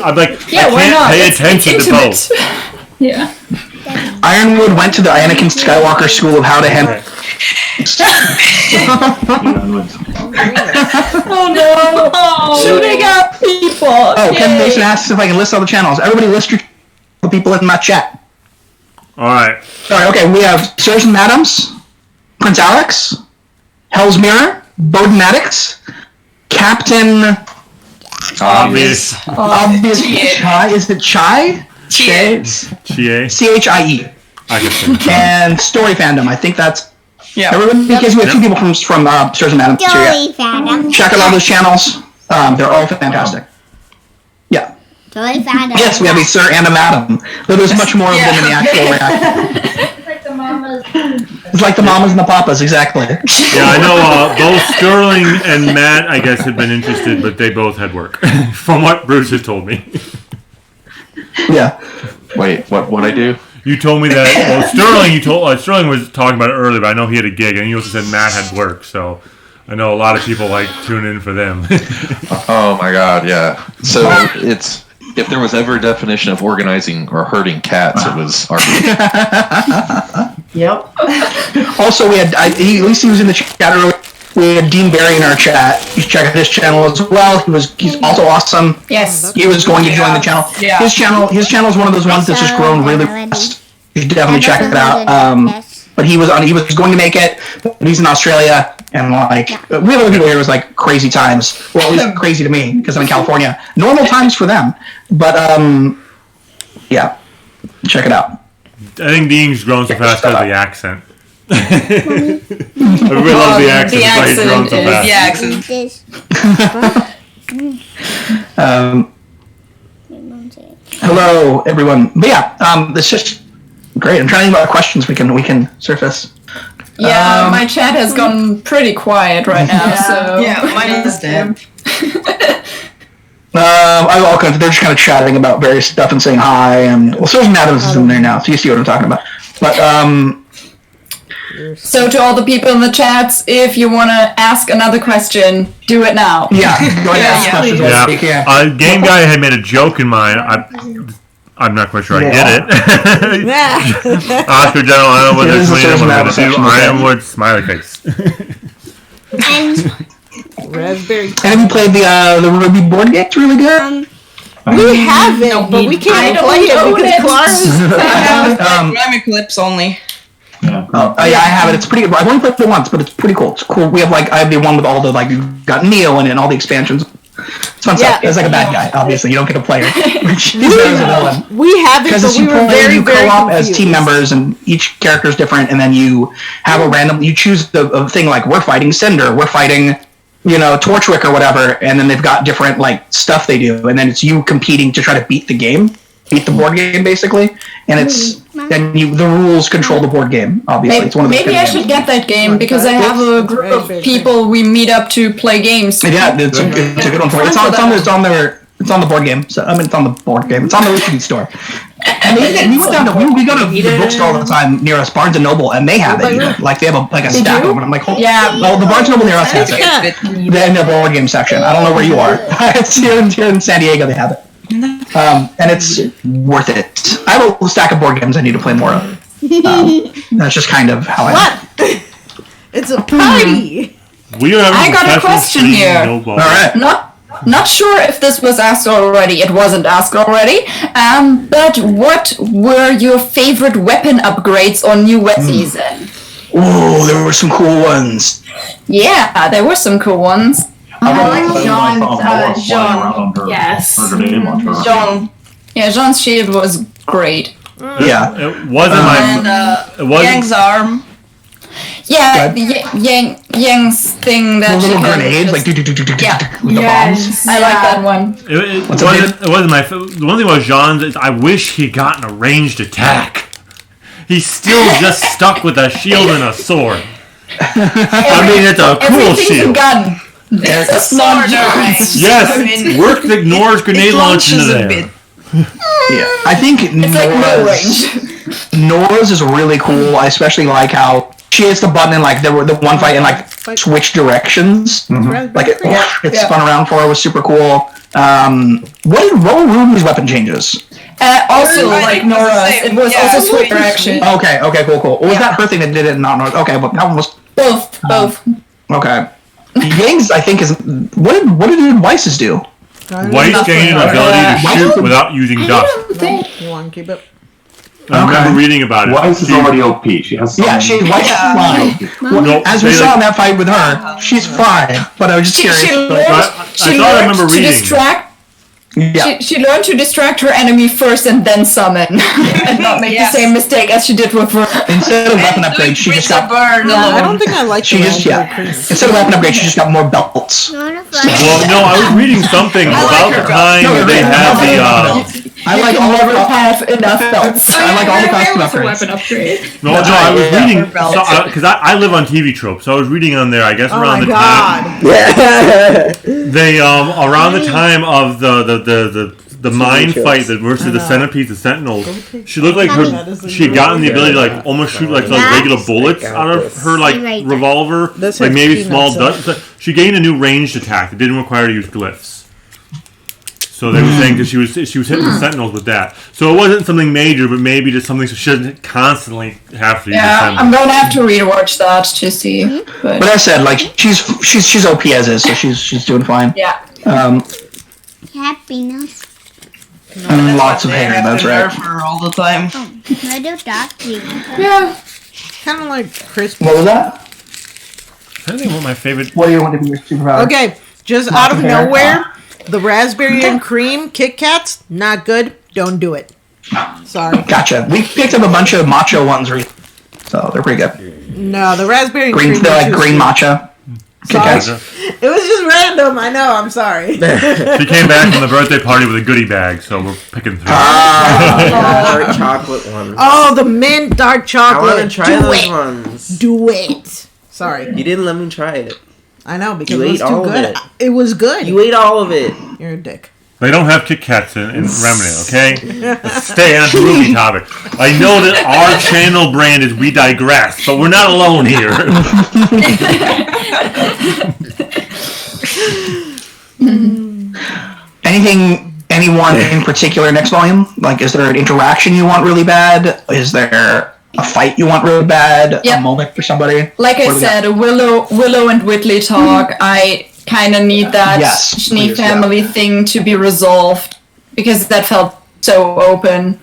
I'm like, I can't pay attention to both. Yeah. Ironwood went to the Anakin Skywalker School of How to Handle. Oh no! Shooting at people! Oh, Kevin Mason asks if I can list all the channels. Everybody list the people in my chat. Alright. Alright, okay, we have Surgeon Madams, Prince Alex, Hell's Mirror, Boden Maddox, Captain Obvious Chie. Is it Chie? Chie. Chie. I can say and StoryFNDM. I think that's everyone. Because we have 2 people from Surgeon Madams here. Check out all those channels. They're all fantastic. Yeah. Yes, we have a Sir and a Madam. Though there's much more of them in the actual reaction. It's like the mamas and the papas, exactly. Yeah, I know both Sterling and Matt, I guess, had been interested, but they both had work, from what Bruce had told me. Yeah. Wait, what I do? You told me that. Well, Sterling was talking about it earlier, but I know he had a gig, and you also said Matt had work, so I know a lot of people like tune in for them. Oh my god, yeah. So it's if there was ever a definition of organizing or herding cats, it was RWBY. Yep. Also, we had at least he was in the chat earlier. We had Dean Barry in our chat. You should check out his channel as well. He's also awesome. Yes. He was going to join the channel. Yeah. His channel is one of those ones that's just grown really fast. You should definitely check it out. But he was going to make it. He's in Australia, and like we have other people here. It was like crazy times. Well, at least crazy to me because I'm in California. Normal times for them, but yeah, check it out. I think Dean's grown so fast because of the accent. Everybody loves the accent. The accent is Hello, everyone. But yeah, it's just great. I'm trying to think about questions we can surface. Yeah, my chat has gone pretty quiet right now. So mine is dead. They're just kind of chatting about various stuff and saying hi, and Surgeon Adams is in there now, so you see what I'm talking about. But so to all the people in the chats, if you want to ask another question, do it now. Yeah, go ahead and ask questions. Yeah. Game Guy had made a joke in mine. I'm not quite sure I get it. Oscar General, I don't know what they're tweeting. What I'm going to do. Ironwood smiley face. Raspberry. And have you played the RWBY board game? It's really good. We haven't, but we can't play it because Clara's clips only. Yeah. I have it. It's pretty good. I've only played it once, but it's pretty cool. It's cool. I have the one with all the you got Neo in it and all the expansions. It's fun stuff. It's like a bad guy. Obviously, you don't get a player. He's a villain. We haven't, Because but we were very, you very co-op as confused. team members, and each character is different, and then you have a random. You choose a thing like we're fighting Cinder, we're fighting, Torchwick or whatever, and then they've got different like stuff they do, and then it's you competing to try to beat the board game basically, and it's then the rules control the board game. Obviously, it's one of those Maybe I should get that game because I have a group of people we meet up to play games. Yeah, it's a good one for you. It's on the board game. So it's on the board game. It's on the Wiki store. And we went down to we go to the bookstore all the time near us, Barnes and Noble, and they have it. Like they have a stack of them. And I'm like, well, the Barnes and Noble near us has it. They're in the board game section. I don't know where you are. It's here in San Diego. They have it. And it's worth it. I have a stack of board games I need to play more of. That's just kind of how I am. It's a party. I got a question here. All right. Not sure if this was asked already. It wasn't asked already. But what were your favorite weapon upgrades on New Wet Season? Oh, there were some cool ones. Yeah, there were some cool ones. I like Jean. Yes. Jean. Yeah, Jean's shield was great. Yeah. It wasn't Yang's arm. Yeah, Yang's thing that The she little can grenades, like with the bombs. I like that one. It wasn't my. The one thing about Jean's is I wish he'd gotten a ranged attack. He's still just stuck with a shield and a sword. It's a cool shield. A gun. It's a sword. Yes, work ignores grenade launch into there. Yeah, I think It's like no range. Nora's is really cool. I especially like how she hits the button and like the one fight and like switch directions. Like it spun around for her was super cool. What were Ruby's weapon changes? Also, like Nora's, it was also switch direction. Okay, cool. What was that her thing that did it and not Nora's? Okay, but that one was both. Okay. Yang's, I think, is what did Weiss's do? Weiss gained an ability to shoot without using dust. You want to keep it? I remember reading about it. Weiss is already OP. She has Weiss is fine. Well, as we saw in that fight with her, she's fine. But I was just curious. She learned to distract her enemy first and then summon, and not make the same mistake as she did with her. Instead of weapon upgrade, she just got. I don't think I like Instead of weapon upgrade, she just got more belts. Well, no, I was reading something about the time they had the. I like all never have enough belts. I like all the costume upgrades. Weapon upgrade. No, I was reading because I live on TV Trope, so I was reading on there. I guess around the time they around the time of the mind fight that versus the Centipedes, the Sentinels. She looked like she had gotten the ability to like almost shoot like regular bullets out of her like revolver, like maybe small dust. She gained a new ranged attack that didn't require to use glyphs. So they were saying that she was hitting the Sentinels with that. So it wasn't something major, but maybe just something she shouldn't constantly have to use. Yeah, I'm gonna have to rewatch that to see. But I said, like she's OP as is, so she's doing fine. Yeah. Happiness. And lots of hair. That's right. Her all the time. Yeah. Kind of like Chris. What was that? I think one of my favorite. What do you want to be your superpower? Okay, just out of nowhere. The raspberry and cream Kit Kats, not good. Don't do it. Sorry. Gotcha. We picked up a bunch of matcha ones, so they're pretty good. No, the raspberry and cream. They're like green matcha. Kit Kats. It was just random. I know. I'm sorry. She came back from the birthday party with a goodie bag, so we're picking through. Dark chocolate ones. Oh, the mint dark chocolate. I want to try those ones. Do it. Sorry. You didn't let me try it. I know, because you it was ate too all good. Of it. It was good. You ate all of it. You're a dick. They don't have Kit Kats in Remedy, okay? Let's stay on the RWBY topic. I know that our channel brand is We Digress, but we're not alone here. Anyone in particular next volume? Like, is there an interaction you want really bad? Is there a fight you want really bad? Yep. A moment for somebody? Like I said, Willow and Whitley talk. I kind of need that Schnee family thing to be resolved because that felt so open.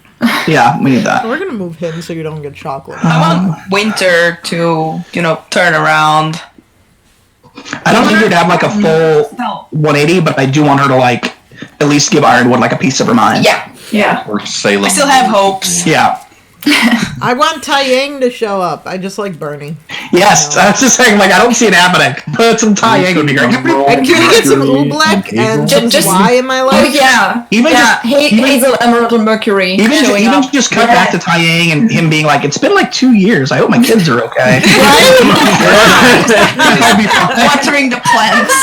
Yeah, we need that. We're gonna move him so you don't get chocolate. I want Winter to, turn around. I don't need her to have like a full 180, but I do want her to like at least give Ironwood like a piece of her mind. Yeah. Or Salem. I still have hopes. Yeah. I want Tai Yang to show up. I just like Bernie. Yes, I was just saying, like, I don't see it happening, but some Tai Yang would be great. And can we get some Oobleck and some Y in my life? Oh yeah, Even Hazel, Emerald, and Mercury showing up. Just cut back to Tai Yang and him being like, it's been like 2 years. I hope my kids are okay. Watering the plants.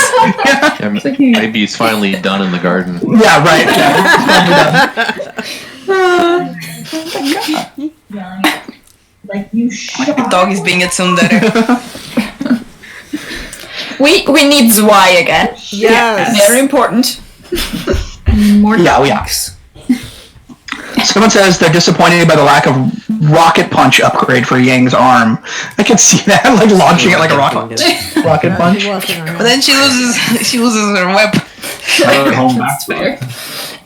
Maybe he's finally done in the garden. Yeah, right. Like you The dog is being a tsundere. We need Zwei again. Yes. Very important. More dogs. Someone says they're disappointed by the lack of rocket punch upgrade for Yang's arm. I can see that, like launching it like a rocket punch. But then she loses her web. That's fair.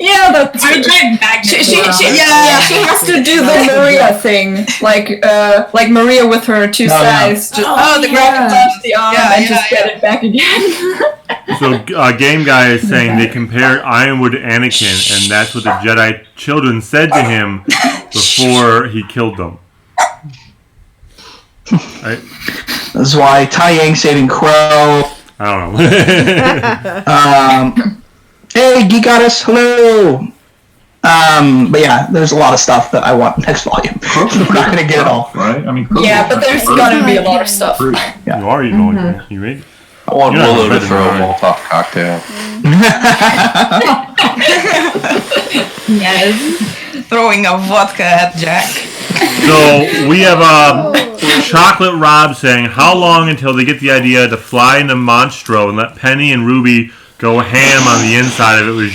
Yeah, that's I would try magnet. she has to do the Maria thing, like Maria with her two sides. The touch the arm and just get it back again. So, Game Guy is saying they compared Ironwood to Anakin, and that's what the Jedi children said to him before he killed them. Right? That's why Tai Yang saving Crow. I don't know. Hey, Geek Goddess, hello! But yeah, there's a lot of stuff that I want next volume. We're not gonna get it all. Right? I mean, but there's gonna be a lot of stuff. Yeah. You are eating You ready? I want Willow to throw a Molotov cocktail. Yes. Throwing a vodka at Jack. So we have Chocolate Rob saying, how long until they get the idea to fly into Monstro and let Penny and Ruby go ham on the inside of it with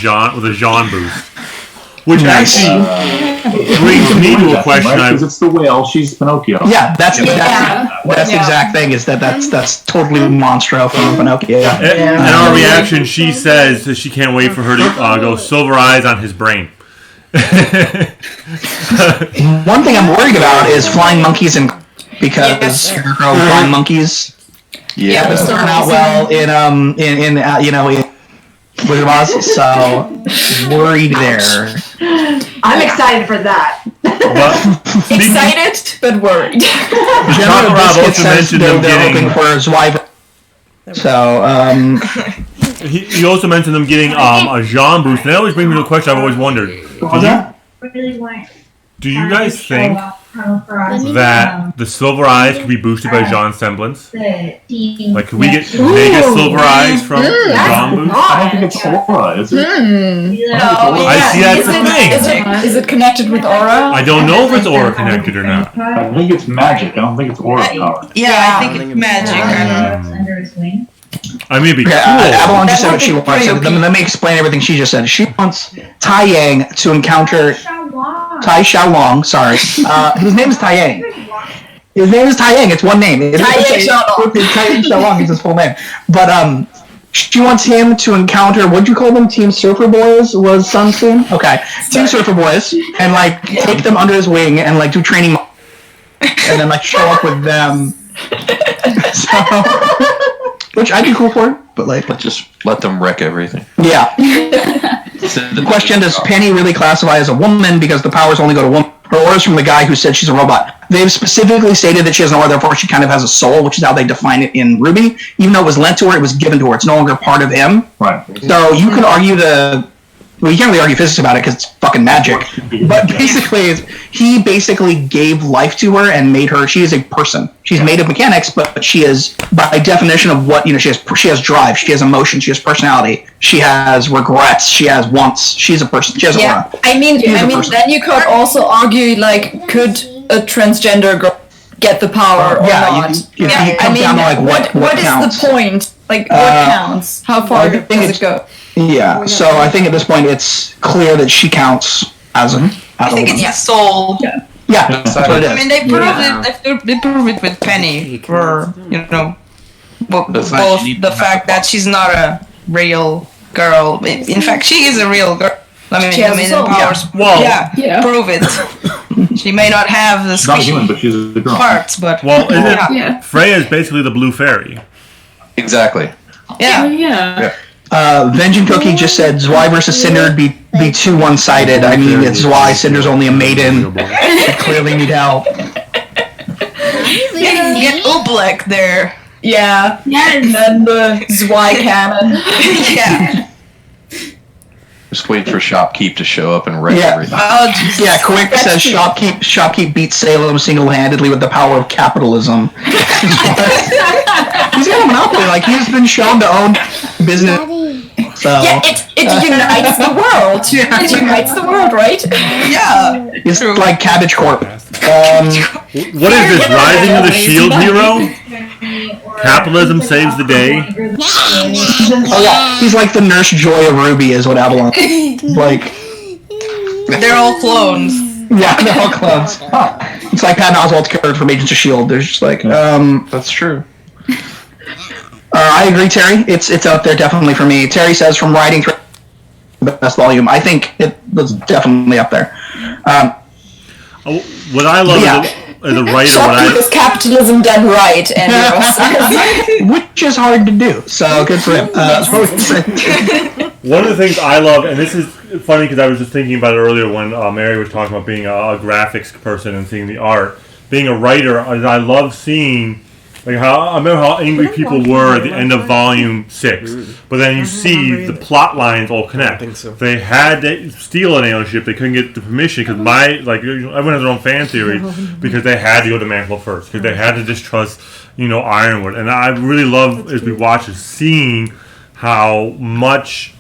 a Jean boost? Which actually brings me to a question. Because it's the whale, she's Pinocchio. Yeah, that's the exact thing. Is that's totally Monstro from Pinocchio. In our reaction, she says that she can't wait for her to go Silver Eyes on his brain. One thing I'm worried about is flying monkeys because flying monkeys. Yeah, doesn't turn out well in Wizard of Oz, so worried there. I'm excited for that. Excited, but worried. General Biscuit says they're hoping for Zwiver. So, he also mentioned them getting a Jean boost, and that always brings me to a question I've always wondered. Do you guys think that the Silver Eyes could be boosted by Jean's semblance? Like, could we get mega Silver Eyes from Jean boost? I don't think it's aura, is it? I see that's the thing. Is it connected with aura? I don't know if it's aura connected or not. I think it's magic. I don't think it's aura power. Yeah, I think it's magic. Under his wing. I mean, it'd be cool. Avalon just said what she wants. Let me explain everything she just said. She wants Tai Yang to encounter Tai Xiaolong. Sorry, his name is Tai Yang. His name is Tai Yang. It's one name. Tai Yang Xiaolong is his full name. But she wants him to encounter. What'd you call them? Team Surfer Boys was Sun's team. Okay, Team Surfer Boys, and like take them under his wing and like do training, and then like show up with them. So. Which I'd be cool for, but like... Just let them wreck everything. Yeah. The question, does Penny really classify as a woman because the powers only go to women? Her orders from the guy who said she's a robot. They've specifically stated that she has an aura, therefore she kind of has a soul, which is how they define it in RWBY. Even though it was lent to her, it was given to her. It's no longer part of him. Right. So you could argue well, you can't really argue physics about it because it's fucking magic. But basically, he basically gave life to her and made her. She is a person. She's made of mechanics, but she is, by definition of what she has drive. She has emotion. She has personality. She has regrets. She has wants. She's a person. She has aura. I mean, then you could also argue like, could a transgender girl get the power or not? It comes down to like what counts. Is the point? Like, what counts? How far does it go? Yeah, so I think at this point it's clear that she counts as a I think it's a soul. Yeah, that's what it is. I mean, they prove it with Penny for, both the fact that she's not a real girl. In fact, she is a real girl. I mean, powers. Prove it. She may not have the not human, but she's a girl. parts, but Freya is basically the blue fairy. Exactly. Yeah. Yeah. Vengeance Cookie just said Zwei versus Cinder would be too one-sided. I mean, it's Zwei. Cinder's only a maiden. They clearly need help. Get Oblek there. Yeah. And then the Zwei cannon. Yeah. Just wait for Shopkeep to show up and wreck everything. Yeah, Quick says Shopkeep beats Salem single-handedly with the power of capitalism. He's got a monopoly. Like, he's been shown to own business. So. Yeah, it unites the world. It unites the world, right? Yeah. It's like Cabbage Corp. What is this? Rising of the Shield hero? Capitalism saves the day. Oh yeah, he's like the Nurse Joy of RWBY is what Avalon. Like, they're all clones. Yeah, they're all clones. It's like Patton Oswalt's character from Agents of S.H.I.E.L.D. There's just like, that's true. I agree, Terry. It's out there definitely for me. Terry says from writing through the best volume. I think it was definitely up there. What I love as a writer, is capitalism done right, Andrew. Which is hard to do. So good for him. One of the things I love, and this is funny because I was just thinking about it earlier when Mary was talking about being a graphics person and seeing the art. Being a writer, I love seeing. Like I remember how angry people were at the end of Volume 6, but then you see the plot lines all connect. I think so. They had to steal an alien ship; they couldn't get the permission because everyone has their own fan theory because they had to go to Mantle first because they had to distrust Ironwood. And I really love as we watch it seeing how much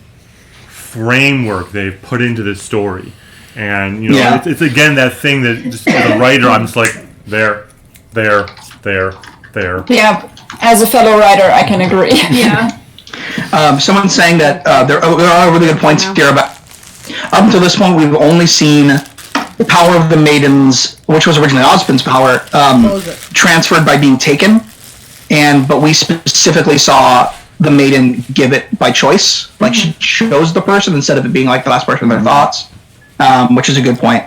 framework they've put into this story, and it's again that thing that just as a writer I'm just like there. Yeah, as a fellow writer, I can agree. Yeah. Someone's saying that there are really good points here about. Up until this point, we've only seen the power of the maidens, which was originally Ozpin's power, transferred by being taken, but we specifically saw the maiden give it by choice, like she chose the person instead of it being like the last person of their thoughts, which is a good point.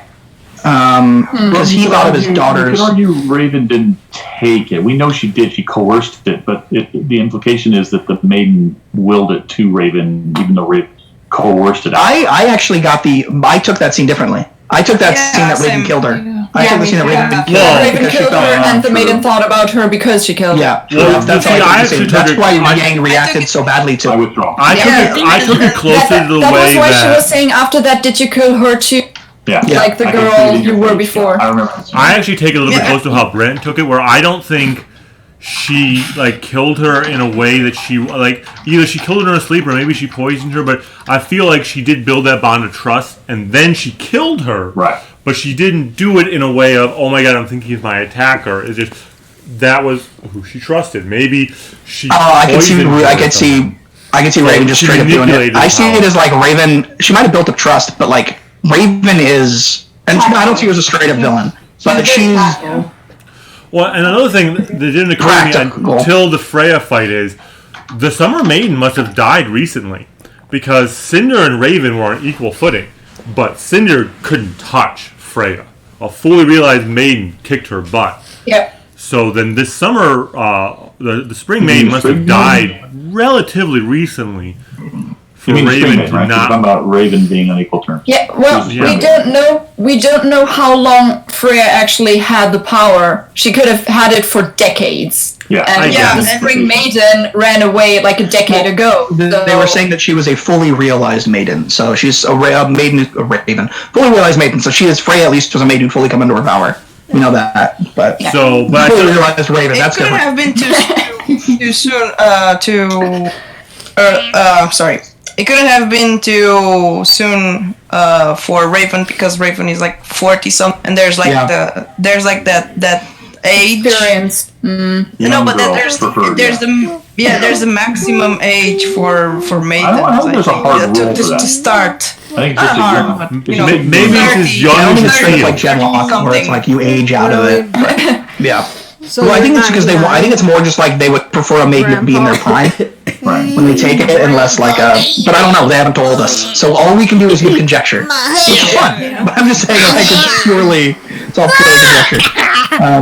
Because he thought of his daughters. You could argue Raven didn't take it. We know she did. She coerced it, but the implication is that the maiden willed it to Raven, even though Raven coerced it. I actually I took that scene differently. I took that scene that Raven killed her. I took the scene that Raven killed her. Raven killed her, and the maiden thought about her because she killed her. Yeah, that's why Yang reacted so badly to. I withdraw. I took it closer to the way that was why she was saying after that, did you kill her too? Yeah. Like the girl you were before. I remember. I actually take it a little bit close to how Brent took it, where I don't think she killed her in a way that she either she killed her in her sleep or maybe she poisoned her. But I feel like she did build that bond of trust, and then she killed her. Right. But she didn't do it in a way of, oh my god, I'm thinking of my attacker. It's just that was who she trusted. Maybe she. I can see Raven just straight up doing it. I see it as like Raven. She might have built up trust, but like. Raven is, and I don't see her as a straight up villain, but she's. Well, and another thing that didn't occur to me until the Freya fight is, the Summer Maiden must have died recently, because Cinder and Raven were on equal footing, but Cinder couldn't touch Freya. A fully realized maiden kicked her butt. Yep. So then this summer, the Spring Maiden must have died relatively recently. You mean Raven Raven, right? You're talking about Raven being on equal terms. Yeah, well, we don't know how long Freya actually had the power. She could have had it for decades. Yeah, and the Spring Maiden ran away like a decade ago. They were saying that she was a fully realized maiden, so she's a raven, fully realized maiden. So she is Freya. At least was a maiden who fully come into her power. We know that, but so but fully realized raven. That's different. It could have been too soon. Sorry. It couldn't have been too soon for Raven because Raven is like 40 something, and there's like that age. Experience. No, but then there's the maximum age for maidens. I think there's a hard rule to start. I think it's maybe it's as young as it's straight like Genlock, where it's like you age out of it. Yeah. So well, I think it's because I think it's more just like they would prefer a maiden to be in their prime when they take it, unless like but I don't know. They haven't told us, so all we can do is give conjecture, which is fun. But I'm just saying, like it's all purely conjecture. Yeah,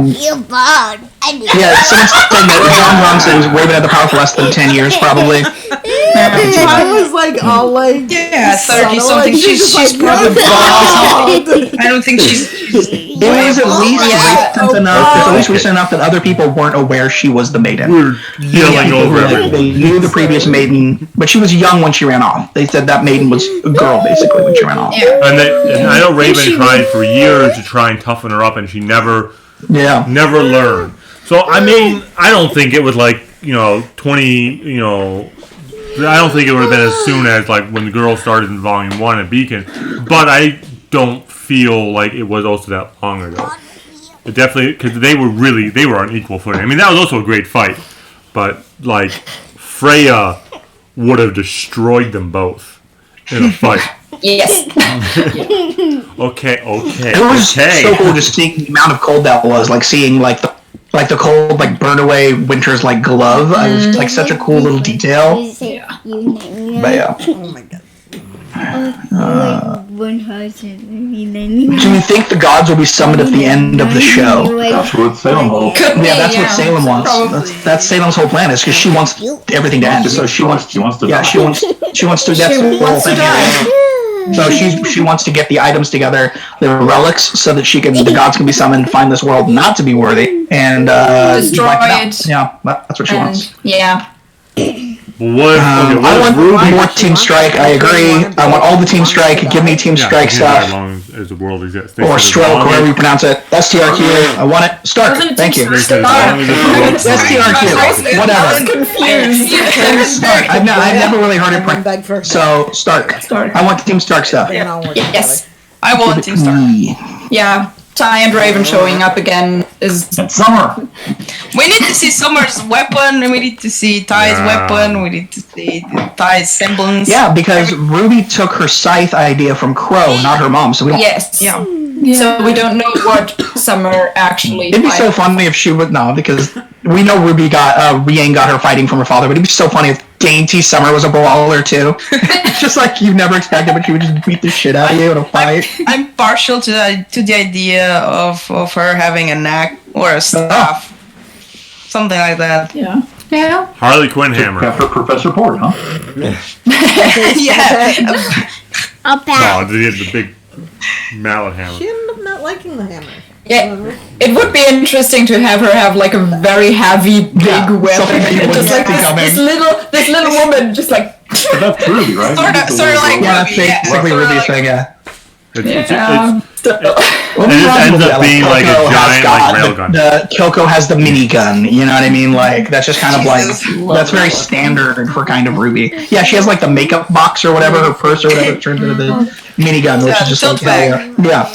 someone's saying that John Ron says Raven had the power for less than 10 years, probably. I was like, all like, 30 something. Like, She's probably I don't think she's. It was at least recent enough. It's at least recent enough that other people weren't aware she was the maiden. We're yelling over everyone. They knew the previous maiden, but she was young when she ran off. They said that maiden was a girl, basically, when she ran off. And I know Raven tried for years to try and toughen her up, and she never learned. So, I mean, I don't think it was like, 20, I don't think it would have been as soon as, like, when the girl started in Volume 1 at Beacon. But I don't feel like it was also that long ago. It definitely, because they were on equal footing. I mean, that was also a great fight. But, like, Freya would have destroyed them both in a fight. Yes. It Okay. was so cool just seeing the amount of cold that was, like seeing like the cold like burn away Winter's like glove. It was like such a cool little detail. Yeah. But yeah. Oh my god. Do you think the gods will be summoned at the end of the show? That's what Salem hopes. Yeah, that's what Salem wants. That's Salem's whole plan is because she wants everything to end. So she wants to. Yeah, she wants to. That's the whole thing. So she wants to get the items together, the relics, so that the gods can be summoned, find this world not to be worthy, and destroy wipe it. out. Yeah, that's what she wants. Yeah. I want more Team Strike. I agree. I want all the Team Strike. Give me Team Strike stuff. As long as the world exists. Or Stroke, however you pronounce it. STRQ. I want it. Stark. Thank you. STRQ. Whatever. Stark. I've never really heard it pronounced. So Stark. I want Team Stark stuff. Yes. I want Team Stark. Yeah. Ty and Raven showing up again is Summer. We need to see Summer's weapon, and we need to see Ty's weapon, we need to see Ty's semblance. Yeah, because Ruby took her scythe idea from Crow, not her mom, so we don't... Yes. Yeah. So we don't know what Summer actually... It'd be so funny if she would... No, because we know Ruby Rian got her fighting from her father, but it'd be so funny if Dainty Summer was a brawler too. Just like you've never expected, but she would just beat the shit out of you in a fight. I'm partial to the idea of her having a knack or a staff. Something like that. Yeah. Yeah. Harley Quinn hammer. After Professor Port, huh? Yeah. No, they had the big mallet hammer. She ended up not liking the hammer. Yeah, it would be interesting to have her have like a very heavy, big weapon, and just like this little woman, just like. But that's Ruby, right? Sort of like Ruby. Yeah, that's basically Ruby's thing. Yeah. It ends up being like a giant railgun. Kyoko has the minigun, you know what I mean? Like, that's just kind of like, that's very standard for kind of Ruby. Yeah, she has like the makeup box or whatever, her purse or whatever, turns into the minigun, which is just like, yeah.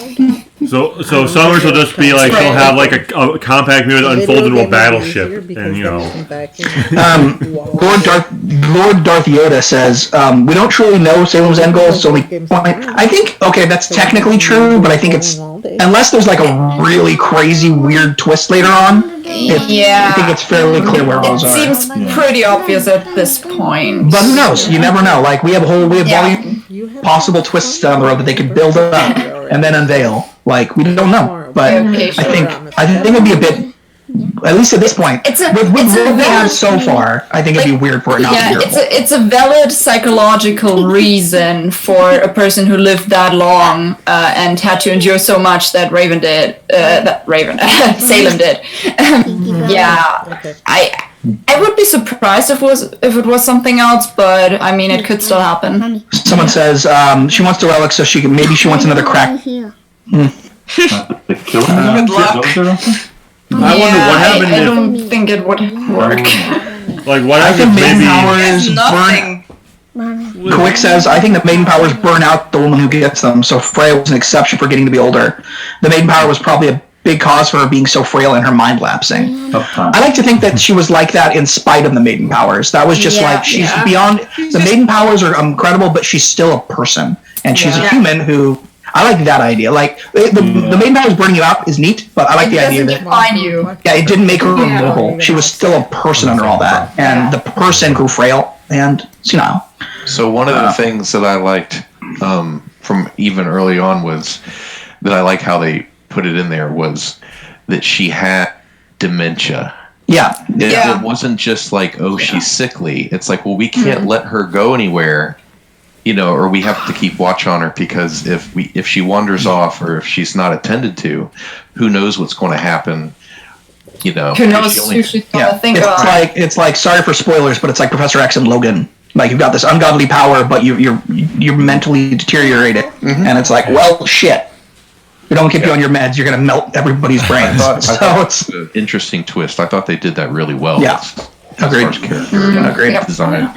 So Summers will just be like, she'll have like a compact mirror that unfolds into a battleship, and Lord Darth Yoda says, we don't truly know Salem's end goal, it's only point. I think, okay, that's technically true, but I think it's, unless there's like a really crazy weird twist later on, I think it's fairly clear where those are. It seems pretty obvious at this point. But who knows? You never know. Like, we have possible twists down the road that they could build up and then unveil. Like, we don't know, but I think it'd be a bit, at least at this point, with what we have so far, I think it'd be weird for it not to be beautiful. It's a valid psychological reason for a person who lived that long and had to endure so much that Salem did. I would be surprised if it was something else, but I mean, it could still happen. Someone says she wants the relic, so she wants another crack. Good luck. I wonder what happened. I don't think it would work. Like, what happened? Maybe Nothing. Quick says, I think the maiden powers burn out the woman who gets them, so Freya was an exception for getting to be older. The maiden power was probably a big cause for her being so frail and her mind lapsing. I like to think that she was like that in spite of the maiden powers. That was just like, she's beyond, the maiden powers are incredible, but she's still a person. And she's a human who, I like that idea. Like, the maiden powers burning you out is neat, but I like the idea that, it didn't make her immortal. She was still a person under all that. And the person grew frail and senile. So one of the things that I liked from even early on was that I like how they put it in there was that she had dementia. Yeah. It wasn't just like, oh, she's sickly. It's like, well, we can't let her go anywhere, or we have to keep watch on her, because if she wanders off or if she's not attended to, who knows what's going to happen. Who knows who she's gonna think of. It's like sorry for spoilers, but it's like Professor X and Logan. Like, you've got this ungodly power, but you're mentally deteriorated, and it's like, well, shit. We don't keep you on your meds, you're gonna melt everybody's brains. I thought it's an interesting twist. I thought they did that really well. Yeah, agreed. Agreed design.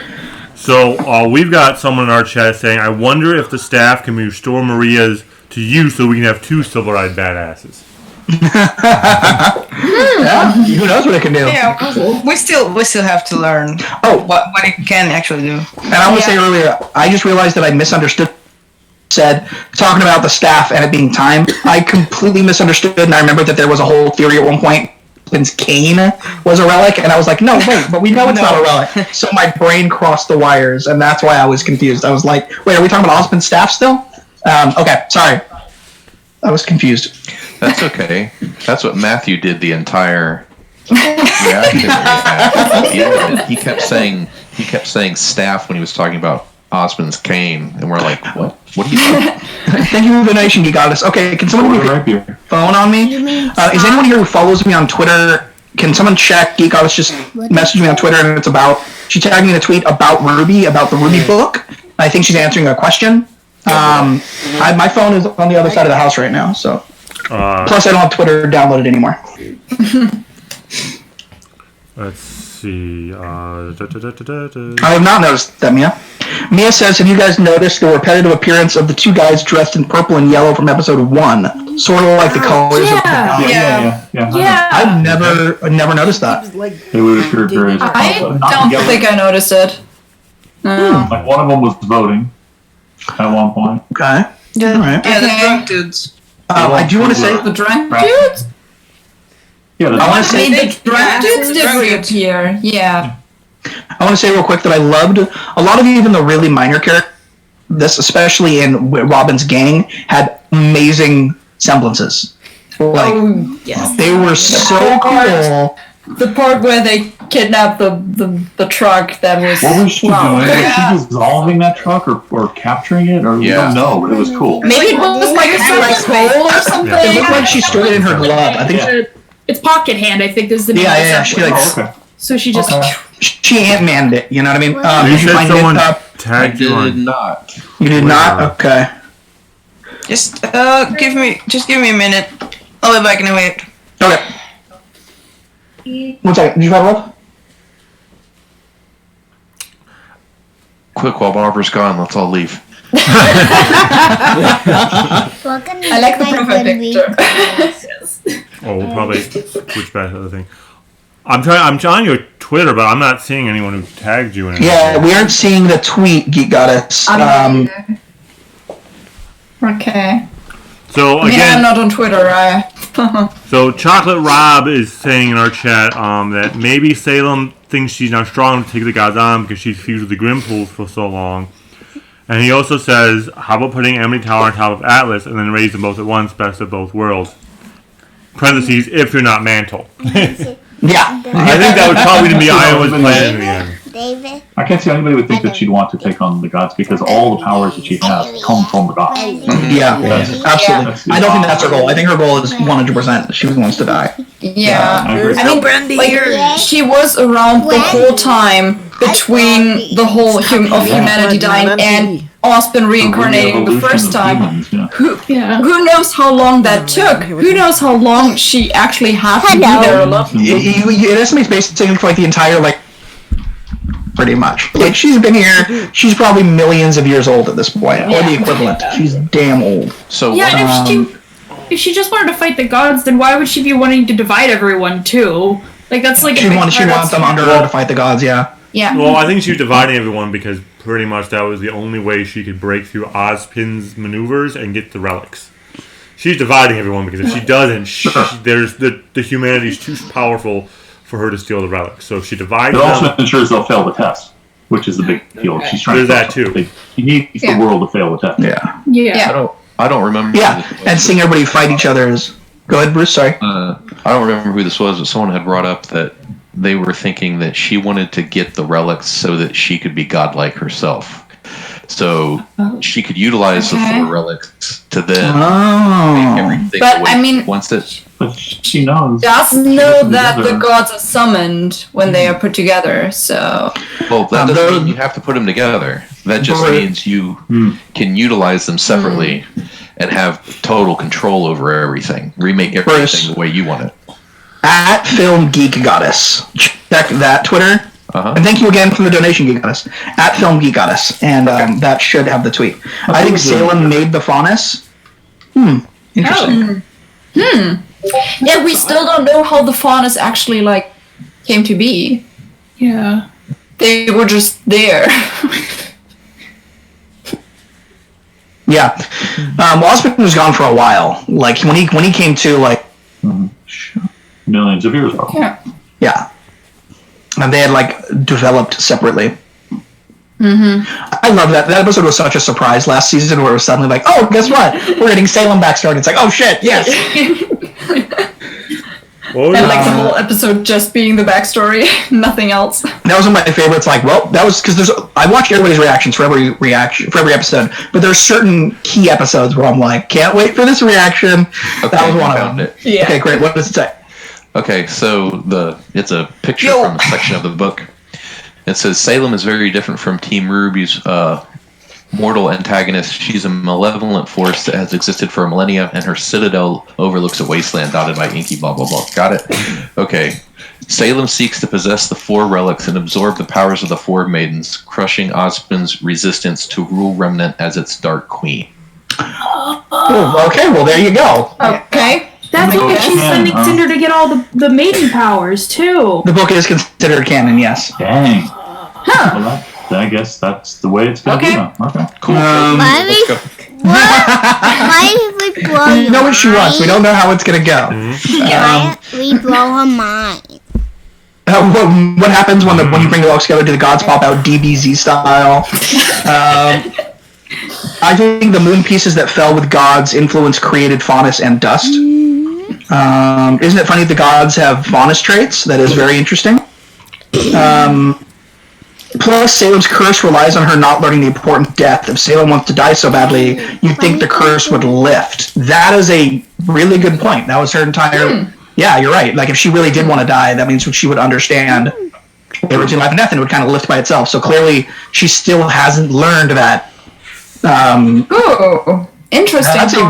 So we've got someone in our chat saying, "I wonder if the staff can restore Maria's to you, so we can have 2 silver-eyed badasses." Yeah, who knows what it can do? Yeah, we still have to learn. What it can actually do. And I want to say earlier, I just realized that I misunderstood. Said talking about the staff and it being time. I completely misunderstood, and I remember that there was a whole theory at one point. Osmond's cane was a relic, and I was like, no, wait, but we know it's not a relic. So my brain crossed the wires, and that's why I was confused. I was like, wait, are we talking about Osmond's staff still? Okay, sorry. I was confused. That's okay. That's what Matthew did the entire reaction. He kept saying staff when he was talking about Osmond's cane, and we're like, what? What are you doing? Thank you for the donation, Geek Goddess. Okay, can someone give me a phone on me? Is anyone here who follows me on Twitter? Can someone check? Geek Goddess just messaged me on Twitter, and it's about, she tagged me in a tweet about RWBY, about the RWBY book. I think she's answering a question. My phone is on the other side of the house right now, so. Plus, I don't have Twitter downloaded anymore. Let's see. I have not noticed that, Mia. Mia says, have you guys noticed the repetitive appearance of the 2 guys dressed in purple and yellow from episode 1? Sort of like the colors of Yeah. I've never noticed that. They would appear very. I don't think I noticed it. Like, one of them was voting at one point. Okay. Yeah, all right. The drunk dudes. I do want to say the drunk dudes. Yeah, I want to say the drunk dudes did reappear. Yeah. I want to say real quick that I loved a lot of even the really minor characters. This, especially in Robin's gang, had amazing semblances. Like, yes. They were so cool. The part where they kidnapped the truck that was. What was she doing? Was she dissolving that truck or capturing it? Or we don't know, but it was cool. Maybe it was like a hole or something. It looked like she stored it in her glove. I think. It's pocket hand, I think is the name. Yeah. She like. So she just. She Ant-Manned it. You know what I mean? You said someone tagged you on. I did not. You did not? Okay. Just give me a minute. I'll be back in a minute. Okay. 1 second. Did you have love? Quick, while Barbara's gone, let's all leave. I like the profile picture. Oh, we'll probably switch back to the other thing. I'm on your Twitter, but I'm not seeing anyone who tagged you in it. Yeah, we aren't seeing the tweet, Geek Goddess. Okay. So again, I'm not on Twitter. So Chocolate Rob is saying in our chat that maybe Salem thinks she's now strong enough to take the gods on because she's fused with the Grimm pools for so long. And he also says, how about putting Emily Tower on top of Atlas and then raise them both at once, best of both worlds? Parentheses, if you're not Mantle. Yeah. I think that would probably be Iowa's plan in the end. I can't see anybody would think that she'd want to take on the gods because all the powers that she has come from the gods. Yeah, absolutely. I don't think that's her goal. I think her goal is 100% she wants to die. Yeah. I agree. I mean, like, she was around the whole time between the whole of humanity dying and Osmond reincarnating the first time. Who knows how long that took? Who knows how long she actually had to be there alone? It estimates basically for like the entire, like, pretty much. Like, she's been here, she's probably millions of years old at this point, or the equivalent. She's damn old. So yeah, if she just wanted to fight the gods, then why would she be wanting to divide everyone too? Like, that's like she wants them under her to fight the gods. Yeah. Well, I think she was dividing everyone because pretty much that was the only way she could break through Ozpin's maneuvers and get the relics. She's dividing everyone because if she doesn't, there's the humanity's too powerful for her to steal the relics. So if she divides it them, also ensures they'll fail the test, which is the big deal. She's trying there's to that too. He needs the world to fail the test. Yeah. Yeah. I don't remember. Yeah, and seeing everybody fight each other is. Go ahead, Bruce. Sorry. I don't remember who this was, but someone had brought up that they were thinking that she wanted to get the relics so that she could be godlike herself. So she could utilize the 4 relics to then make everything But, the way I mean- she wants it. But she knows. Does know that the gods are summoned when they are put together, so... Well, that doesn't mean you have to put them together. That just means you can utilize them separately and have total control over everything. Remake everything the way you want it. At Film Geek Goddess. Check that Twitter. And thank you again for the donation, Geek Goddess. At Film Geek Goddess. And that should have the tweet. I think Salem made the Faunus. Interesting. Yeah, we still don't know how the Faunus actually, like, came to be. Yeah. They were just there. Yeah. Osmond was gone for a while. Like, when he came to, like... Millions of years ago. Yeah. And they had, like, developed separately. I love that. That episode was such a surprise last season where it was suddenly like, oh, guess what? We're getting Salem backstory. It's like, oh, shit, yes. And, like, the whole episode just being the backstory, nothing else. That was one of my favorites. Like, well, that was because I watch everybody's reactions for every episode, but there's certain key episodes where I'm like, can't wait for this reaction. Okay, that was one of them. Yeah. Okay, great. What does it say? Okay, so it's a picture from a section of the book. It says Salem is very different from Team RWBY's mortal antagonist. She's a malevolent force that has existed for millennia, and her citadel overlooks a wasteland dotted by inky blah blah blah. Got it? Okay. Salem seeks to possess the 4 relics and absorb the powers of the 4 maidens, crushing Osmond's resistance to rule Remnant as its Dark Queen. Oh, okay, well there you go. Okay. That's why she's sending Cinder to get all the maiden powers, too. The book is considered canon, yes. Dang. Well, I guess that's the way it's going to be. Okay. Cool. Why did we blow You know what she wants. We don't know how it's going to go. Why we blow her mind? What happens when you bring the books together? Do the gods pop out DBZ style? I think the moon pieces that fell with gods' influence created Faunus and dust. Isn't it funny the gods have Faunus traits? That is very interesting. Plus, Salem's curse relies on her not learning the important death. If Salem wants to die so badly, you'd think the curse would lift. That is a really good point. That was her entire... Yeah, you're right. Like, if she really did want to die, that means she would understand between life and death, and it would kind of lift by itself. So clearly, she still hasn't learned that. Ooh, interesting. That's a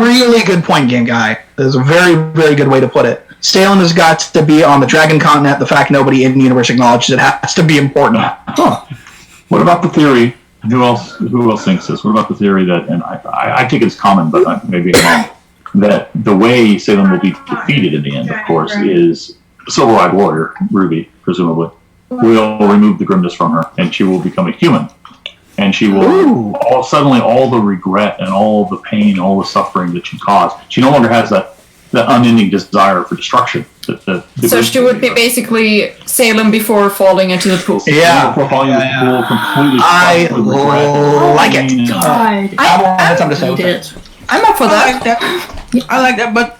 really good point, Game Guy. That's a very, very good way to put it. Salem has got to be on the Dragon Continent. The fact nobody in the universe acknowledges it has to be important. Huh. What about the theory? Who else thinks this? What about the theory that, and I think it's common, but maybe I'm wrong, that the way Salem will be defeated in the end, of course, is Silver-Eyed Warrior, RWBY, presumably, will remove the grimness from her, and she will become a human. And she will suddenly all the regret and all the pain, all the suffering that she caused. She no longer has that unending desire for destruction. So she would be basically Salem before falling into the pool. Yeah. Before falling into the pool, completely. I like it. God. I had something to say. I'm up for that. I like that, but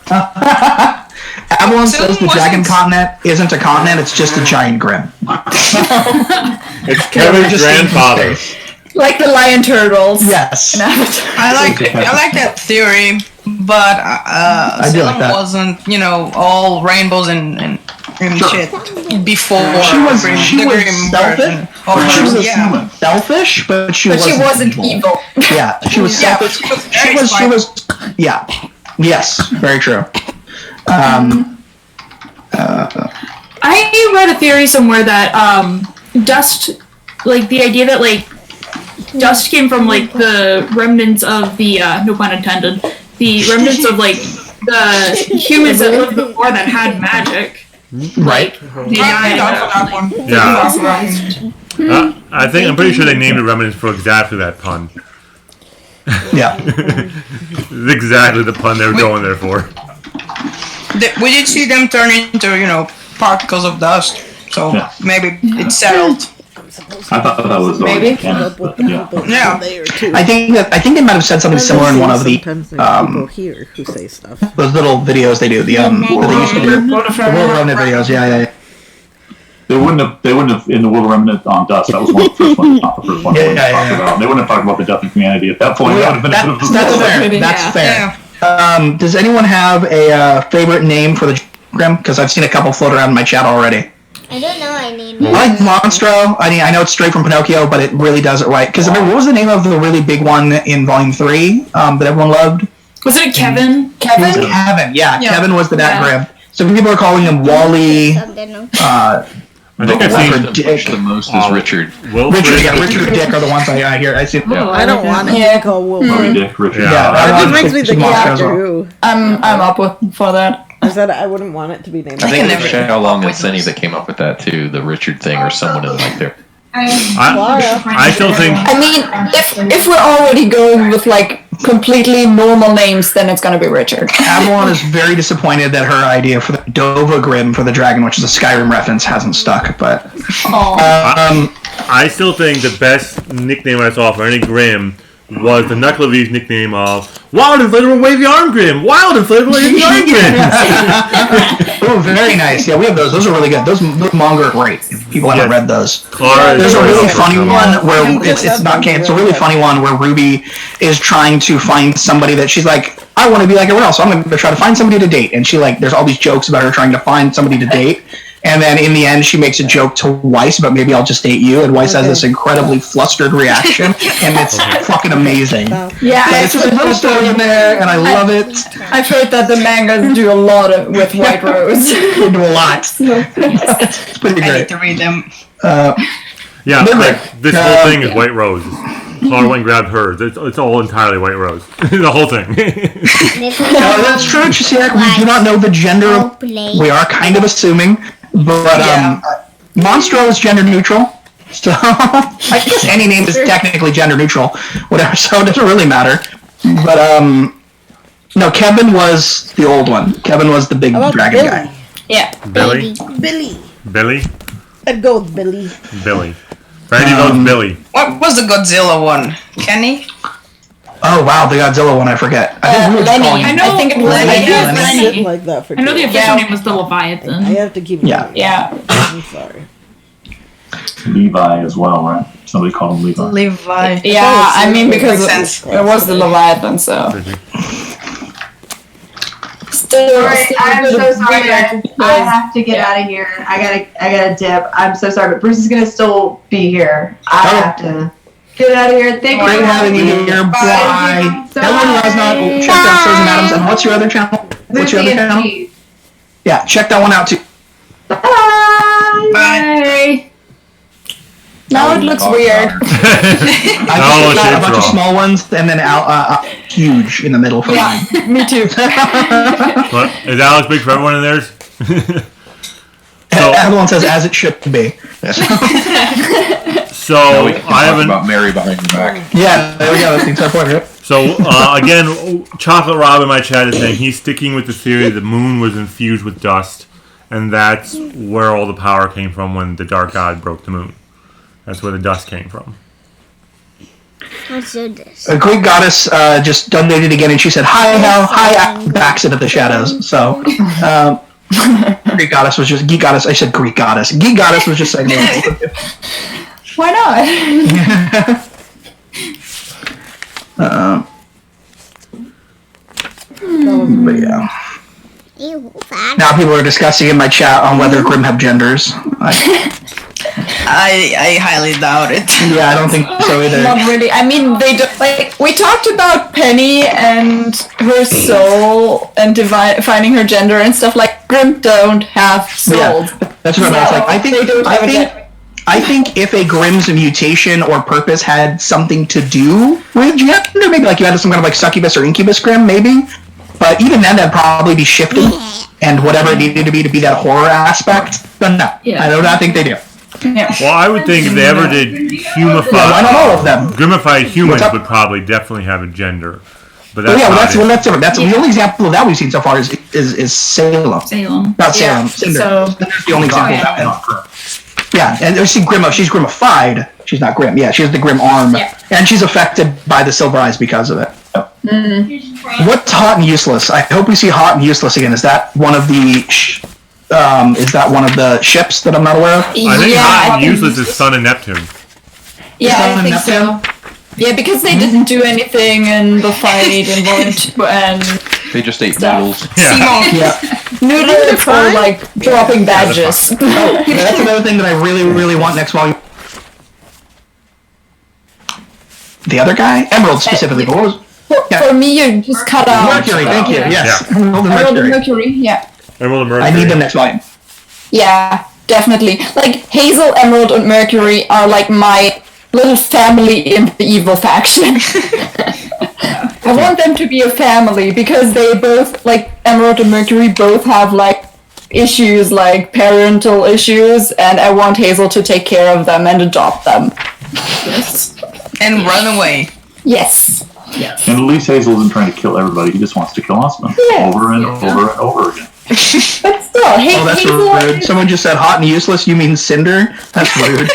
Avalon says the Dragon Continent isn't a continent; it's just a giant Grimm. It's Kevin's grandfather. Like the lion turtles. Yes. I like that theory, but Salem wasn't, all rainbows and Grimm shit before she was selfish. Selfish, but she wasn't evil. Yeah, she was selfish. She was. Yeah. Yes, very true. I read a theory somewhere that dust, like the idea that like dust came from like the remnants of the no pun intended, the remnants of like the humans that lived before that had magic. Right. I think I'm pretty sure they named the remnants for exactly that pun. Yeah. Exactly the pun they were going there for. We did see them turn into, particles of dust, so maybe it's settled. I thought that was Maybe. Yeah. There too. I think they might have said something similar in one of the Sometimes there's people here who say stuff. those little videos they do. The that they used to do. The World Remnant videos. Yeah. They wouldn't have in the World Remnant on Dust. That was one of the first ones, not the first one they talked about. They wouldn't have talked about the death of humanity at that point. That would have been a bit of a That's fair. Does anyone have a favorite name for the Grimm? Because I've seen a couple float around in my chat already. I don't know. I need. I like Monstro. I mean, I know it's straight from Pinocchio, but it really does it right. Because what was the name of the really big one in Volume 3 that everyone loved? Was it Kevin? Kevin, yeah. Kevin was the Grimm. So people are calling him Wally. I think I've seen the most is Richard. Richard or Dick are the ones I hear. I see. I don't want to call Wolverine. Dick, Richard. That reminds me of the Doctor Who. I'm up for that. I said I wouldn't want it to be named. I think it was Xiaolong and Cindy that came up with that too, the Richard thing, or someone in like there. I still think. I mean, if we're already going with like completely normal names, then it's gonna be Richard. Avalon is very disappointed that her idea for the Dova Grimm for the dragon, which is a Skyrim reference, hasn't stuck. But I still think the best nickname I saw for any Grimm was the Knucklebee's nickname of Wild Inflatable Wavy Arm Grimm. Wild Inflatable Wavy Arm Grimm. Oh, very nice. Yeah, we have those. Those are really good. Those manga are great. If people haven't read those. Clara There's a really funny one where it's not canon. It's a really funny one where Ruby is trying to find somebody that she's like, I want to be like everyone else, so I'm going to try to find somebody to date. And she there's all these jokes about her trying to find somebody to date. And then in the end, she makes a joke to Weiss about maybe I'll just date you. And Weiss has this incredibly flustered reaction. And it's fucking amazing. Yeah, it's just a little story in there, and I love it. I've heard that the mangas do a lot with White Rose. They do a lot. It's pretty great. I need to read them. This whole thing is White Rose. Clara went and grabbed hers. It's all entirely White Rose. The whole thing. That's true, Chisiak. We do not know the gender. We are kind of assuming. But Monstro is gender neutral. So I guess any name is technically gender neutral. Whatever, so it doesn't really matter. But no, Kevin was the old one. Kevin was the big dragon guy. Yeah. Billy? Billy. I'd go with Billy. Randy votes Billy. What was the Godzilla one? Kenny? Oh wow, the Godzilla one I forget. I think we were Lenny. calling him. I think Lenny. Sit like that for I know the two official name was the Leviathan. I have to keep. Yeah. I'm sorry. Levi as well, right? Somebody called him Levi. Levi. Yeah, I mean because Makes sense. it was the Leviathan, so. I'm so sorry. I have to get out of here. I gotta dip. I'm so sorry, but Bruce is gonna still be here. I have to get out of here. Thank you Great for having you here. Bye. Everyone who has not checked out Frozen Adams, and what's your other channel? What's your other channel? Yeah, check that one out too. Bye. Now it looks weird. I just got a bunch of small ones and then huge in the middle for mine. Me too. What? Is Alex big for everyone in theirs? Everyone says as it should be. So I haven't about Mary behind your back. Yeah, there we go. That's the entire point, right? So again, Chocolate Rob in my chat is saying he's sticking with the theory that the moon was infused with dust, and that's where all the power came from when the Dark God broke the moon. That's where the dust came from. Let's do this. A Greek goddess just donated again, and she said, "Hi, Hal, hi, backs into the shadows." So, Greek goddess was just Geek goddess. I said Greek goddess. Geek goddess was just saying. Why not? But yeah. Ew, Now people are discussing in my chat on whether Grimm have genders. I highly doubt it. Yeah, I don't think so either. Not really. I mean, they do, like we talked about Penny and her soul and finding her gender and stuff. Like Grimm don't have souls. Yeah, that's what I was like. I think if a Grimm's mutation or purpose had something to do with gender, maybe like you had some kind of like succubus or incubus Grimm, maybe. But even then, that'd probably be shifted, and whatever it needed to be that horror aspect. But no, I don't think they do. Yeah. Well, I would think if they ever did humify, why not all of them? Grimmified humans would probably definitely have a gender. But that's that's different. That's the only example of that we've seen so far is Salem. Salem. Not Salem. Cinder. So that's the only example of that. Yeah, and she's Grimmified. She's not Grimm. Yeah, she has the Grimm arm, and she's affected by the silver eyes because of it. Mm-hmm. What's hot and useless? I hope we see hot and useless again. Is that one of the? Ships that I'm not aware of? I think hot and useless is Sun and Neptune. Yeah, I think so. Yeah, because they didn't do anything in the fight in Volume 2, and they just ate noodles. Yeah. Noodles for like dropping badges. That's another thing that I really, really want next volume. The other guy, Emerald specifically. But what was? For me, you just cut out Mercury. Thank you. Yes, Emerald and Emerald Mercury. and Mercury. Yeah. Emerald and Mercury. I need them next volume. Yeah, definitely. Like Hazel, Emerald, and Mercury are like my little family in the evil faction. I want them to be a family because they both, like Emerald and Mercury, both have like issues, like parental issues, and I want Hazel to take care of them and adopt them. Yes. And run away. Yes. Yes. And at least Hazel isn't trying to kill everybody. He just wants to kill Osman over and over and over again. But still, that's Hazel. rude. Someone just said hot and useless. You mean Cinder? That's rude.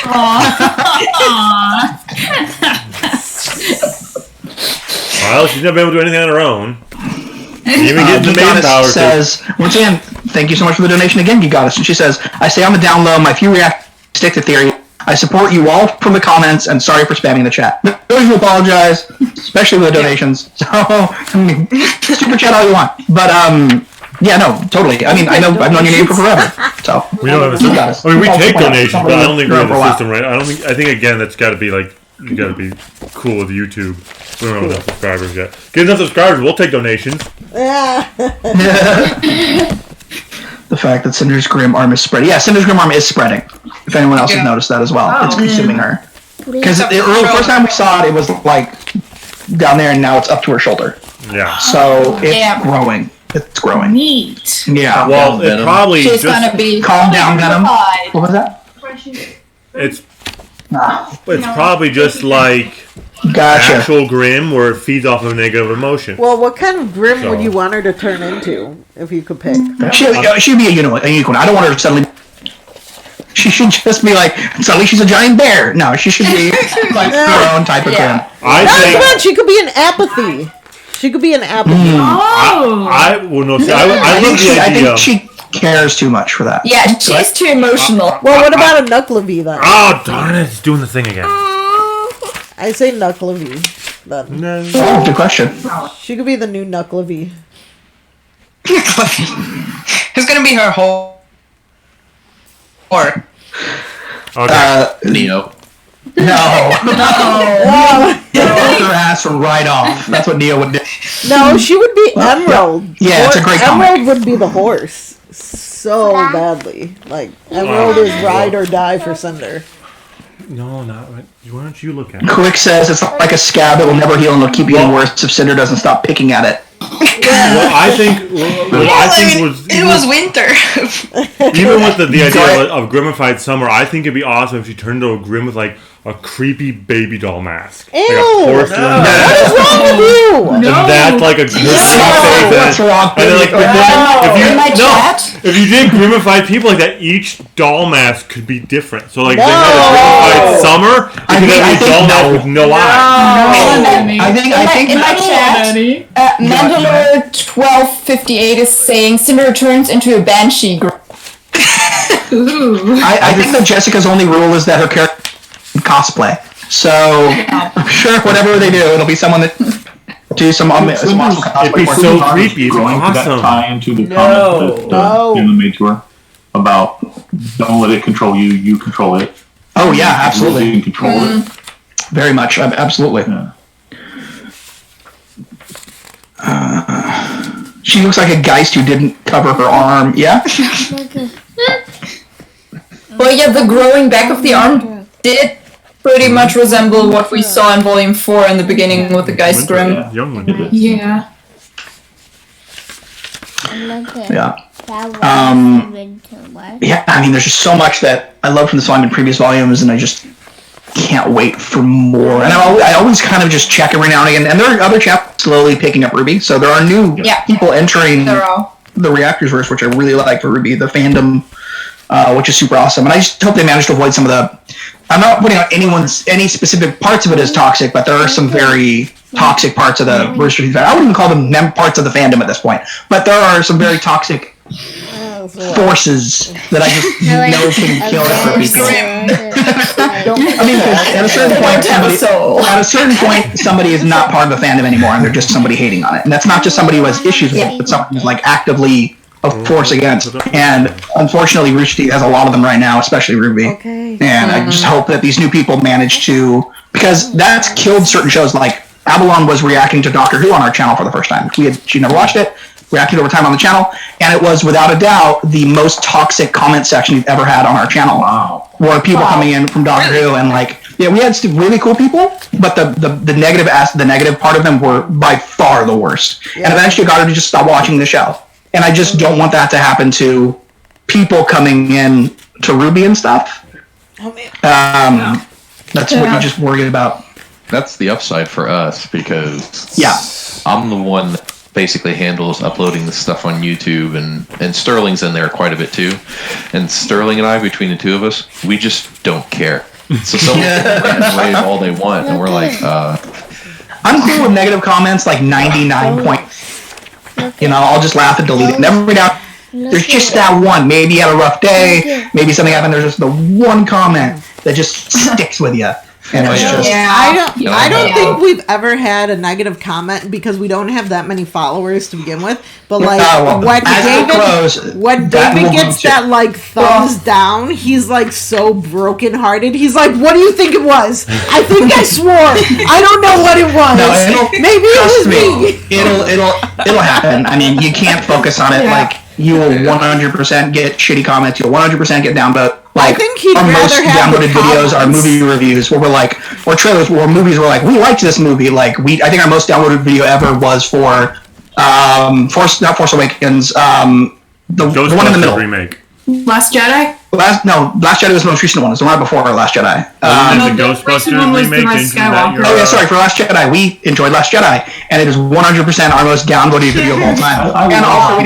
Well, she's never been able to do anything on her own. Even get the main power. Says, once again, thank you so much for the donation again, you got us. And she says, I say on the down low, my few reactions stick to theory. I support you all from the comments, and sorry for spamming the chat. No need to apologize, especially with the donations. So, super chat all you want. But, yeah, no, totally. I mean, I know I've known your name for forever. So we don't have a system. I mean, we take donations, but I don't think we have a system, right? I think again, that's got to be like, you got to be cool with YouTube. We don't have enough subscribers yet. Get enough subscribers, we'll take donations. The fact that Cinder's Grimm arm is spreading. Yeah, Cinder's Grimm arm is spreading. If anyone else has noticed that as well. It's consuming her. Because the first time we saw it, it was like down there, and now it's up to her shoulder. Yeah. So it's growing. It's growing. Neat. Yeah. Well, it probably She's just gonna be calm down, Venom. What was that? it's probably just like actual Grimm, where it feeds off of negative emotion. Well, what kind of Grimm would you want her to turn into if you could pick? She'd be a unicorn. I don't want her to suddenly. She should just be like, suddenly she's a giant bear. No, she should be like her own type of Grimm. Come on, she could be an apathy. She could be an apathy. I love the idea. I think she cares too much for that. Yeah, she's too emotional. Well, what about a Knucklevi then? Oh, darn it. It's doing the thing again. I say Knucklevi. No. Oh, good question. She could be the new Knucklevi. Who's gonna be her whole? Or Neo. No. Her ass right off. That's what Neo would do. No, she would be Emerald. Yeah, it's a great comic. Emerald would be the horse. So badly. Like, Emerald is ride or die for Cinder. No, not right. Why don't you look at it? Quick says it's like a scab that will never heal and will keep getting worse if Cinder doesn't stop picking at it. Well, I think it was winter. Even with the idea of Grimmified Summer, I think it'd be awesome if she turned into a Grimm with like a creepy baby doll mask. Ew! Like a porcelain mask. What is wrong with you? And that's like a good What's wrong with you? If you did Grimmified people like that, each doll mask could be different. So like they had a Grimmified Summer, you could have a doll mask with no eyes. I think in my chat, Mandalore 1258 is saying Cinder turns into a banshee. I think that Jessica's only rule is that her character cosplay. So I'm sure whatever they do, it'll be someone that do some awesome cosplay. It'd be so creepy. It's Going to that awesome. tie into the comment that Jim made to her about don't let it control you, you control it. Oh yeah, absolutely. You can control it. Very much, absolutely. Yeah. She looks like a Geist who didn't cover her arm. Yeah. Well, yeah, the growing back of the arm did pretty much resemble what we saw in Volume 4 in the beginning with the Geist Grimm. Yeah, young one did it. Yeah. Yeah. Yeah, I mean, there's just so much that I love from this volume in previous volumes, and I just can't wait for more. And I always kind of just check every now and again. And there are other chapters slowly picking up RWBY, so there are new people entering the Reactors verse, which I really like for RWBY. The Fandom which is super awesome. And I just hope they manage to avoid some of the. I'm not putting out any specific parts of it as toxic, but there are some very toxic parts of the Rooster Teeth. I wouldn't even call them parts of the fandom at this point, but there are some very toxic forces that I just know can kill people. I mean, at a certain point, somebody is not part of the fandom anymore, and they're just somebody hating on it. And that's not just somebody who has issues with it, but somebody who's like actively a force against. And unfortunately, Rooster Teeth has a lot of them right now, especially RWBY. Okay. And I just hope that these new people manage to, because that's killed certain shows. Like Avalon was reacting to Doctor Who on our channel for the first time. She never watched it. Reacted over time on the channel, and it was without a doubt the most toxic comment section we've ever had on our channel. Wow. Where people coming in from Doctor Who and like, yeah, we had some really cool people, but the negative part of them were by far the worst. Yeah. And eventually got her to just stop watching the show. And I just don't want that to happen to people coming in to RWBY and stuff. Oh man. That's what you're just worried about. That's the upside for us because I'm the one that basically handles uploading the stuff on YouTube, and Sterling's in there quite a bit too. And Sterling and I, between the two of us, we just don't care. So someone can rave all they want, and we're like, I'm cool with negative comments, like 99 point. I'll just laugh and delete it. And every now there's just that one. Maybe you had a rough day. Maybe something happened. There's just the one comment that just sticks with you. And it's just, I don't think we've ever had a negative comment because we don't have that many followers to begin with. But like when David gets that like thumbs down, he's like so brokenhearted. He's like, "What do you think it was? I think I swore. I don't know what it was. Maybe it was me." It'll happen. I mean, you can't focus on it. Like you will 100% get shitty comments. You'll 100% get downvote. Like, I think he'd our most rather have downloaded videos are movie reviews where we're like, or trailers where movies were like, we liked this movie. Like, I think our most downloaded video ever was for, Force Awakens, the one in the middle. Remake. Last Jedi? Last Jedi was the most recent one. It's the one before Last Jedi. The Ghostbusters remake into that year. Oh yeah, sorry, for Last Jedi. We enjoyed Last Jedi, and it is 100% our most downloaded video of all time. And also,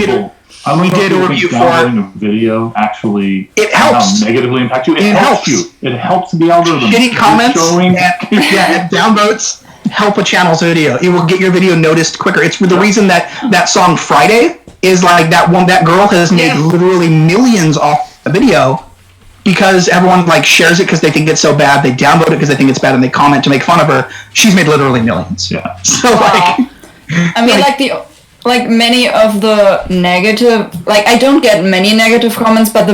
we did a review for a video. Actually, it helps negatively impact you. It helps you. It helps the algorithm. Shitty comments and downvotes help a channel's video. It will get your video noticed quicker. It's the reason that song Friday is like that girl has made literally millions off the video because everyone like shares it because they think it's so bad. They downvote it because they think it's bad and they comment to make fun of her. She's made literally millions. Yeah. So I mean, like many of the negative, like I don't get many negative comments, but the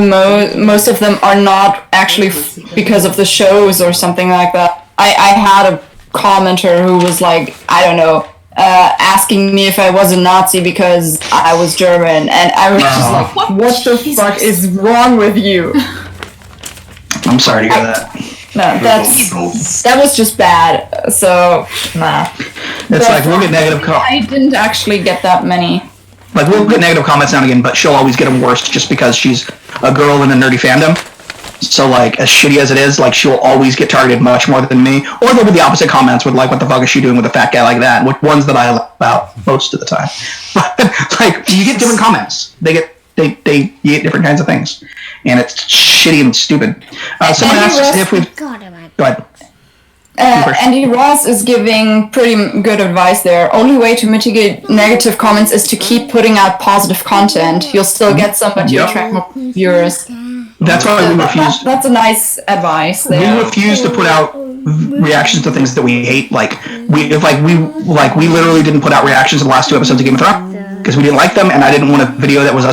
most of them are not actually because of the shows or something like that. I had a commenter who was like, I don't know, asking me if I was a Nazi because I was German, and I was just like, what the fuck is wrong with you? I'm sorry to hear that. No, that was just bad. So nah. It's like we'll get negative comments. I didn't actually get that many. Like we'll get negative comments now and again, but she'll always get them worse just because she's a girl in a nerdy fandom. So like as shitty as it is, like she'll always get targeted much more than me. Or there'll be the opposite comments with like, what the fuck is she doing with a fat guy like that? Which ones that I laugh about most of the time. But like you get different comments. You get different kinds of things. And it's shitty and stupid. Someone asked if we go ahead. Andy Ross is giving pretty good advice there. Only way to mitigate negative comments is to keep putting out positive content. You'll still get some, but you attract more viewers. That's why we refused. That's a nice advice there. We refuse to put out reactions to things that we hate. We literally didn't put out reactions to the last 2 episodes of Game of Thrones because we didn't like them, and I didn't want a video that was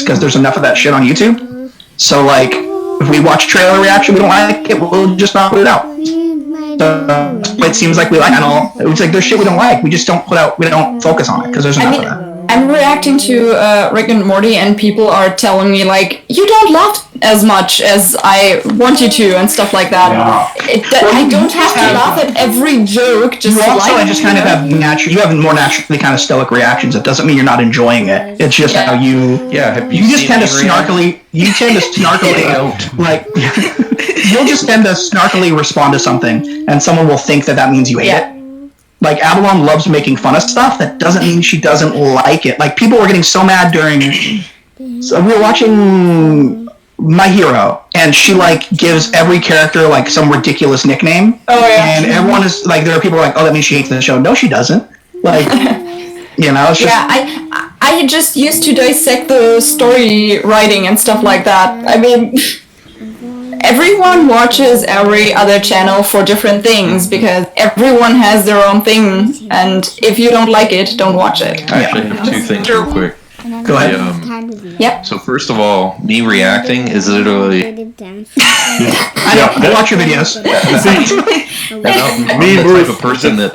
because there's enough of that shit on YouTube. So like, if we watch a trailer reaction, we don't like it, we'll just not put it out. So it seems like we like it all. It's like there's shit we don't like. We just don't we don't focus on it because there's enough of that. I'm reacting to Rick and Morty, and people are telling me like, you don't laugh as much as I want you to, and stuff like that. Yeah. I don't have to laugh at every joke. Just kind of have you have more naturally kind of stoic reactions. It doesn't mean you're not enjoying it. It's just how you. Yeah. Have you just tend to snarkily. You tend to snarkily like. You'll just tend to snarkily respond to something, and someone will think that means you hate it. Like, Avalon loves making fun of stuff. That doesn't mean she doesn't like it. Like, people were getting so mad during... So we were watching My Hero, and she like gives every character like some ridiculous nickname. Oh yeah. And everyone is like, there are people like, oh, that means she hates the show. No, she doesn't. Like, you know, it's just. Yeah, I just used to dissect the story writing and stuff like that. I mean, everyone watches every other channel for different things because everyone has their own thing, and if you don't like it, don't watch it. I actually have two things real quick. Go ahead. Yep. So first of all, me reacting is literally. I watch your videos. I'm the type of person that,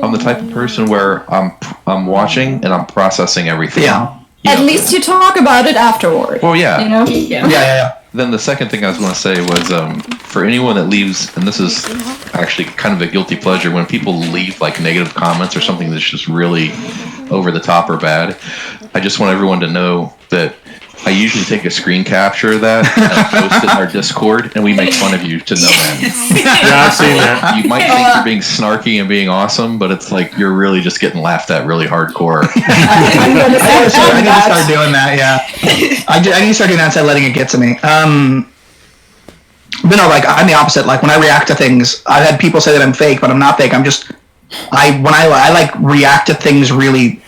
I'm the type of person where I'm watching and I'm processing everything. Yeah. At least you talk about it afterward. Well, yeah. You know? Yeah. Then the second thing I was going to say was, for anyone that leaves, and this is actually kind of a guilty pleasure, when people leave like negative comments or something that's just really over the top or bad, I just want everyone to know that I usually take a screen capture of that and I post it in our Discord, and we make fun of you to no end. Yeah, I've seen that. You might think you're being snarky and being awesome, but it's like you're really just getting laughed at really hardcore. I need to start doing that, yeah. I need to start doing that instead of letting it get to me. But no, like, I'm the opposite. Like, when I react to things, I've had people say that I'm fake, but I'm not fake. I'm just, I like react to things really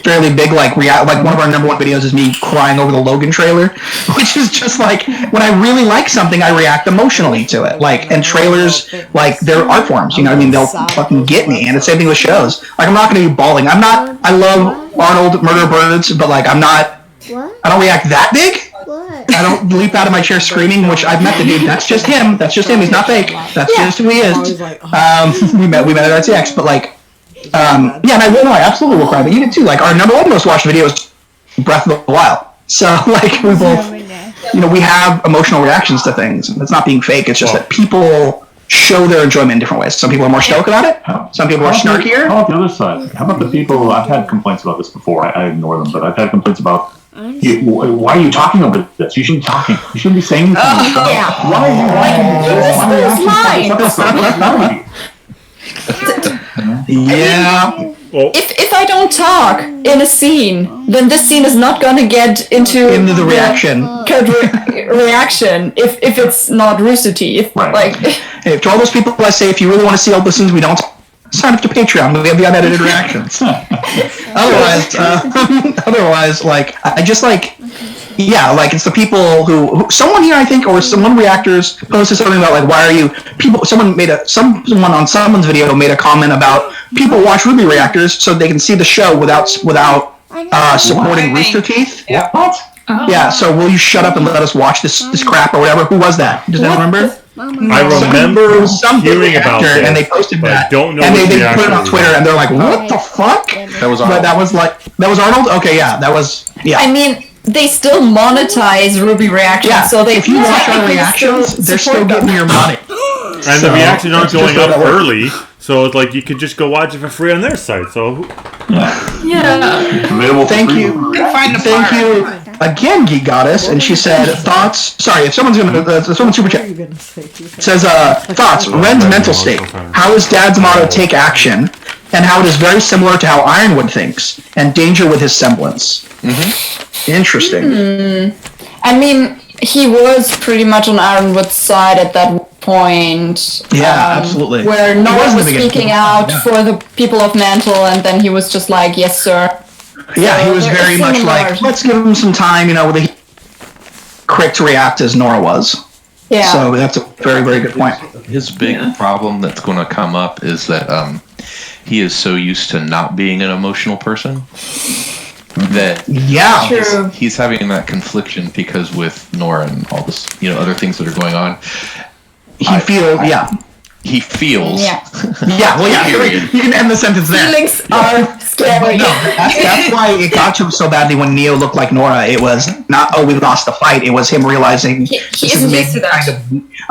fairly big, like one of our number one videos is me crying over the Logan trailer, which is just like, when I really like something, I react emotionally to it. Like, and trailers, like, they're art forms, you know what I mean? They'll fucking get me, and it's the same thing with shows. Like, I'm not going to be bawling. I love Arnold Murder Birds, but like, I don't react that big. I don't leap out of my chair screaming, which I've met the dude. That's just him. He's not fake. That's just who he is. We met at RTX, but like, and I absolutely will cry, but you did too. Like, our number one most watched video is Breath of the Wild. So, like, we both, we have emotional reactions to things. It's not being fake. It's just that people show their enjoyment in different ways. Some people are more stoked about it. Some people are snarkier. How about the other side? How about the people? I've had complaints about this before. I ignore them, but I've had complaints about. Why are you talking about this? You shouldn't be talking. You shouldn't be saying anything. Why are you liking this? Yeah. If I don't talk in a scene, then this scene is not gonna get into the reaction. Reaction if it's not Rooster Teeth. Right. Like, hey, to all those people I say, if you really want to see all the scenes we don't, sign up to Patreon. We have the unedited reactions. Otherwise, like, I just like. Yeah, like, it's the people who someone here, I think, or someone reactors posted something about, like, why are you people? Someone on someone's video made a comment about people watch RWBY reactors so they can see the show without supporting Rooster Teeth. Yeah. What? Oh. Yeah. So will you shut up and let us watch this crap or whatever? Who was that? Does anyone remember? I remember hearing about it, and they posted that. I don't know. And they put it on Twitter, and they're like, "What the fuck?" That was Arnold. But that was Arnold. Okay, yeah, that was. Yeah. I mean, they still monetize RWBY reactions, so they. If you watch our reactions, they're still getting your money. And the reactions aren't going up early, so it's like you could just go watch it for free on their site. So. Yeah. Thank you. Thank you again, Geek Goddess, and she said thoughts. Sorry, if someone's super chat. It says thoughts. Ren's mental state. How is Dad's motto "Take action," and how it is very similar to how Ironwood thinks, and danger with his semblance. Mm-hmm. Interesting. I mean, he was pretty much on Ironwood's side at that point. Yeah, absolutely. Where no one was speaking out for the people of Mantle, and then he was just like, "Yes, sir." Yeah, he was very much like, let's give him some time, with a quick to react as Nora was. Yeah. So that's a very, very good point. His big problem that's going to come up is that he is so used to not being an emotional person that he's having that confliction because with Nora and all this, other things that are going on. He feels. Yeah. Period. You can end the sentence there. Feelings are scary. No, that's why it got to him so badly when Neo looked like Nora. It was not, we lost the fight. It was him realizing he isn't used to that.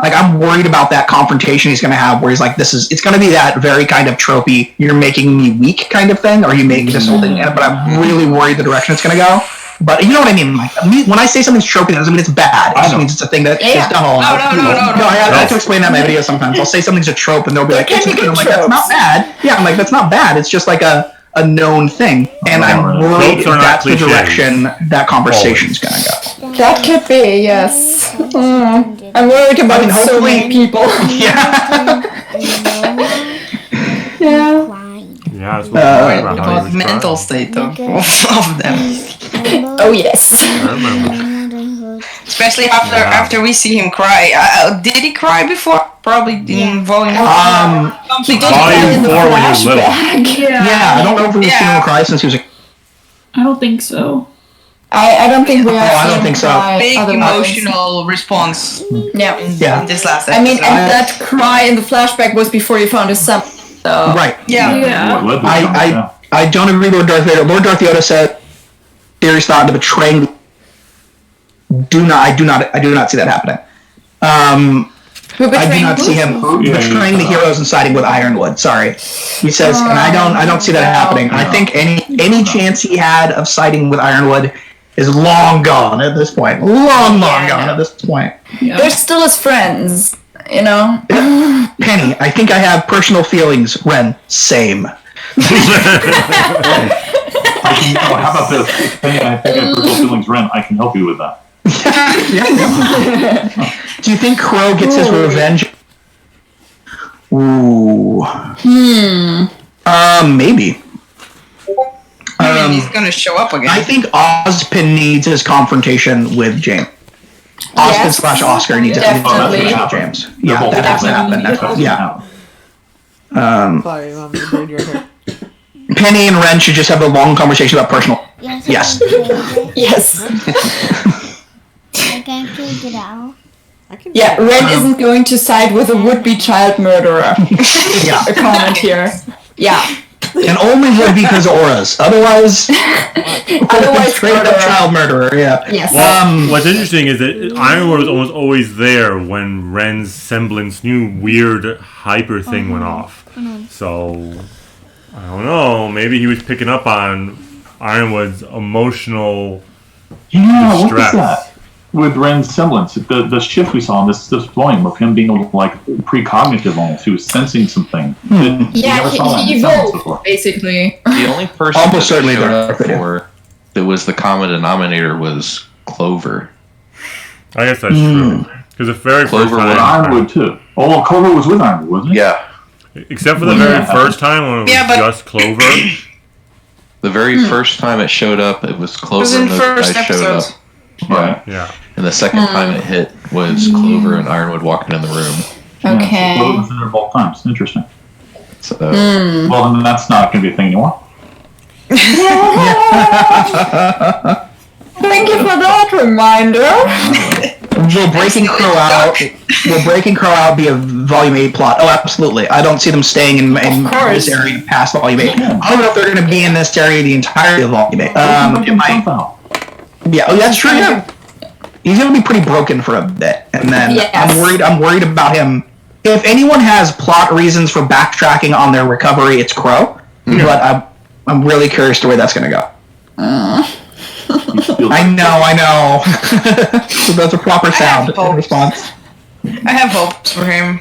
Like, I'm worried about that confrontation he's going to have where he's like, it's going to be that very kind of tropey, you're making me weak kind of thing, or you make this whole thing, but I'm really worried the direction it's going to go. But you know what I mean? Like, when I say something's tropey, that doesn't mean it's bad. It just means it's a thing that is done all out. No, I have to explain that in my video sometimes. I'll say something's a trope, and they'll be like, it's a trope. I'm like, that's not bad. Yeah, I'm like, that's not bad. It's just like a known thing. And I'm worried that's the direction that conversation's going to go. That could be, yes. I'm worried about so many people. Yeah. Yeah, that's what I'm talking about. The mental state of them. Oh yes. I remember. Especially after we see him cry. Did he cry before? Probably in volume. He did Volume 4 when he was little. Yeah, I don't know if we've seen him cry since he was a... I don't think so. I don't think we have. I don't think so. Big emotional response. Yeah. In this last episode. I mean, and that cry in the flashback was before he found his son. So. Right. Yeah. I don't agree with Lord Darth Vader. Lord Darth Yoda said, "Theory's thought to betraying." I do not see that happening. I do not see him betraying the heroes and siding with Ironwood. Sorry, he says, and I don't see that happening. I think any chance he had of siding with Ironwood is long gone at this point. Long gone at this point. Yeah. They're still his friends, you know. Penny, I think I have personal feelings. Ren, same. How about this? Penny, I think I have personal feelings. Ren, I can help you with that. Do you think Crow gets his revenge? Ooh. Maybe. I mean, he's gonna show up again. I think Ozpin needs his confrontation with James. Ozpin / Oscar needs his confrontation with James. Yeah, that has to happen. Sorry, Mom, you burned your hair. Penny and Ren should just have a long conversation about personal. Yes. Yes. I can't figure it out. Yeah, Ren isn't going to side with a would-be child murderer. Yeah. A comment here. Yeah. And only would because auras. Otherwise straight up child murderer. Yeah. Yes. Well, what's interesting is that Ironwood was almost always there when Ren's semblance new weird hyper thing went off. So I don't know. Maybe he was picking up on Ironwood's emotional distress. What was that? With Ren's semblance, the shift we saw in this volume of him being able to, like, precognitive almost, he was sensing something. Yeah, he evolved, basically. The only person Almost certainly showed up for that was the common denominator was Clover. I guess that's true. Because the very Clover first time, Ironwood too. Oh, well, Clover was with Ironwood, wasn't he? Yeah. Except for the very first time when it was just Clover. The very first time it showed up, it was Clover. It was in and those first guys showed episode. up. Right. Yeah. And the second time it hit was Clover and Ironwood walking in the room. Okay. Yeah, Clover was in there both times. Interesting. So, well, then that's not going to be a thing anymore. Thank you for that reminder. Will Breaking Crow out be a Volume 8 plot? Oh, absolutely. I don't see them staying in this area past Volume 8. I don't know if they're going to be in this area the entirety of Volume 8. Yeah, that's true. Yeah. He's going to be pretty broken for a bit, and then I'm worried about him. If anyone has plot reasons for backtracking on their recovery, it's Crow. But I'm really curious to where that's going to go. I know. So that's a proper sound in response. I have hopes for him.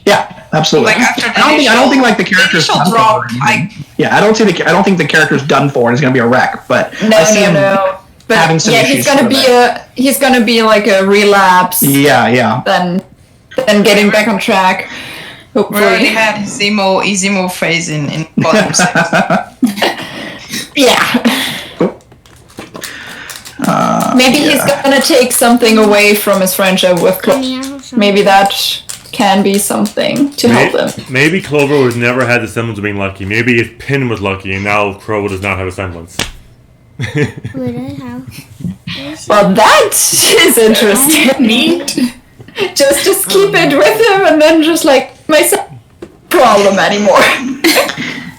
Yeah, absolutely. Like after the I don't think like the character's done drop. I don't think the character's done for and is going to be a wreck. But I see him But having some issues. he's gonna be like a relapse. Yeah. Then getting back on track. Hopefully. We already had his emo phase in Volume 6. Yeah. Maybe he's gonna take something away from his friendship with Clover. Maybe that can be something to help him. Maybe Clover was never had the semblance of being lucky. Maybe his pin was lucky, and now Crow does not have a semblance. Well, that is interesting. Neat. Just keep it with him, and then just like my problem anymore.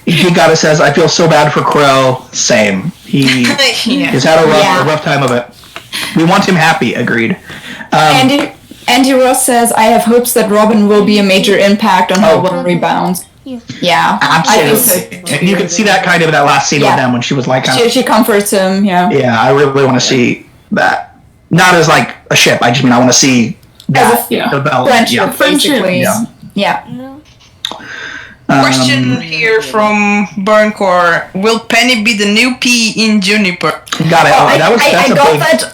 Higata says, "I feel so bad for Crow." Same. He has had a rough time of it. We want him happy. Agreed. Andy Ross says, "I have hopes that Robin will be a major impact on how one rebounds." Yeah, absolutely. And you can see that kind of in that last scene with them when she was like, she comforts him. Yeah, I really want to see that. Not as like a ship. I want to see that develop. Friendship, basically. Yeah. Question here from Burncore: will Penny be the new P in Juniper? Got it.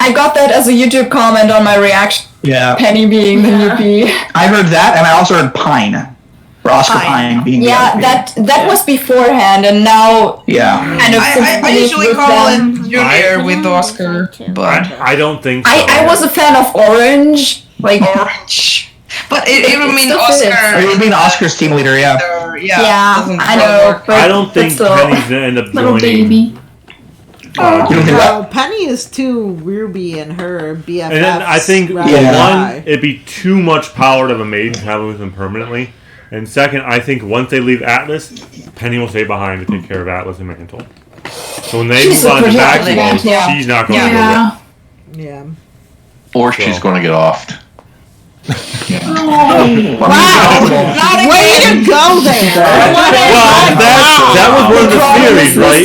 I got that as a YouTube comment on my reaction. Yeah. Penny being the new P. I heard that, and I also heard Pine. For Oscar Pine being the other P. that was beforehand, and now kind of I usually call it Junior with Oscar, but I don't think so. I was a fan of Orange. Like Orange. But it would mean Oscar. It would mean Oscar's team leader, yeah. I know. But I don't think Penny's gonna end up little joining. baby. Penny is too RWBY and her BFFs. And then I think one, it'd be too much power to have a maiden traveling with them permanently. And second, I think once they leave Atlas, Penny will stay behind to take care of Atlas and Mantle. So when they move on to Maxwell, she's not going to go with. Yeah. Or she's going to get offed. Wow! Way to go there! That was one of the theories, right?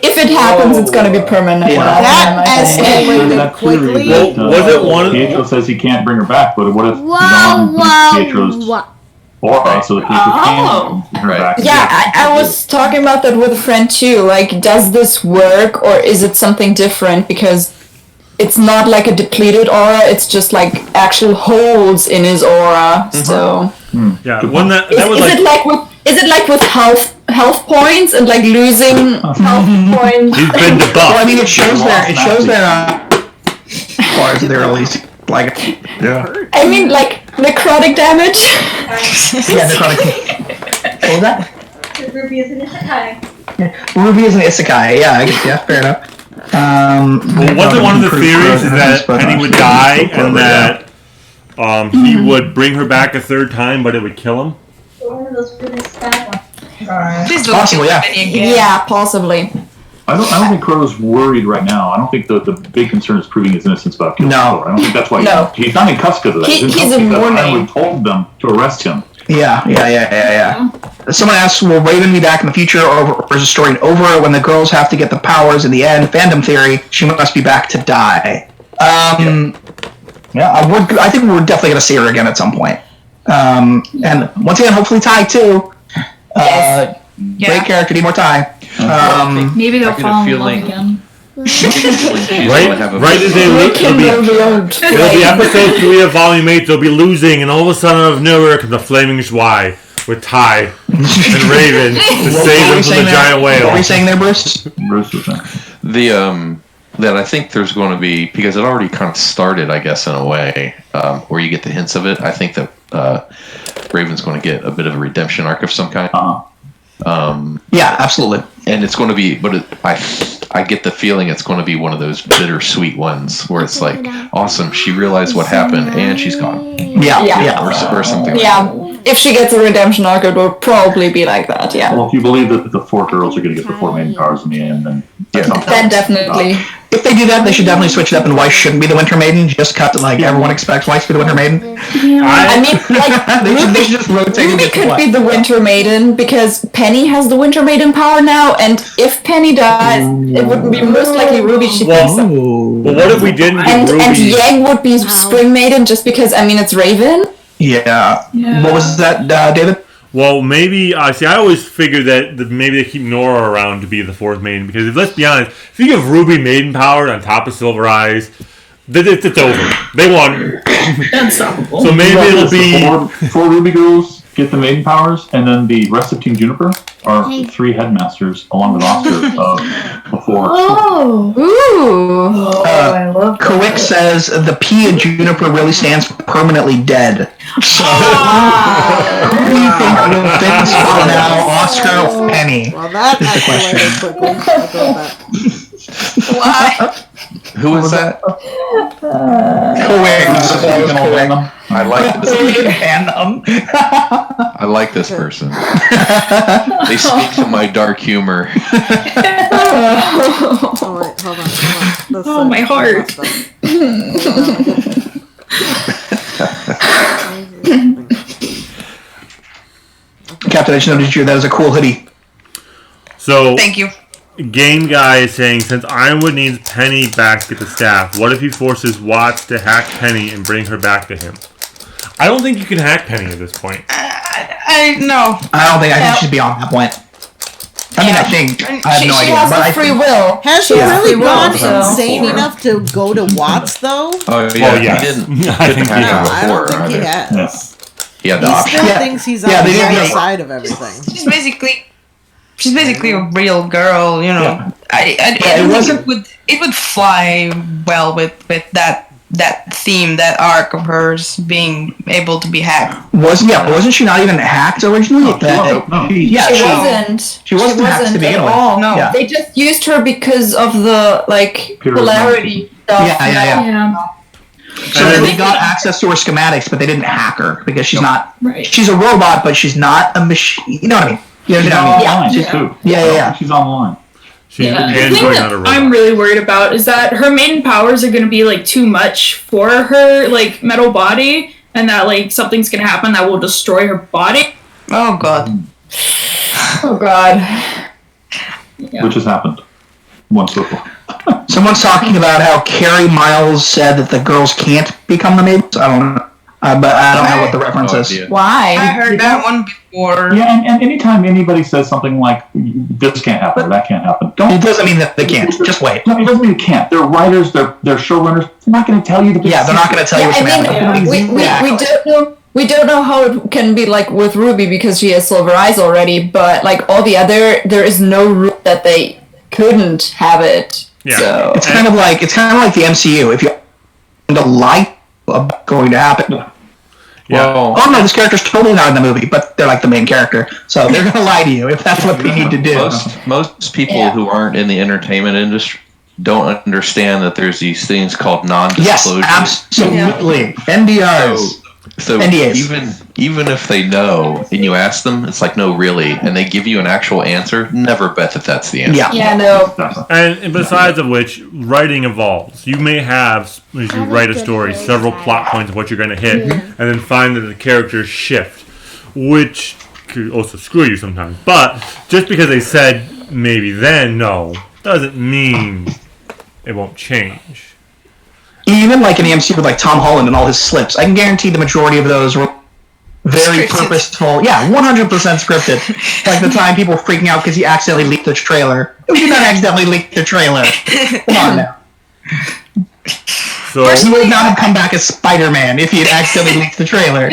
If it happens, it's going to be permanent. That escalated quickly. Was it one? Pietro says he can't bring her back, but what if Pietro's aura, so that Pietro can bring her back? Yeah, I was talking about that with a friend too. Like, does this work, or is it something different? Because it's not like a depleted aura, it's just like actual holes in his aura. So yeah, one that was is it like with health points and like losing health points? He's been debuffed. Well, I mean, it shows their bars there at least. Like, yeah. I mean, like necrotic damage. Yeah, necrotic. What was that? RWBY is an isekai. RWBY is an isekai. Yeah, fair enough. Well, wasn't one of the theories is that Penny would die and that he would bring her back a third time, but it would kill him? One of those really bad ones. Please don't Possibly, kill yeah. Penny again. Yeah, possibly. I don't think Crow's worried right now. I don't think the big concern is proving his innocence about killing Thor. I don't think that's why he's not in custody of that. He's in mourning. I would told them to arrest him. Yeah. Someone asks, will Raven be back in the future, or is the story over when the girls have to get the powers in the end? Fandom theory, she must be back to die. I think we're definitely going to see her again at some point. And once again, hopefully Ty too. Great character, need more Ty. Maybe they'll fall in love again. Right as it'll be episode 3 of Volume 8, they'll be losing, and all of a sudden out of nowhere comes the Flaming Zwei with Ty and Raven to save them from the giant whale. What were you saying there, Bruce? That I think there's going to be, because it already kind of started, I guess, in a way, where you get the hints of it. I think that Raven's going to get a bit of a redemption arc of some kind. Yeah, absolutely. And it's going to be, but I get the feeling it's going to be one of those bittersweet ones where it's like, awesome, she realized what happened and she's gone. Yeah. Or something like that. If she gets a redemption arc, it will probably be like that, yeah. Well, if you believe that the 4 girls are going to get the 4 main cars in the end, then then definitely. If they do that, they should definitely switch it up, and Weiss shouldn't be the Winter Maiden. Just cut like everyone expects Weiss to be the Winter Maiden. I mean, like, they should just rotate RWBY could be the Winter Maiden because Penny has the Winter Maiden power now, and if Penny dies, it would be most likely RWBY she picks up. Well, what if we didn't get RWBY? And Yang would be Spring Maiden just because, I mean, it's Raven. Yeah. What was that, David? Well, maybe, I always figured that maybe they keep Nora around to be the 4th maiden, because if, let's be honest, if you give RWBY maiden power on top of Silver Eyes, it's over. They won. Unstoppable. So maybe it'll be 4 RWBY girls get the maiden powers, and then the rest of Team Juniper are 3 headmasters along with Oscar before. I love that. Kawik says the P in Juniper really stands for permanently dead. So, who do you think will fit spot now, Oscar or Penny? Well, that is the question. Why? Who was that? Kawik. I like this. Fandom. I like this person. They speak to my dark humor. All right, hold on. Oh, my heart. Captain, I just noticed that was a cool hoodie. So, thank you. Game Guy is saying, since Ironwood needs Penny back to get the staff, what if he forces Watts to hack Penny and bring her back to him? I don't think you can hack Penny at this point. I know. I don't think I should be on that point. I mean, I think I have no She idea, has but the I free think, will. Has she Yeah. really Free will, gone so- insane enough to go to Watts though? Oh yeah, Well, yes. he didn't. I think couldn't he hack has. him I don't before, think he either. has. He had the He option. still Yeah. thinks he's on Yeah, the they didn't right make- side of everything. She's basically a real girl, you know. Yeah. I Yeah, don't it think wasn't- it would fly well with that theme, that arc of hers being able to be hacked. wasn't she not even hacked originally? No, no. Yeah, She she wasn't. She wasn't hacked to begin at with. all. No. Yeah. They just used her because of the polarity stuff. Yeah. So And they then- got access to her schematics, but they didn't hack her because she's not. Right. She's a robot, but she's not a machine. You know what I mean? You know She's what I mean? online She's- too. Yeah. She's online. She's Yeah. an The thing android, that not a robot. I'm really worried about is that her main powers are going to be like too much for her like metal body, and that like something's going to happen that will destroy her body. Oh god. Oh god. Yeah. Which has happened once before. Someone's talking about how Carrie Miles said that the girls can't become the maidens. I don't know. But I don't know what the reference No is. idea. I Why? heard that one before. Yeah, and anytime anybody says something like this can't happen or that can't happen, It don't. doesn't mean that they can't. Just wait. No, it doesn't mean it can't. They're writers. They're showrunners. They're not going to tell you. Yeah, they're not going to tell you what's I going to mean, happen. we don't know. We don't know how it can be like with Ruby because she has silver eyes already, but like all the other, there is no rule that they couldn't have it. Yeah. So It's kind of like the MCU. If you to lie about going to happen. Well, Oh no, this character's totally not in the movie, but they're like the main character, so they're gonna lie to you if that's what they need to do. most people Yeah. who aren't in the entertainment industry don't understand that there's these things called Yes, non-disclosure. absolutely. NDRs. So NDAs. even if they know and you ask them, it's like, no, really, and they give you an actual answer, never bet that that's the answer. Yeah. yeah, no. And besides of which, writing evolves. You may have, as you write a story, several plot points of what you're going to hit, and then find that the characters shift, which could also screw you sometimes. But just because they said maybe then, no, doesn't mean it won't change. Even like in the MCU with like Tom Holland and all his slips, I can guarantee the majority of those were very Scripted. purposeful. Yeah, 100% scripted. Like the time people were freaking out because he accidentally leaked the trailer. He did not accidentally leak the trailer. Come on now. So He would not have come back as Spider-Man if he had accidentally leaked the trailer.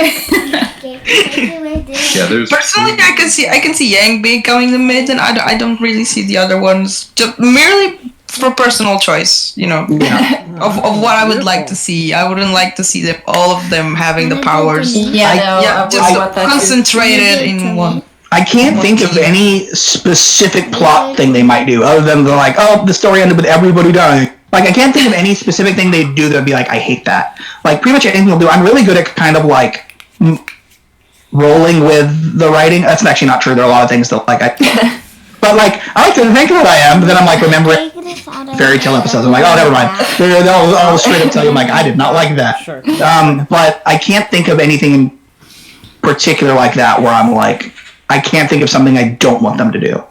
Yeah, there's Personally, I can see Yang becoming the mid, and I don't really see the other ones. Just merely for personal choice, you know, of what I would like to see. I wouldn't like to see them, all of them having the powers. Yeah, no. Yeah, I just want that too. concentrated in one. I can't think of any specific plot thing they might do, other than they're like, oh, the story ended with everybody dying. Like, I can't think of any specific thing they'd do that'd be like, I hate that. Like, pretty much anything they'll do. I'm really good at kind of like rolling with the writing. That's actually not true. There are a lot of things that like but like I like to think that I am. But then I'm like remembering fairy tale episodes. I'm like, oh, never mind. They'll straight up tell you, I'm like, I did not like that. Sure. But I can't think of anything in particular like that where I'm like, I can't think of something I don't want them to do.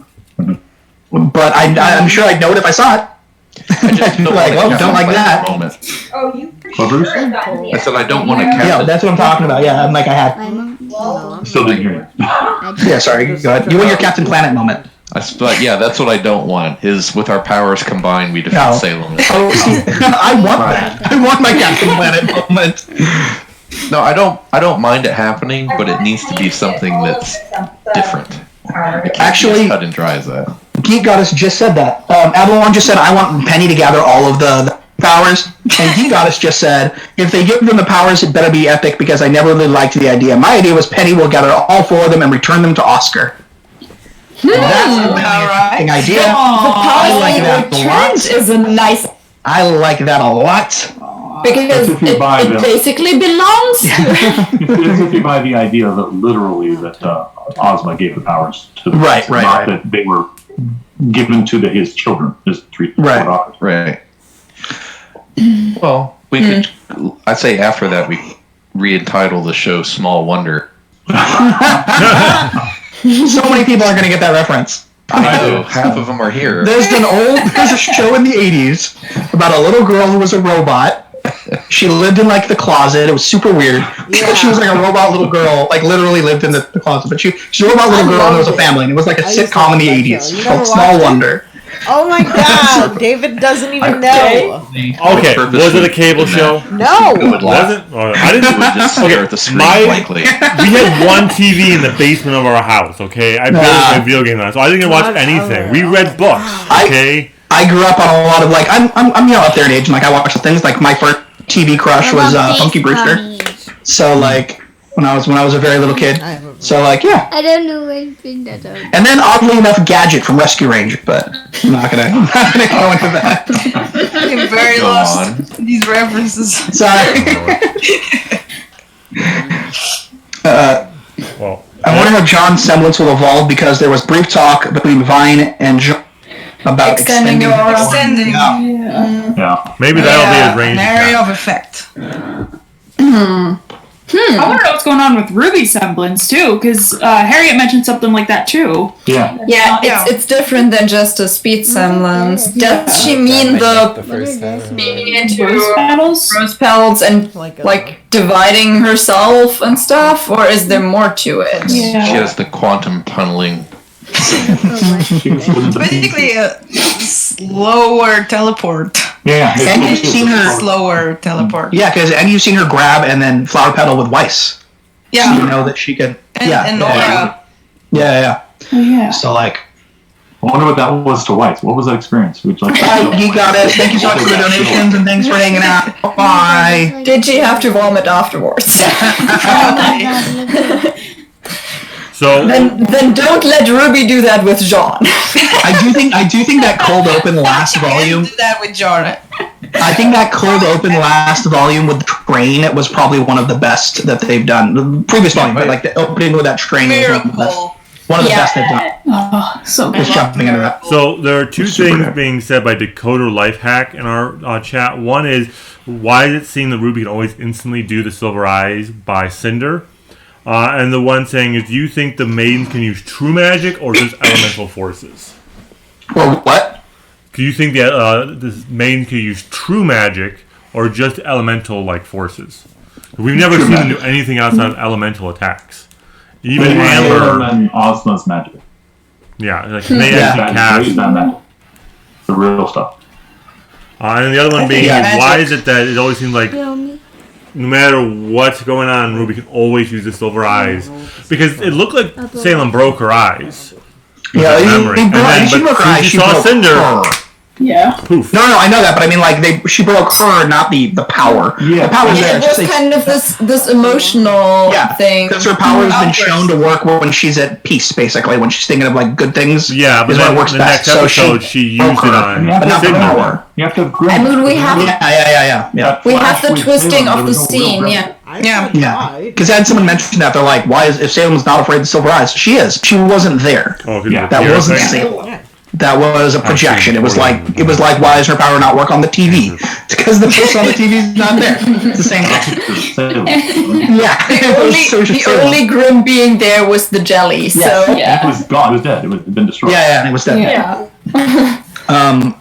But I'm sure I'd know it if I saw it. I just don't Like, want oh, don't like that. Moment. Oh, you for What, Bruce? sure got in the I said I don't want to Yeah, count. that's what I'm talking about. Yeah, I'm like I had. Still didn't hear you. Yeah, sorry. Go ahead. You and your Captain Planet moment. But yeah, that's what I don't want. Is with our powers combined, we defeat No. Salem. Oh, see, I want that. I want my Captain Planet moment. No, I don't mind it happening, but it needs to be something that's different. It can't Actually- be as cut and dry as that. Geek Goddess just said that. Avalon just said, I want Penny to gather all of the powers. And Geek Goddess just said, if they give them the powers, it better be epic because I never really liked the idea. My idea was Penny will gather all four of them and return them to Oscar. That's a really interesting idea. I like that a lot. Trent is a nice I like that a lot. because If you buy it them. basically belongs to If you buy the idea that literally that Ozma gave the powers to the Right, right, not right. that they were given to his children, his three Right. daughters. Right. Well, we could. I'd say after that we re-entitle the show "Small Wonder." So many people aren't going to get that reference. I know half of them are here. There's a show in the 80s about a little girl who was a robot, She lived in like the closet. It was super weird. Yeah. She was like a robot little girl, like literally lived in the closet. But she's a robot little girl, and there was a family, and it was like a sitcom in the '80s called Small Wonder. Oh my god, David doesn't even know. Okay, was it a cable show? No. Was it? I didn't. Just stare at the screen blankly. We had one TV in the basement of our house. Okay, I barely played video games on it, so I didn't watch anything. We read books. Okay. I grew up on a lot of like I'm up there in age, and like I watched things. Like my first TV crush was Funky Brewster. So like when I was a very little kid. So like yeah. I don't know anything that I... And then oddly enough, Gadget from Rescue Ranger, but I'm not gonna go into that. I'm very lost in these references. Sorry. Well, I wonder how John's semblance will evolve because there was brief talk between Vine and John about extending your Yeah. Maybe that'll be his range. An area of effect. I want to know what's going on with Ruby's semblance too, because Harriet mentioned something like that too. Yeah. Yeah, it's different than just a speed semblance. Does she mean the being into rose petals and like dividing herself and stuff, or is there more to it? She has the quantum tunneling. Basically a slower teleport. Yeah. And you've seen her slower teleport. Yeah, and you've seen her grab and then flower petal with Weiss. Yeah. So you know that she could. And Nora. Yeah. Oh, yeah. So like. I wonder what that was to Weiss. What was that experience? Would you like Geek Goddess, thank you so much for the donations and thanks for hanging out. Bye. Did she have to vomit afterwards? So then don't let Ruby do that with Jean. I do think that cold open last volume. Did that with John. I think that cold open last volume with the train was probably one of the best that they've done. The previous volume, but like the opening with that train was one of the best they've done. Oh, so good. Just jumping into that. So there are two things being said by Decoder Lifehack in our chat. One is, why is it seem that Ruby can always instantly do the Silver Eyes by Cinder? And the one saying is, do you think the maidens can use true magic or just elemental forces? Or what? Do you think that the maidens can use true magic or just elemental like forces? We've never seen them do anything outside of elemental attacks. Even Amber and Ozma's magic. Yeah, like they actually cast the real stuff. And then the other one being, why is it that it always seems like no matter what's going on, Ruby can always use the Silver Eyes? Because it looked like Salem broke her eyes. Yeah, she broke her eyes. She saw Cinder. Yeah. Poof. No, I know that, but I mean, like she broke her, not the power. Yeah, the power's there. It was kind of this emotional thing. Because her power has been shown to work when she's at peace, basically, when she's thinking of like good things. Yeah, but is when it works the best. next episode she used it on but not the power. You have to have Grimm. I mean, we have We have the twisting of the scene. Yeah. Because had someone mentioned that, they're like, "Why is if Salem's not afraid of the Silver Eyes? She is. She wasn't there. That wasn't Salem. That was a projection. It was like why is her power not work on the TV? It's because the person on the TV is not there. It's the same thing. The only Grimm being there was the jelly. So it was gone. It was dead. It had been destroyed. And it was dead. I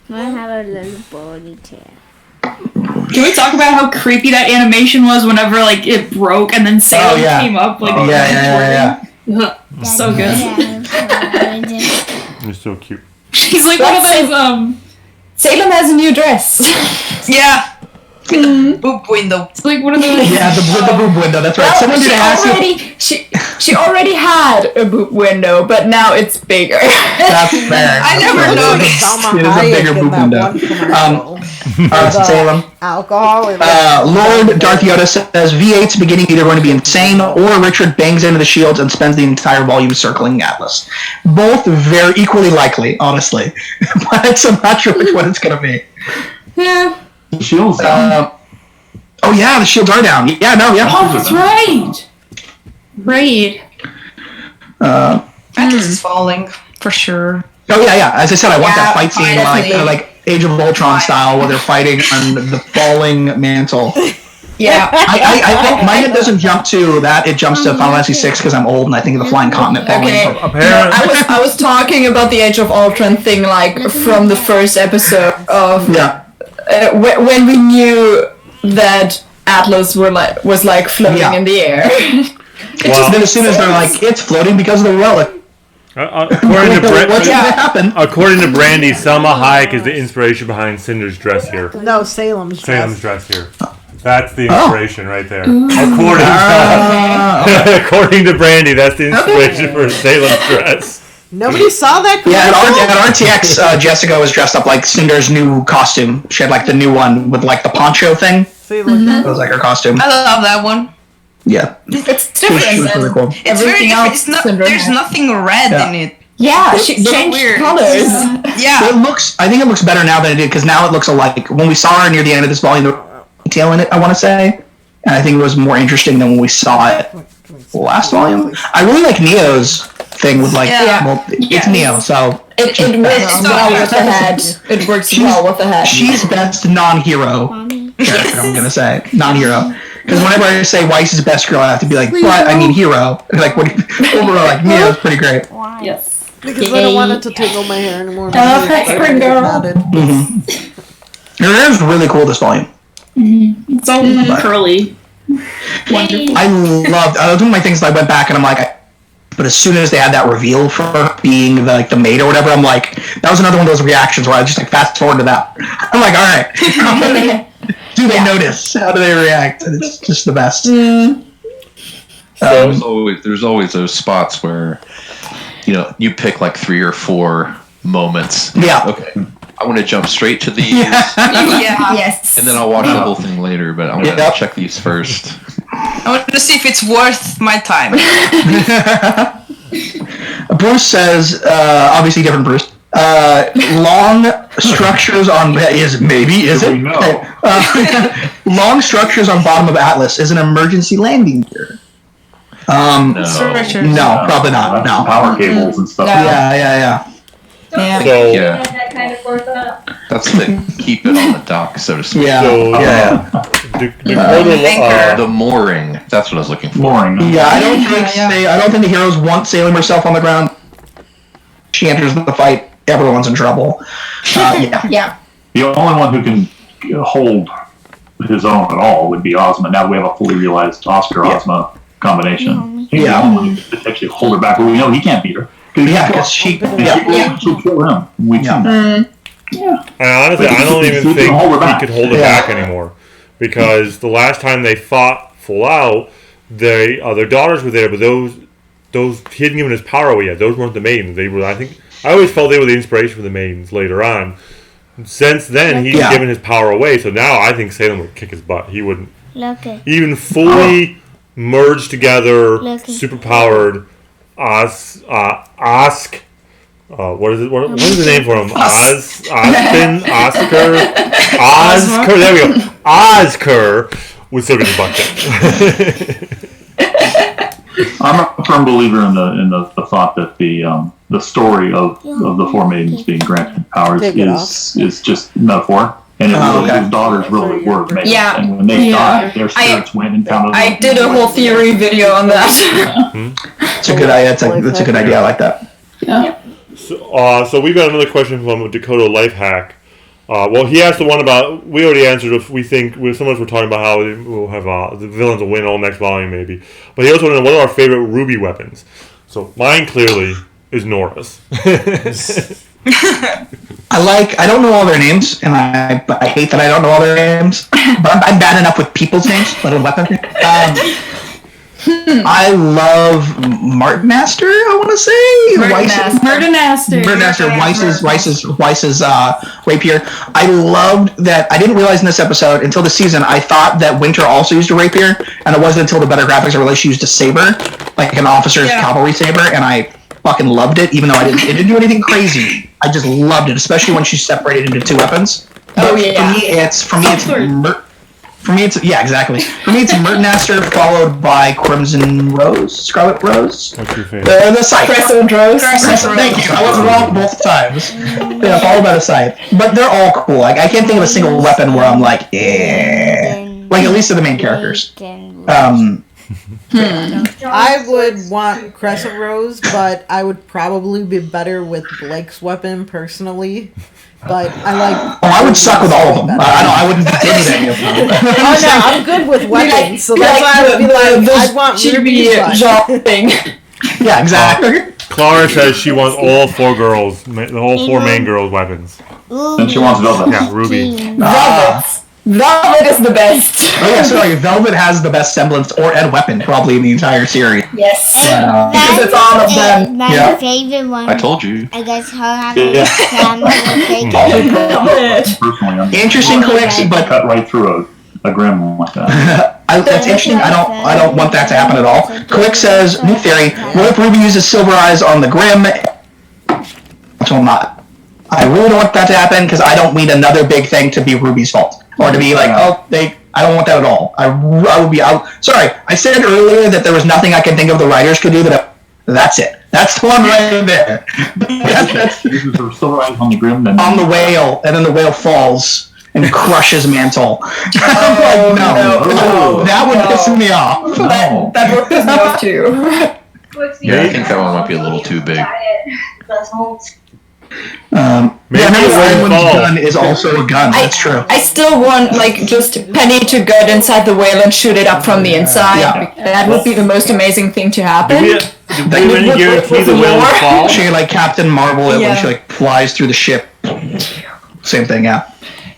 have a little body tear. Can we talk about how creepy that animation was whenever like it broke and then Salem came up like so good. You're so cute. She's like one of those Salem has a new dress. Boob window. It's like one of those. Yeah, the boob window. That's right. Someone did ask She already had a boob window, but now it's bigger. That's fair. I never noticed. It is a bigger boob window. Salem. Alcohol. Lord Darth Yoda says V8's beginning either going to be insane or Richard bangs into the shields and spends the entire volume circling Atlas. Both very equally likely, honestly. But I'm not sure which one it's going to be. Yeah. The shields down. Oh yeah, the shields are down. Yeah, no, yeah. Oh, that's right. Right. Atlas is falling for sure. Oh yeah. As I said, I want that fight scene like Age of Ultron style, where they're fighting on the falling mantle. Yeah. I my head doesn't jump to that. It jumps to Final Fantasy VI because I'm old and I think of the Flying Continent falling. Okay. I was talking about the Age of Ultron thing, like from the first episode of when we knew that Atlas was like floating in the air. Then as soon as they're like, it's floating because of the relic. According What's going to happen? According to Brandy, Selma Hayek is the inspiration behind Cinder's dress here. No, Salem's dress Here. That's the inspiration right there. According to Brandy, that's the inspiration for Salem's dress. Nobody saw that. Yeah, at RTX, Jessica was dressed up like Cinder's new costume. She had like the new one with like the poncho thing. See, look, It was like her costume. I love that one. Yeah. It's different She was really cool. It's very different. It's not, there's nothing red in it. Yeah, she changed colors. Yeah. I think it looks better now than it did, because now it looks like, when we saw her near the end of this volume, there was detail in it, I want to say. And I think it was more interesting than when we saw it last volume. I really like Neo's thing with like, well, it's Neo, so... It works well with the head. It works well with the head. She's best non-hero character, I'm going to say. Non-hero. Because whenever I say Weiss's best girl, I have to be like, but I mean hero. Like, overall, like, Neo's pretty great. Yes. Because I don't want it to tingle my hair anymore. Spring girl. Her hair is really cool this volume. It's all curly. I loved one of my things. I went back and I'm like, but as soon as they had that reveal for her being the maid or whatever, I'm like, that was another one of those reactions where I just like fast forward to that. I'm like, all right, do they notice? How do they react? And it's just the best. There's always those spots where you pick like 3 or 4 moments. Yeah. Okay. I want to jump straight to these. Yes. And then I'll watch the whole thing later, but I'm going to check these first. I want to see if it's worth my time. Bruce says, obviously different Bruce, long structures on... long structures on bottom of Atlas is an emergency landing gear. No, probably not. No. Power cables and stuff. Yeah. That kind of forethought. That's to keep it on the dock, so to speak. The mooring. That's what I was looking for. Mooring. Yeah, I don't think the heroes want Salem herself on the ground. She enters the fight. Everyone's in trouble. Yeah. The only one who can hold his own at all would be Ozma. Now we have a fully realized Oscar-Ozma combination. He's the only one who can actually hold her back, but we know he can't beat her. Because she'll kill him. And honestly, I don't even think he could hold her back anymore, because the last time they fought full out, their daughters were there, but those he hadn't given his power away yet. Those weren't the maidens. They were. I always felt they were the inspiration for the maidens later on. Since then, he's given his power away, so now I think Salem would kick his butt. He wouldn't even fully merged together, superpowered. What is it? What is the name for him? Oscar. There we go. Oscar would still get his butt kicked. I'm a firm believer in the thought that the story of the 4 maidens being granted powers is just metaphor. And his daughters really were maidens. Yeah. And when they died, their spirits went and found I did a whole theory video on that. It's a good idea. That's a good idea. I like that. Yeah. So we've got another question from Dakota Lifehack. Well, he asked the one about, we already answered if we think, some of us were talking about how we'll have the villains will win all next volume maybe. But he also wanted to know what are our favorite RWBY weapons. So mine clearly is Nora's. I don't know all their names, and I hate that I don't know all their names, but I'm bad enough with people's names, let alone weapons. I love Martinaster, I want to say. Martinaster. Weiss's rapier. I loved that. I didn't realize in this episode, until the season, I thought that Winter also used a rapier, and it wasn't until the better graphics I realized she used a saber, like an officer's cavalry saber, and I fucking loved it, even though it didn't do anything crazy. I just loved it, especially when she's separated into 2 weapons. For me, it's Martinaster followed by Scarlet Rose. What's your favorite? The scythe. Crescent Rose. Thank you. I was wrong both times. Yeah, followed by the scythe. But they're all cool. Like, I can't think of a single weapon where I'm like, yeah. Like, at least of the main characters. I would want Crescent Rose, but I would probably be better with Blake's weapon personally. But I like. Oh, I would suck with all of them. I wouldn't be good with any of them. Oh no, I'm good with weapons, so that's why I would be like, I'd want Ruby's thing. Yeah, exactly. Clara says she wants all 4 girls, the whole 4 main girls' weapons. Then she wants Velvet. Yeah, Ruby. Velvet is the best. Oh yeah, so like, Velvet has the best semblance and weapon probably in the entire series. Yes. Because it's all of them. My favorite one. I told you. I guess her Interesting collection, but cut right through a Grimm like that. That's interesting. I don't want that to happen at all. Click says, new theory. What if Ruby uses silver eyes on the Grimm? Which will not. I really don't want that to happen because I don't need another big thing to be Ruby's fault. Or to be like, I don't want that at all. I would be out. Sorry, I said earlier that there was nothing I can think of the writers could do that's it. That's the one right there. That's silver eyes on the Grimm, then on the whale, and then the whale falls and crushes Mantle. No, that would piss me off. That would piss me off too. Yeah, I think that one might be a little too big. Ironwood's gun is also a gun. That's true. I still want just Penny to get inside the whale and shoot it up from the inside. Yeah. That would be the most amazing thing to happen. Do we have any guarantee the whale will fall? She like Captain Marvel it when she flies through the ship. Same thing, yeah.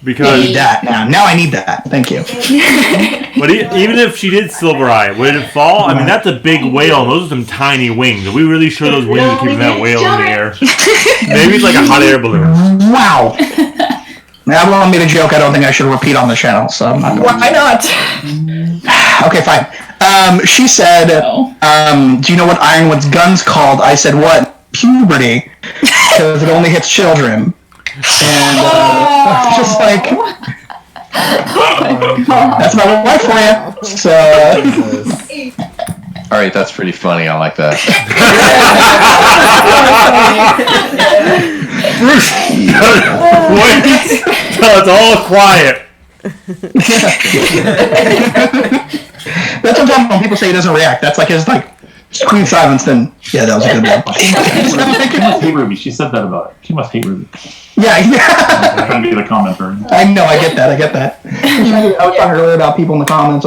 Because I need that now. Now I need that. Thank you. But even if she did Silver Eye, would it fall? I mean, that's a big whale. And those are some tiny wings. Are we really sure those wings are keeping that whale in the air? Maybe it's like a hot air balloon. Wow. That won't be the joke. I don't think I should repeat on the channel. So I'm not. Why not? Okay, fine. She said, "Do you know what Ironwood's gun's called?" I said, "What? Puberty, because it only hits children." And just like that's my wife for you. So all right, that's pretty funny. I like that. Bruce, wait till it's all quiet. That's what I'm talking about when people say he doesn't react. That's like his Queen Silence. Then yeah, that was a good one. She must hate Ruby. She said that about it. She must hate Ruby. Yeah. I'm trying to get a comment for her. I know. I get that. I was talking earlier about people in the comments.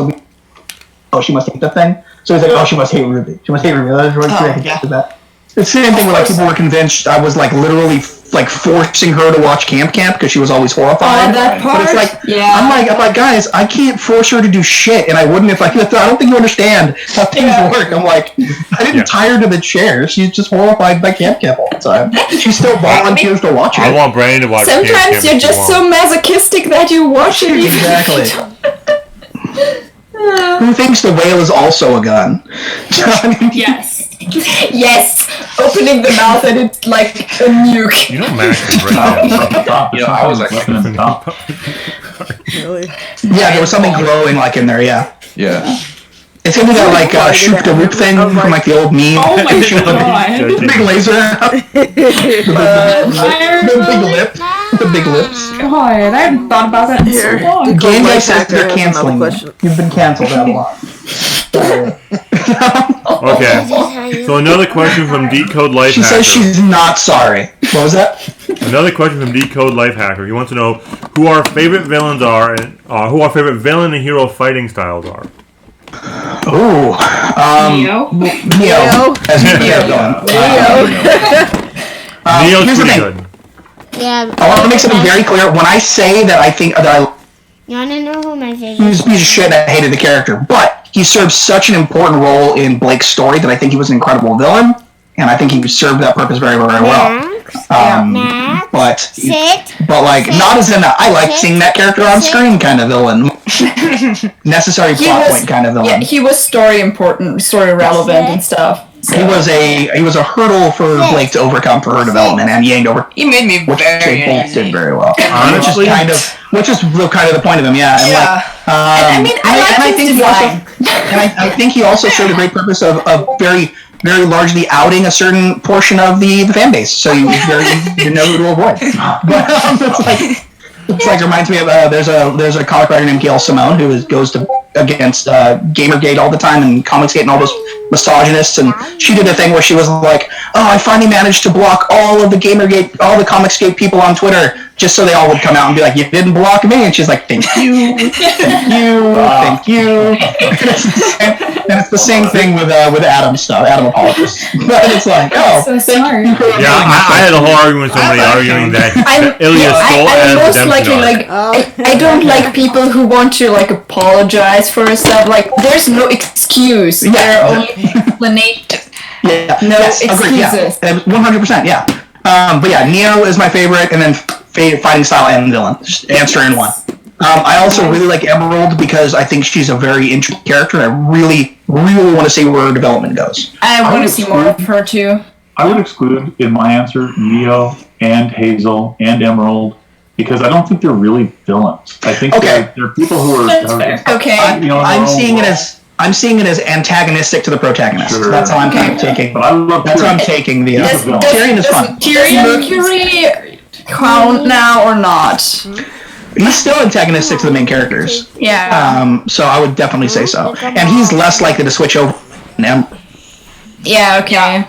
Oh, she must hate that thing. So he's like, oh, she must hate Ruby. She must hate Ruby. That's what that. The same thing where people were convinced I was literally forcing her to watch Camp because she was always horrified. Oh, that part. But it's I'm like, guys, I can't force her to do shit, and I wouldn't if I don't think you understand how things work. I'm like, I didn't tie her to the chair. She's just horrified by Camp all the time. She still volunteers to watch it. I want Brandon to watch Camp. Sometimes you're just so masochistic that you watch it. Exactly. Who thinks the whale is also a gun? Yes. Yes. Opening the mouth and it's like a nuke. You know Max is right. Yeah, I was actually in the top. Really? Yeah, there was something glowing in there. Yeah. Yeah. It's gonna be that shoot the whoop thing from the old meme. Oh my god. The big laser. The big lips. God, I haven't thought about that in so long. Game Guy says they're canceling you. You've been canceled out a lot. Okay. So another question from Decode Life She Hacker. says she's not sorry. What was that? Another question from Decode Life Hacker. He wants to know who our favorite villains are and who our favorite villain and hero fighting styles are. Ooh. Neo. As you kept going. Neo's here's the pretty thing. good. Yeah. I want to make something very clear. When I say that I think that You wanna know who my favorite? he's a piece of shit and I hated the character, but he served such an important role in Blake's story that I think he was an incredible villain, and I think he served that purpose very, very well. But not as in I like seeing that character on screen kind of villain. Necessary plot point kind of villain. Yeah, he was story important, story relevant and stuff. So. He was a hurdle for Blake to overcome for her development, and he ain't over. He made me which very they both did very well. Honestly, which is the point of him, yeah. And I think he also served a great purpose of very, very largely outing a certain portion of the fan base, so you know who to avoid. But it's reminds me of there's a comic writer named Gail Simone who goes to against Gamergate all the time and Comicsgate and all those misogynists, and she did a thing where she was like, "Oh, I finally managed to block all of the Gamergate, all the Comicsgate people on Twitter, just so they all would come out and be like, you didn't block me," and she's like, "Thank you, thank you, thank you." And it's the same thing with Adam stuff, Adam apologists. But it's like, oh, so sorry. Yeah, I had a whole argument with somebody arguing that Ilya stole I'm Adam's most likely redemption like I don't like people who want to like apologize for stuff. Like there's no excuse. There are only explanation. Yeah. No excuses. excuses. 100%. Yeah. But yeah, Neo is my favorite, and then fighting style and villain. Just answer in one. I also really like Emerald because I think she's a very interesting character, and I really, really want to see where her development goes. I want to see more of her too. I would exclude in my answer Neo and Hazel and Emerald because I don't think they're really villains. I think they're people who are okay. I'm seeing it as antagonistic to the protagonist. Sure. That's how I'm kind of taking. But I love that's how I'm taking the. Tyrion is fun. Does Mercury count now or not? He's still antagonistic to the main characters. Yeah. So I would definitely say so, and he's less likely to switch over. Yeah. Okay.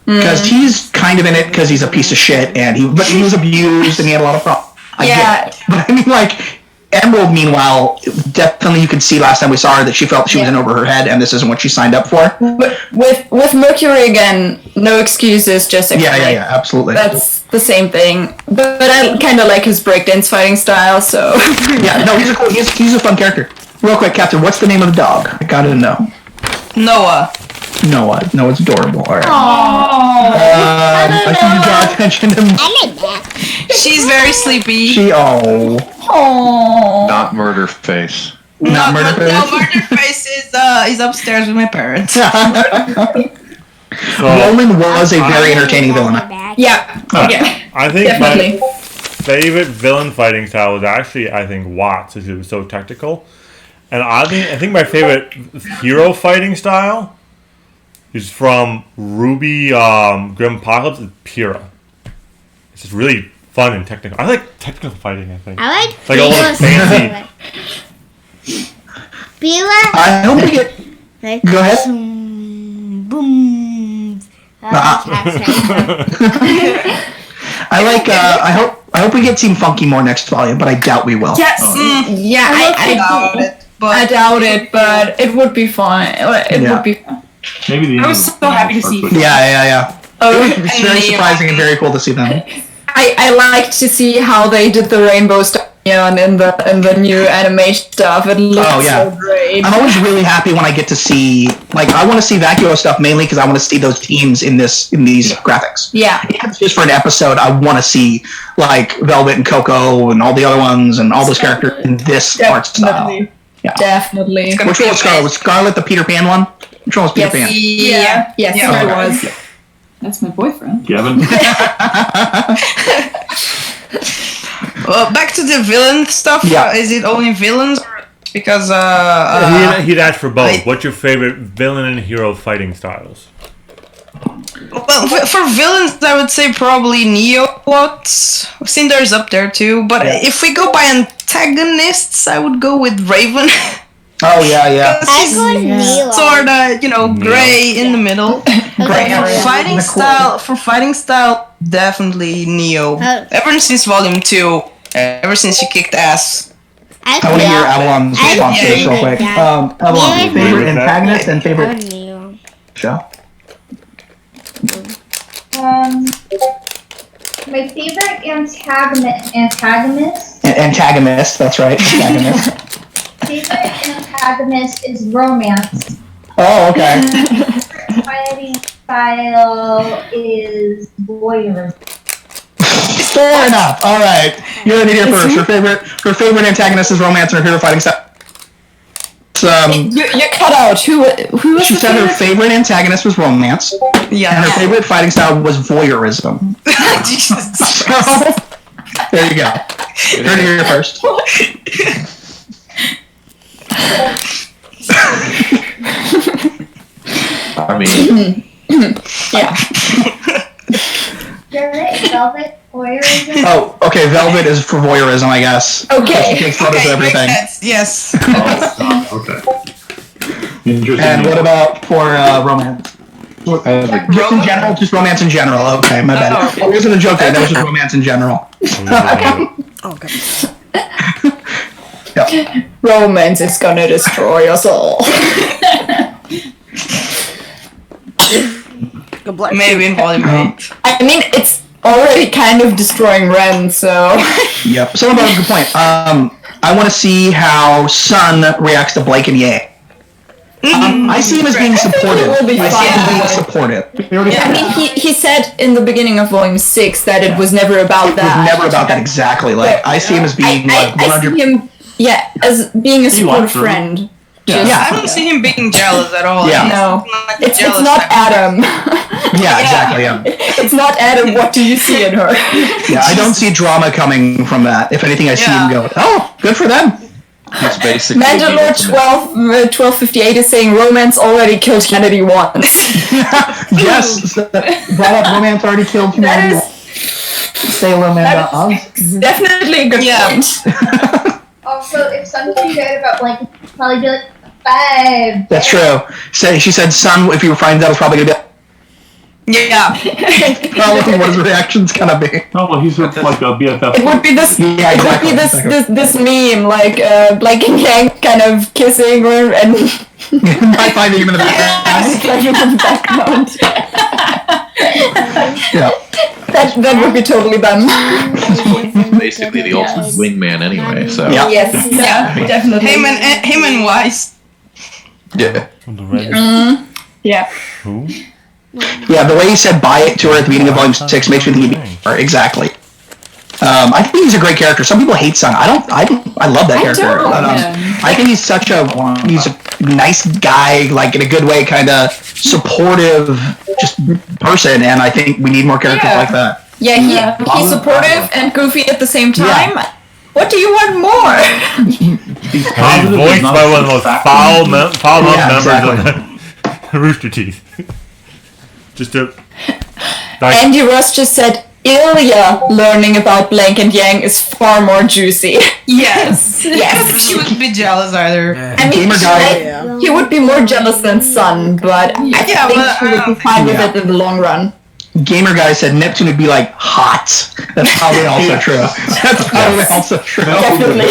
Because he's kind of in it because he's a piece of shit, and he was abused and he had a lot of problems. But I mean, like, Emerald, meanwhile, definitely you could see last time we saw her that she felt she was in over her head, and this isn't what she signed up for. But with Mercury again, no excuses, just yeah, absolutely. That's the same thing. But I kind of like his breakdance fighting style, so. Yeah, no, he's a fun character. Real quick, Captain, what's the name of the dog? I gotta know. Noah's adorable. All right. I think you draw attention to me. I like that. She's very sleepy. Not murder face. Not murder face. No, murder face is upstairs with my parents. Roman was a very entertaining villain. Yeah. I think definitely. my favorite villain fighting style was actually, I think, Watts, because it was so technical. And I think my favorite hero fighting style is from RWBY Grimm Apocalypse. It's Pyrrha. It's just really fun and technical. I like technical fighting, I think. I like all the fancy. Pyrrha. I hope we get. Go ahead. Boom. I hope we get Team Funky more next volume, but I doubt we will. Yes. Yeah, I doubt it. I doubt it, but it would be fun. It would be fun. Maybe I was so happy to see. Yeah. It's very surprising and very cool to see them. I liked to see how they did the rainbow stuff and in the new animation stuff. It looks so great. I'm always really happy when I get to see, like, I want to see Vacuo stuff mainly because I want to see those teams in these graphics. Yeah. Just for an episode, I want to see like Velvet and Coco and all the other ones and all those characters in this art style. Yeah. Definitely. Which one was Scarlet? Was Scarlet the Peter Pan one? Which one was Peter Pan? Yeah. Yes, it was. That's my boyfriend. Kevin. Well, back to the villain stuff. Yeah. Is it only villains? Because he'd asked for both. What's your favorite villain and hero fighting styles? Well, for villains, I would say probably Neo. Cinder's up there too. But if we go by antagonists, I would go with Raven. Oh yeah. I go with Neo. Sorta, gray in the middle. For fighting style, definitely Neo. Ever since Volume 2, ever since she kicked ass. I want to hear Avalon's response to this real quick. Avalon, favorite antagonist and favorite show? My favorite antagonist. Antagonist, that's right. Antagonist. Favorite antagonist is romance. Oh, okay. Fighting style is voyeurism. Fair enough. All right, you're in here first. Her favorite antagonist is romance, and her favorite fighting style. You cut out. Who was she said her favorite antagonist was romance. Yeah. And her favorite fighting style was voyeurism. Jesus. So, there you go. You're in here first. I mean, Velvet or voyeurism? Oh, okay. Velvet is for voyeurism, I guess. Okay. She takes photos of everything. Yes. Okay. Interesting. And what about for romance? Just in general, just romance in general. Okay, my bad. Oh, it wasn't a joke. That was just romance in general. Okay. Yeah. Romance is gonna destroy us all. Maybe in volume 8. I mean, it's already kind of destroying Ren, so. Yep. So about a good point. I want to see how Sun reacts to Blake and Ye. I see him as being supportive. Will be I see him as being fine. supportive. Yeah, I mean, he said in the beginning of volume 6 that it was never about that. It was never about that exactly. Like I see him as being like I 100. see him, as being a supportive likes her. friend. Yeah, I don't see him being jealous at all. Yeah. No, Like it's jealous not type. Adam. Yeah, exactly. Yeah. It's not Adam. What do you see in her? Yeah, I don't see drama coming from that. If anything, I see him go, oh, good for them. He's basically Mandalore 1258 is saying romance already killed humanity once. Yes, brought up romance already killed humanity. Salem and Oz. Definitely a good point. Also, if something good about blanket, probably be like 5. That's true. She said, son, if you find out, it's probably going to be... Yeah. What his reaction's going to be. Oh, well, he's like a BFF. It would be this. Yeah, exactly. It would be this meme like Blake and Yang kind of kissing or and. I find him in the background. Yeah. That would be totally them. basically the ultimate wingman anyway. So Yeah. Yes. Yeah. Definitely. Him and Weiss. yeah. Yeah. Who? Yeah, the way he said "buy it" to her at the beginning of Volume 6 makes me think he'd be her. Exactly. I think he's a great character. Some people hate Sun. I love that character. I think he's he's a nice guy, like in a good way, kind of supportive, just person. And I think we need more characters like that. Yeah, he's supportive and goofy at the same time. Yeah. What do you want more? He's voiced by one of the most foul members of Rooster Teeth. Just to. Andy Ross just said, Ilya learning about Blank and Yang is far more juicy. Yes. Yes. She wouldn't be jealous either. I mean, he would be more jealous than Sun, but I think he would be fine with it in the long run. Gamer Guy said Neptune would be like hot. That's probably also true. That's probably also true. Definitely.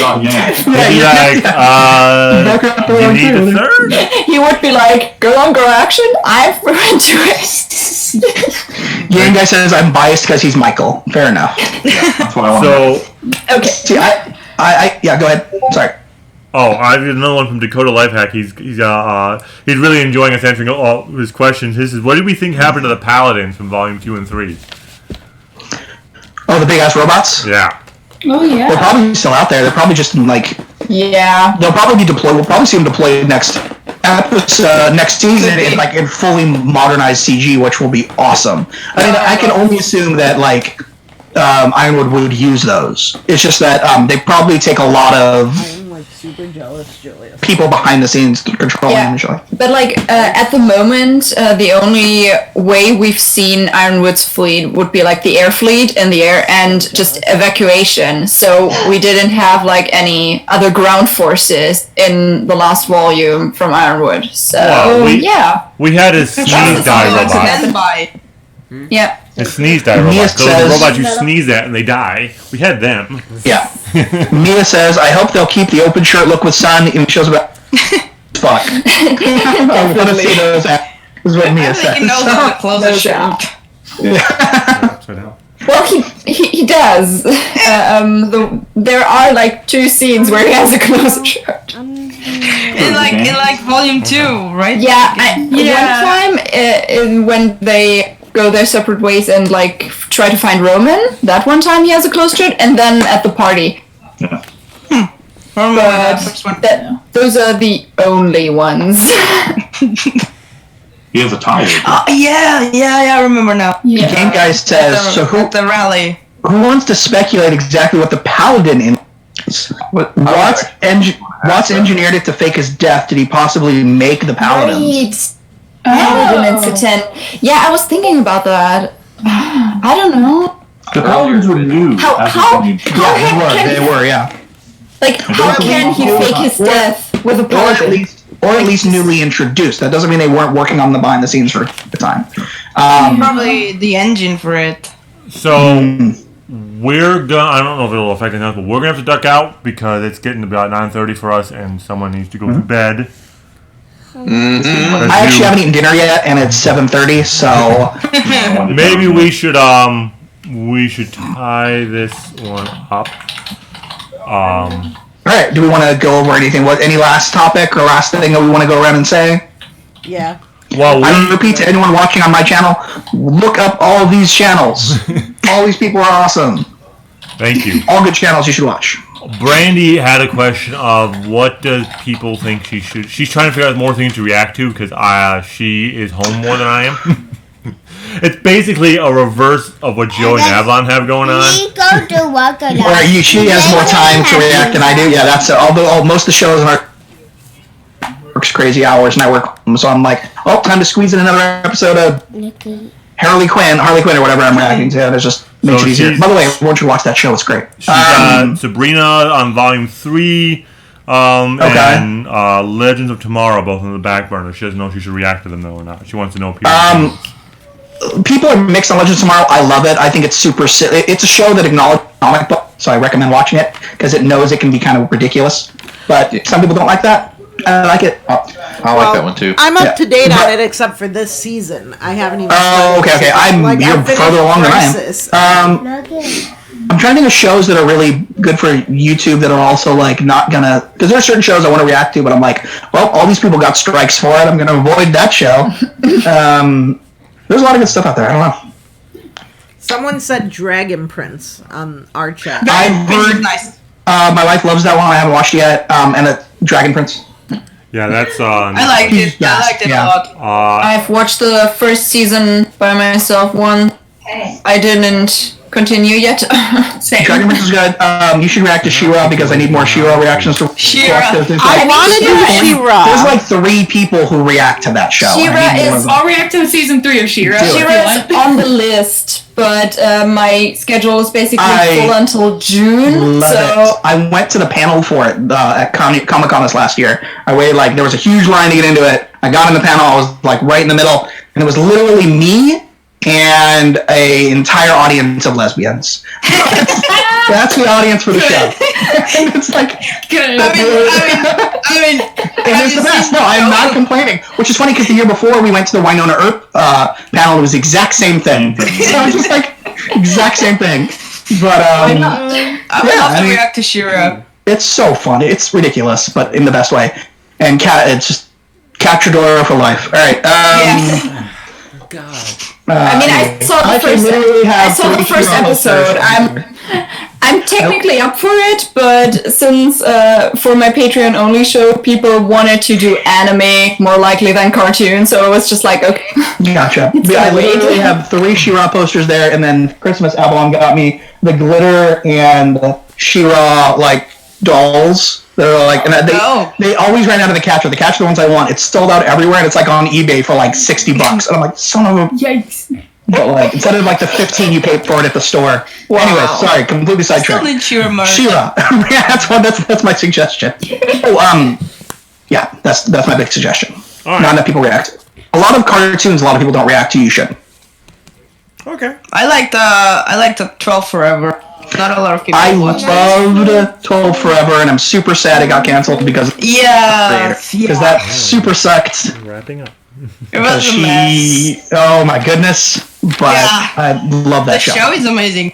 You need a third? He would be like, girl on girl action, I'm into it. Gamer Guy says I'm biased because he's Michael. Fair enough. That's what I want. So, okay. See, yeah, go ahead. Sorry. Oh, I have another one from Dakota Lifehack. He's really enjoying us answering all his questions. This is, what do we think happened to the Paladins from Volume 2 and 3? Oh, the big ass robots? Yeah. Oh yeah. They're probably still out there. They're probably just like. Yeah. They'll probably be deployed. We'll probably see them deployed next season in fully modernized CG, which will be awesome. I mean, I can only assume that like Ironwood would use those. It's just that they probably take a lot of. Super jealous, Julia. People behind the scenes controlling usually. But like at the moment, the only way we've seen Ironwood's fleet would be like the air fleet in the air and just evacuation. So we didn't have like any other ground forces in the last volume from Ironwood. So we had a sneeze die robot. Yeah. A sneeze die robot. Those are robots you sneeze at and they die. We had them. Yeah. Mia says, I hope they'll keep the open shirt look with Sun in shows about fuck. I want to see those. Is what Mia says. He knows how to close the shirt. Well, he does. There are like 2 scenes where he has a closed shirt. In like volume 2, right? Yeah. One time when they go their separate ways and like try to find Roman, that one time he has a closed shirt, and then at the party. Yeah. But those are the only ones. He has a tie. Yeah, I remember now. Yeah. The game guy says, so who at the rally? Who wants to speculate exactly what the Paladin is? Watts engineered it to fake his death. Did he possibly make the Paladins? Paladin incident. Yeah, I was thinking about that. I don't know. The Paladins were new. How They were, yeah. Like, how can he fake his death with a paladin? Or at least newly introduced. That doesn't mean they weren't working on the behind the scenes for the time. Probably the engine for it. So we're gonna. I don't know if it'll affect anything else, but we're gonna have to duck out because it's getting about 9:30 for us, and someone needs to go to bed. I actually haven't eaten dinner yet, and it's 7:30. So maybe we should tie this one up. All right. Do we want to go over anything? Any last topic or last thing that we want to go around and say? Yeah. Well, I repeat to anyone watching on my channel: look up all these channels. All these people are awesome. Thank you. All good channels you should watch. Brandy had a question of what does people think she should. She's trying to figure out more things to react to because she is home more than I am. It's basically a reverse of what Joe and Avalon have going on. We go to work a lot. Or she has more time to react than I do. Yeah, that's although most of the shows are works crazy hours, and I work, so I'm like, time to squeeze in another episode of Harley Quinn, or whatever I'm reacting to. It just makes it easier. By the way, everyone should watch that show. It's great. She's got Sabrina on Volume 3, and Legends of Tomorrow, both on the back burner. She doesn't know if she should react to them, though, or not. She wants to know people are mixed on Legends of Tomorrow. I love it. I think it's super silly. It's a show that acknowledges comic book, so I recommend watching it, because it knows it can be kind of ridiculous. But some people don't like that. I like it. I like that one too. I'm up to date on it, except for this season. I haven't even. Okay. You're further along than I am. I'm trying to think of shows that are really good for YouTube that are also like not gonna, because there are certain shows I want to react to, but I'm like, well, all these people got strikes for it. I'm gonna avoid that show. There's a lot of good stuff out there. I don't know. Someone said Dragon Prince on our chat. I've heard. Nice. My wife loves that one. I haven't watched it yet. And Dragon Prince. Yeah, that's I liked it. I liked it a lot. I've watched the first season by myself. I didn't continue yet. Same. Dragon Prince is good. You should react to She-Ra because I need more She-Ra reactions to She-Ra. I want to do She-Ra. There's like 3 people who react to that show. She-Ra is. I'll react to season 3 of She-Ra. She-Ra is on the list, but my schedule is basically full until June. Love it. I went to the panel for it at Comic-Con this last year. I waited there was a huge line to get into it. I got in the panel. I was like right in the middle, and it was literally me and an entire audience of lesbians. That's the audience for the show. It's like, Good. I mean, it is the best. No, I'm not complaining. Which is funny because the year before we went to the Winona Earp panel, it was the exact same thing. So it's just like exact same thing. But I would love to react to She-Ra. It's so fun. It's ridiculous, but in the best way. And it's just Capturedora for life. All right. Yes. God. I saw the first episode. I'm technically up for it, but since for my Patreon only show, people wanted to do anime more likely than cartoon, so it was just like, okay. Gotcha. I literally have 3 She-Ra posters there, and then Christmas Avalon got me the glitter and She-Ra dolls. They're and they always ran out of the Catcher. The Catcher, the ones I want, it's sold out everywhere, and it's on eBay for $60. And I'm like, son of a... Yikes. But instead of the 15 you paid for it at the store. Wow. Anyway, sorry, completely sidetracked. Still need She-Ra. She-Ra. Yeah, that's my suggestion. Yeah, that's my big suggestion. Right. Not enough people react. A lot of cartoons, a lot of people don't react to. You should. Okay. I liked the 12 Forever. Not a lot of people. I loved 12 Forever, and I'm super sad it got canceled because that super sucked. Wrapping up. It was a mess. Oh my goodness! But I love that show. The show is amazing.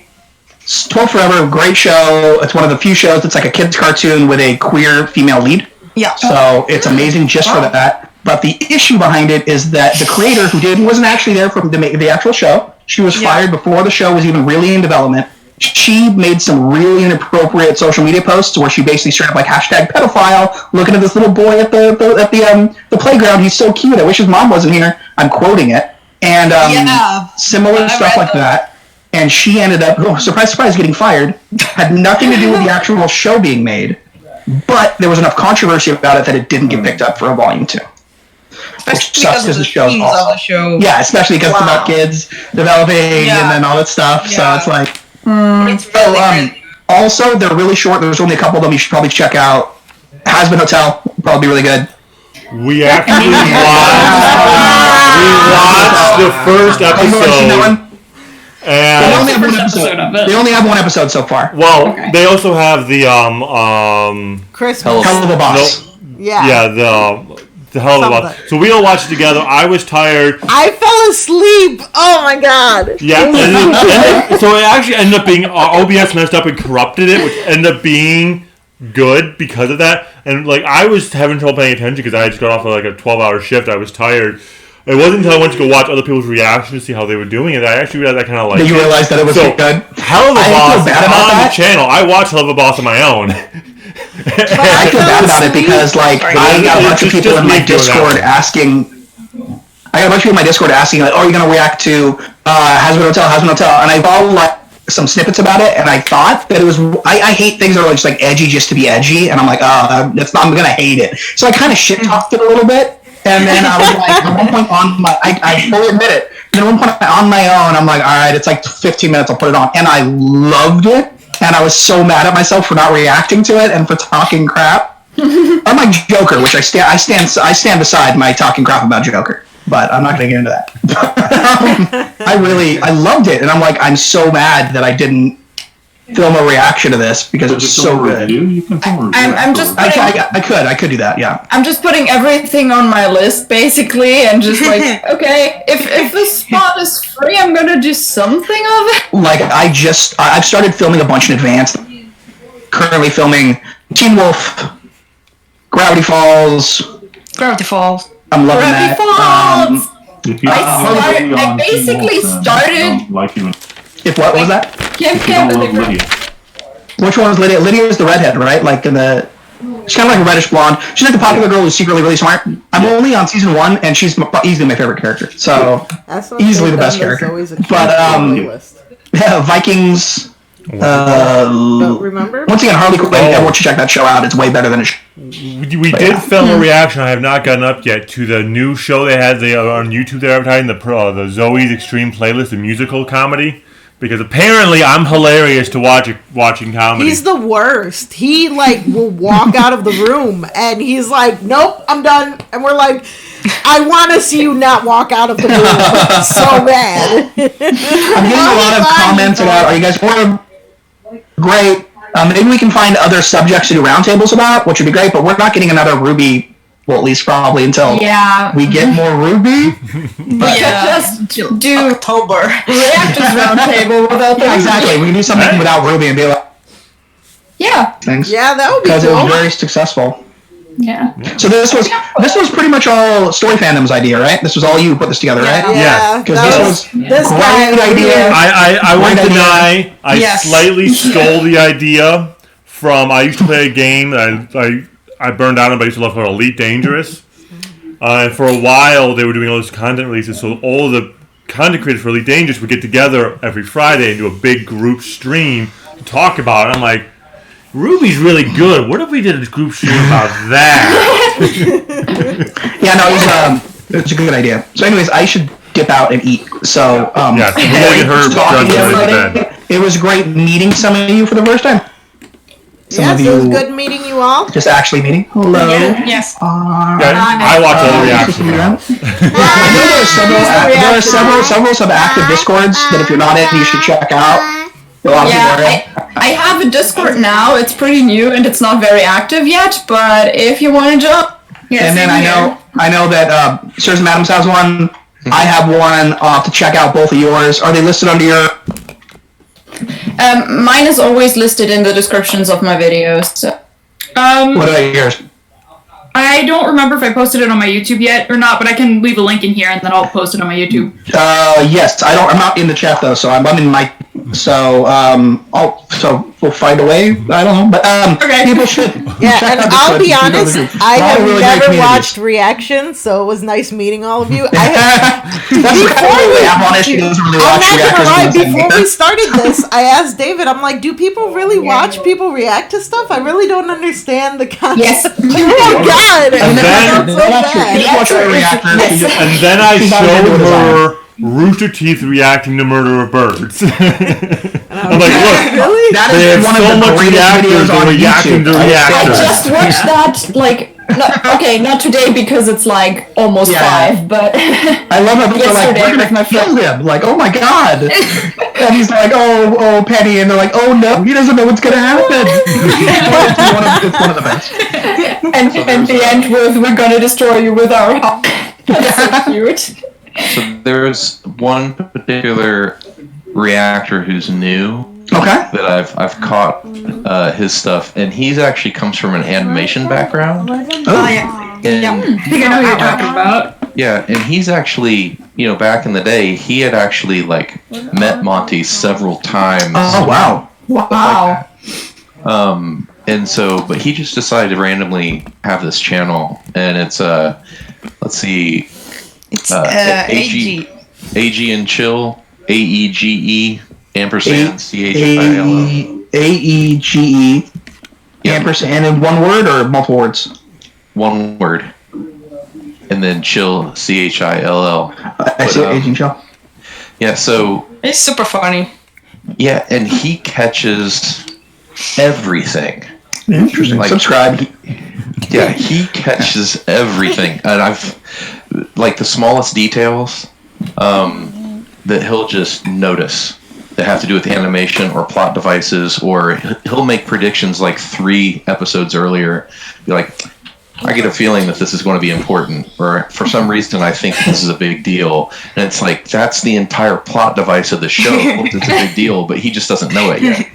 12 Forever, great show. It's one of the few shows that's like a kids cartoon with a queer female lead. Yeah. So it's amazing just for that. But the issue behind it is that the creator wasn't actually there for the actual show. She was fired before the show was even really in development. She made some really inappropriate social media posts where she basically straight up hashtag pedophile, looking at this little boy at the playground. He's so cute. I wish his mom wasn't here. I'm quoting it. And similar stuff like that. And she ended up, surprise, surprise, getting fired. Had nothing to do with the actual show being made. But there was enough controversy about it that it didn't get picked up for a volume 2. Especially because of the themes of the show. Yeah, especially because it's about kids developing and then all that stuff. Yeah. So it's It's really good. Also, they're really short. There's only a couple of them you should probably check out. Has Been Hotel, probably be really good. We actually watched the first episode. And they only have one episode so far. Well, they also have the Christmas. Hell of a Boss. Yeah. The Hell of a Boss. So we all watched it together. I was tired. I fell asleep. Oh my god. Yeah. So it actually ended up being OBS messed up and corrupted it, which ended up being good because of that. And like I was having trouble paying attention because I had just got off of like a 12-hour shift. I was tired. It wasn't until I went to go watch other people's reactions to see how they were doing it that I actually realized I kind of liked it. Did you realize that it was so good? Hell of a Boss on the channel. I watch Hell of a Boss on my own. I feel bad about it because like I got a bunch of people in my Discord asking. I got a bunch of people in my Discord asking like, "Oh, are you gonna react to Has Been Hotel, And I followed like some snippets about it, and I thought that it was. I hate things that are just like edgy just to be edgy, and I'm like, I'm gonna hate it. So I kind of shit talked it a little bit. And then I was like, at one point I fully admit it. And at one point on my own, I'm like, all right, it's like 15 minutes, I'll put it on. And I loved it. And I was so mad at myself for not reacting to it and for talking crap. Unlike Joker, which I stand beside my talking crap about Joker. But I'm not going to get into that. I loved it. And I'm like, I'm so mad that I didn't film a reaction to this because it was so good. You can film a I'm just putting, I could do that, yeah. I'm just putting everything on my list basically and just like, okay, if this spot is free, I'm gonna do something of it. Like I've started filming a bunch in advance. Currently filming Teen Wolf, Gravity Falls. I'm loving Gravity that. Falls. I basically started. If what was that? Which one was Lydia? Lydia is the redhead, right? Like in the, she's kind of like a reddish blonde. She's like the popular girl who's secretly really smart. I'm only on season 1, and she's easily my favorite character. So easily the best character. But yeah, Vikings. Don't remember. Once again, Harley Quinn. Everyone should check that show out. It's way better than it. We did film a reaction. I have not gotten up yet to the new show they had. They are on YouTube. They're advertising the Zoe's Extreme Playlist, the musical comedy. Because apparently I'm hilarious to watching comedy. He's the worst. He like will walk out of the room and he's like, "Nope, I'm done." And we're like, "I want to see you not walk out of the room so bad." I'm getting a lot of comments about, "Are you guys great? Maybe we can find other subjects to do roundtables about, which would be great." But we're not getting another RWBY. Well, at least probably until we get more RWBY. But just do October Reactors Roundtable without that. Exactly. We can do something without RWBY and be like, things. Yeah, that would be cool. Because it was very successful. Yeah. So this was pretty much all StoryFNDM's idea, right? This was all you who put this together, right? Yeah. Because this was great idea. I won't deny. I slightly stole the idea from. I used to play a game that I burned out on, but I used to love called Elite Dangerous. And for a while, they were doing all those content releases, so all the content creators for Elite Dangerous would get together every Friday and do a big group stream to talk about it. I'm like, RWBY's really good. What if we did a group stream about that? It's a good idea. So anyways, I should dip out and eat. So, it was great meeting some of you for the first time. So it was good meeting you all. Just actually meeting. Hello. Yes. I watch all the reactions. There are several sub-active Discords that if you're not in, you should check out. I have a Discord now. It's pretty new and it's not very active yet. But if you want to jump, and then I know that Sirs and Madams has one. I have one. I'll have to check out both of yours. Are they listed under your? Mine is always listed in the descriptions of my videos. So. What about yours? I don't remember if I posted it on my YouTube yet or not, but I can leave a link in here and then I'll post it on my YouTube. Yes, I'm not in the chat though, so I'm in my. So we'll find a way. I don't know, but people should. Yeah, and I'll be honest, I have never watched reactions, so it was nice meeting all of you. Before we started this, I asked David, I'm like, do people really watch people react to stuff? I really don't understand the concept. Yes. Oh God! And then I showed her Rooster Teeth reacting to murder of birds. I'm like, look, Really? That they is have one so of the much greatest reactors videos on and reacting YouTube. to I reactors. just watched that, like, not today because it's like almost 5, but I love how people are like, yesterday we're with my gonna kill friend. him. Like, oh my god. And he's like, oh, Penny. And they're like, oh no, he doesn't know what's gonna happen. It's one of the best. And the end with, we're gonna destroy you with our heart. That's so cute. So there's one particular reactor who's new. Okay. That I've caught his stuff, and he's actually comes from an animation background. Oh yeah. And, I think I know who you're talking about. yeah, and he's actually, back in the day, he had actually like met Monty several times. Oh wow. Wow. And so, but he just decided to randomly have this channel, and it's let's see, It's AG. AG and Chill, AEGE ampersand CHILL. AEGE ampersand in one word or multiple words? One word, and then Chill CHILL. I see AG and Chill. Yeah, so It's super funny. yeah, and he catches everything. Interesting. Like, Subscribe. Yeah, he catches everything, and I've like the smallest details that he'll just notice that have to do with animation or plot devices, or he'll make predictions like 3 episodes earlier. Be like, I get a feeling that this is going to be important, or for some reason I think this is a big deal, and it's like that's the entire plot device of the show. It's a big deal, but he just doesn't know it yet.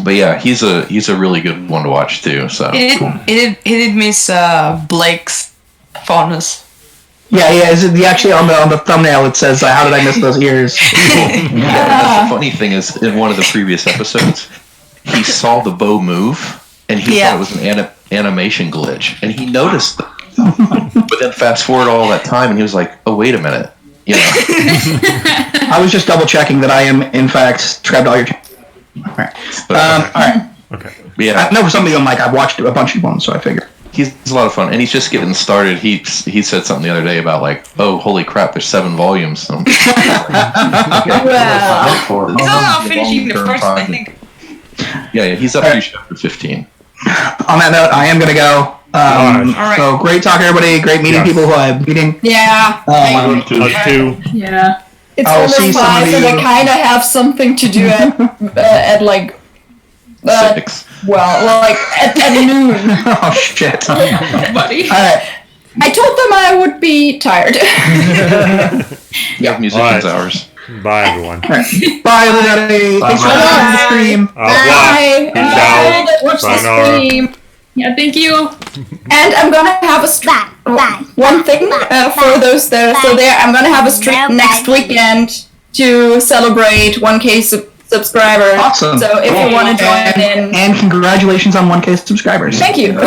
But yeah, he's a really good one to watch too. So He did miss Blake's Faunus. Yeah. Is it actually on the thumbnail? It says, "How did I miss those ears?" That's the funny thing is, in one of the previous episodes, he saw the bow move, and he thought it was an animation glitch, and he noticed that. But then fast forward all that time, and he was like, "Oh, wait a minute." I was just double checking that I am in fact subscribed to all your. All right. All right. Okay. Yeah. I know for some of them, like I've watched a bunch of ones, so I figure. He's a lot of fun, and he's just getting started. He said something the other day about like, oh, holy crap, there's 7 volumes. So, He's not finishing the first, I think. Yeah, he's up to chapter 15. On that note, I am gonna go. Alright. So great talking, everybody. Great meeting people who I'm meeting. Yeah. Yeah. It's I'll almost see some of 5, and I you. kind of have something to do at like 6. well, like at noon. Oh shit. Buddy. All right. I told them I would be tired. You have musicians hours. Bye, everyone. Bye, everybody. Thanks for watching the stream. Bye. Peace out. Watch the Sayonara. stream. Yeah, thank you. And I'm gonna have a stream. One thing for those that are still there, I'm gonna have a stream next weekend to celebrate 1K subscribers. Awesome. So if you want to join in, And congratulations on 1K subscribers. thank you.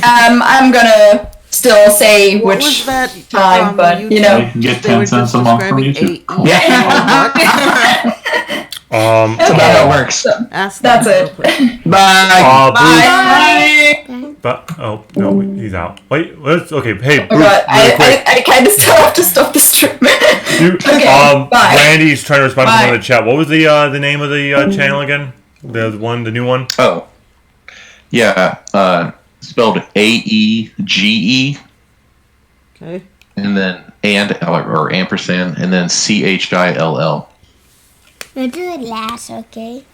I'm gonna still say What which was that time, but you know. You can get They were 10 cents just a month from subscribing YouTube. Yeah. That's about how it works. Ask That's them it. real quick. Bye. Bye. But no, he's out. Wait, let's okay. Hey, Oh Bruce, god, really quick. I kind of still have to stop the stream. Okay, bye. Randy's trying to respond to Bye. someone in the chat. What was the name of the channel again? The new one. Oh, yeah, spelled AEGE, Okay. and then or ampersand, and then CHILL. We'll do it last, okay?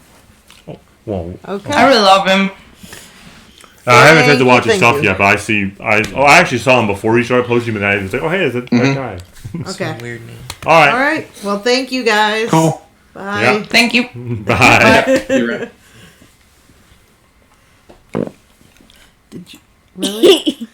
Whoa. Okay. I really love him. I haven't had to watch his Thank stuff you. yet, but I actually saw him before he started posting, but then I was like, oh hey, is that guy? Okay. Weird name. All right. All right. Well, thank you guys. Cool. Bye. Yeah. Thank you. Bye. Did you really?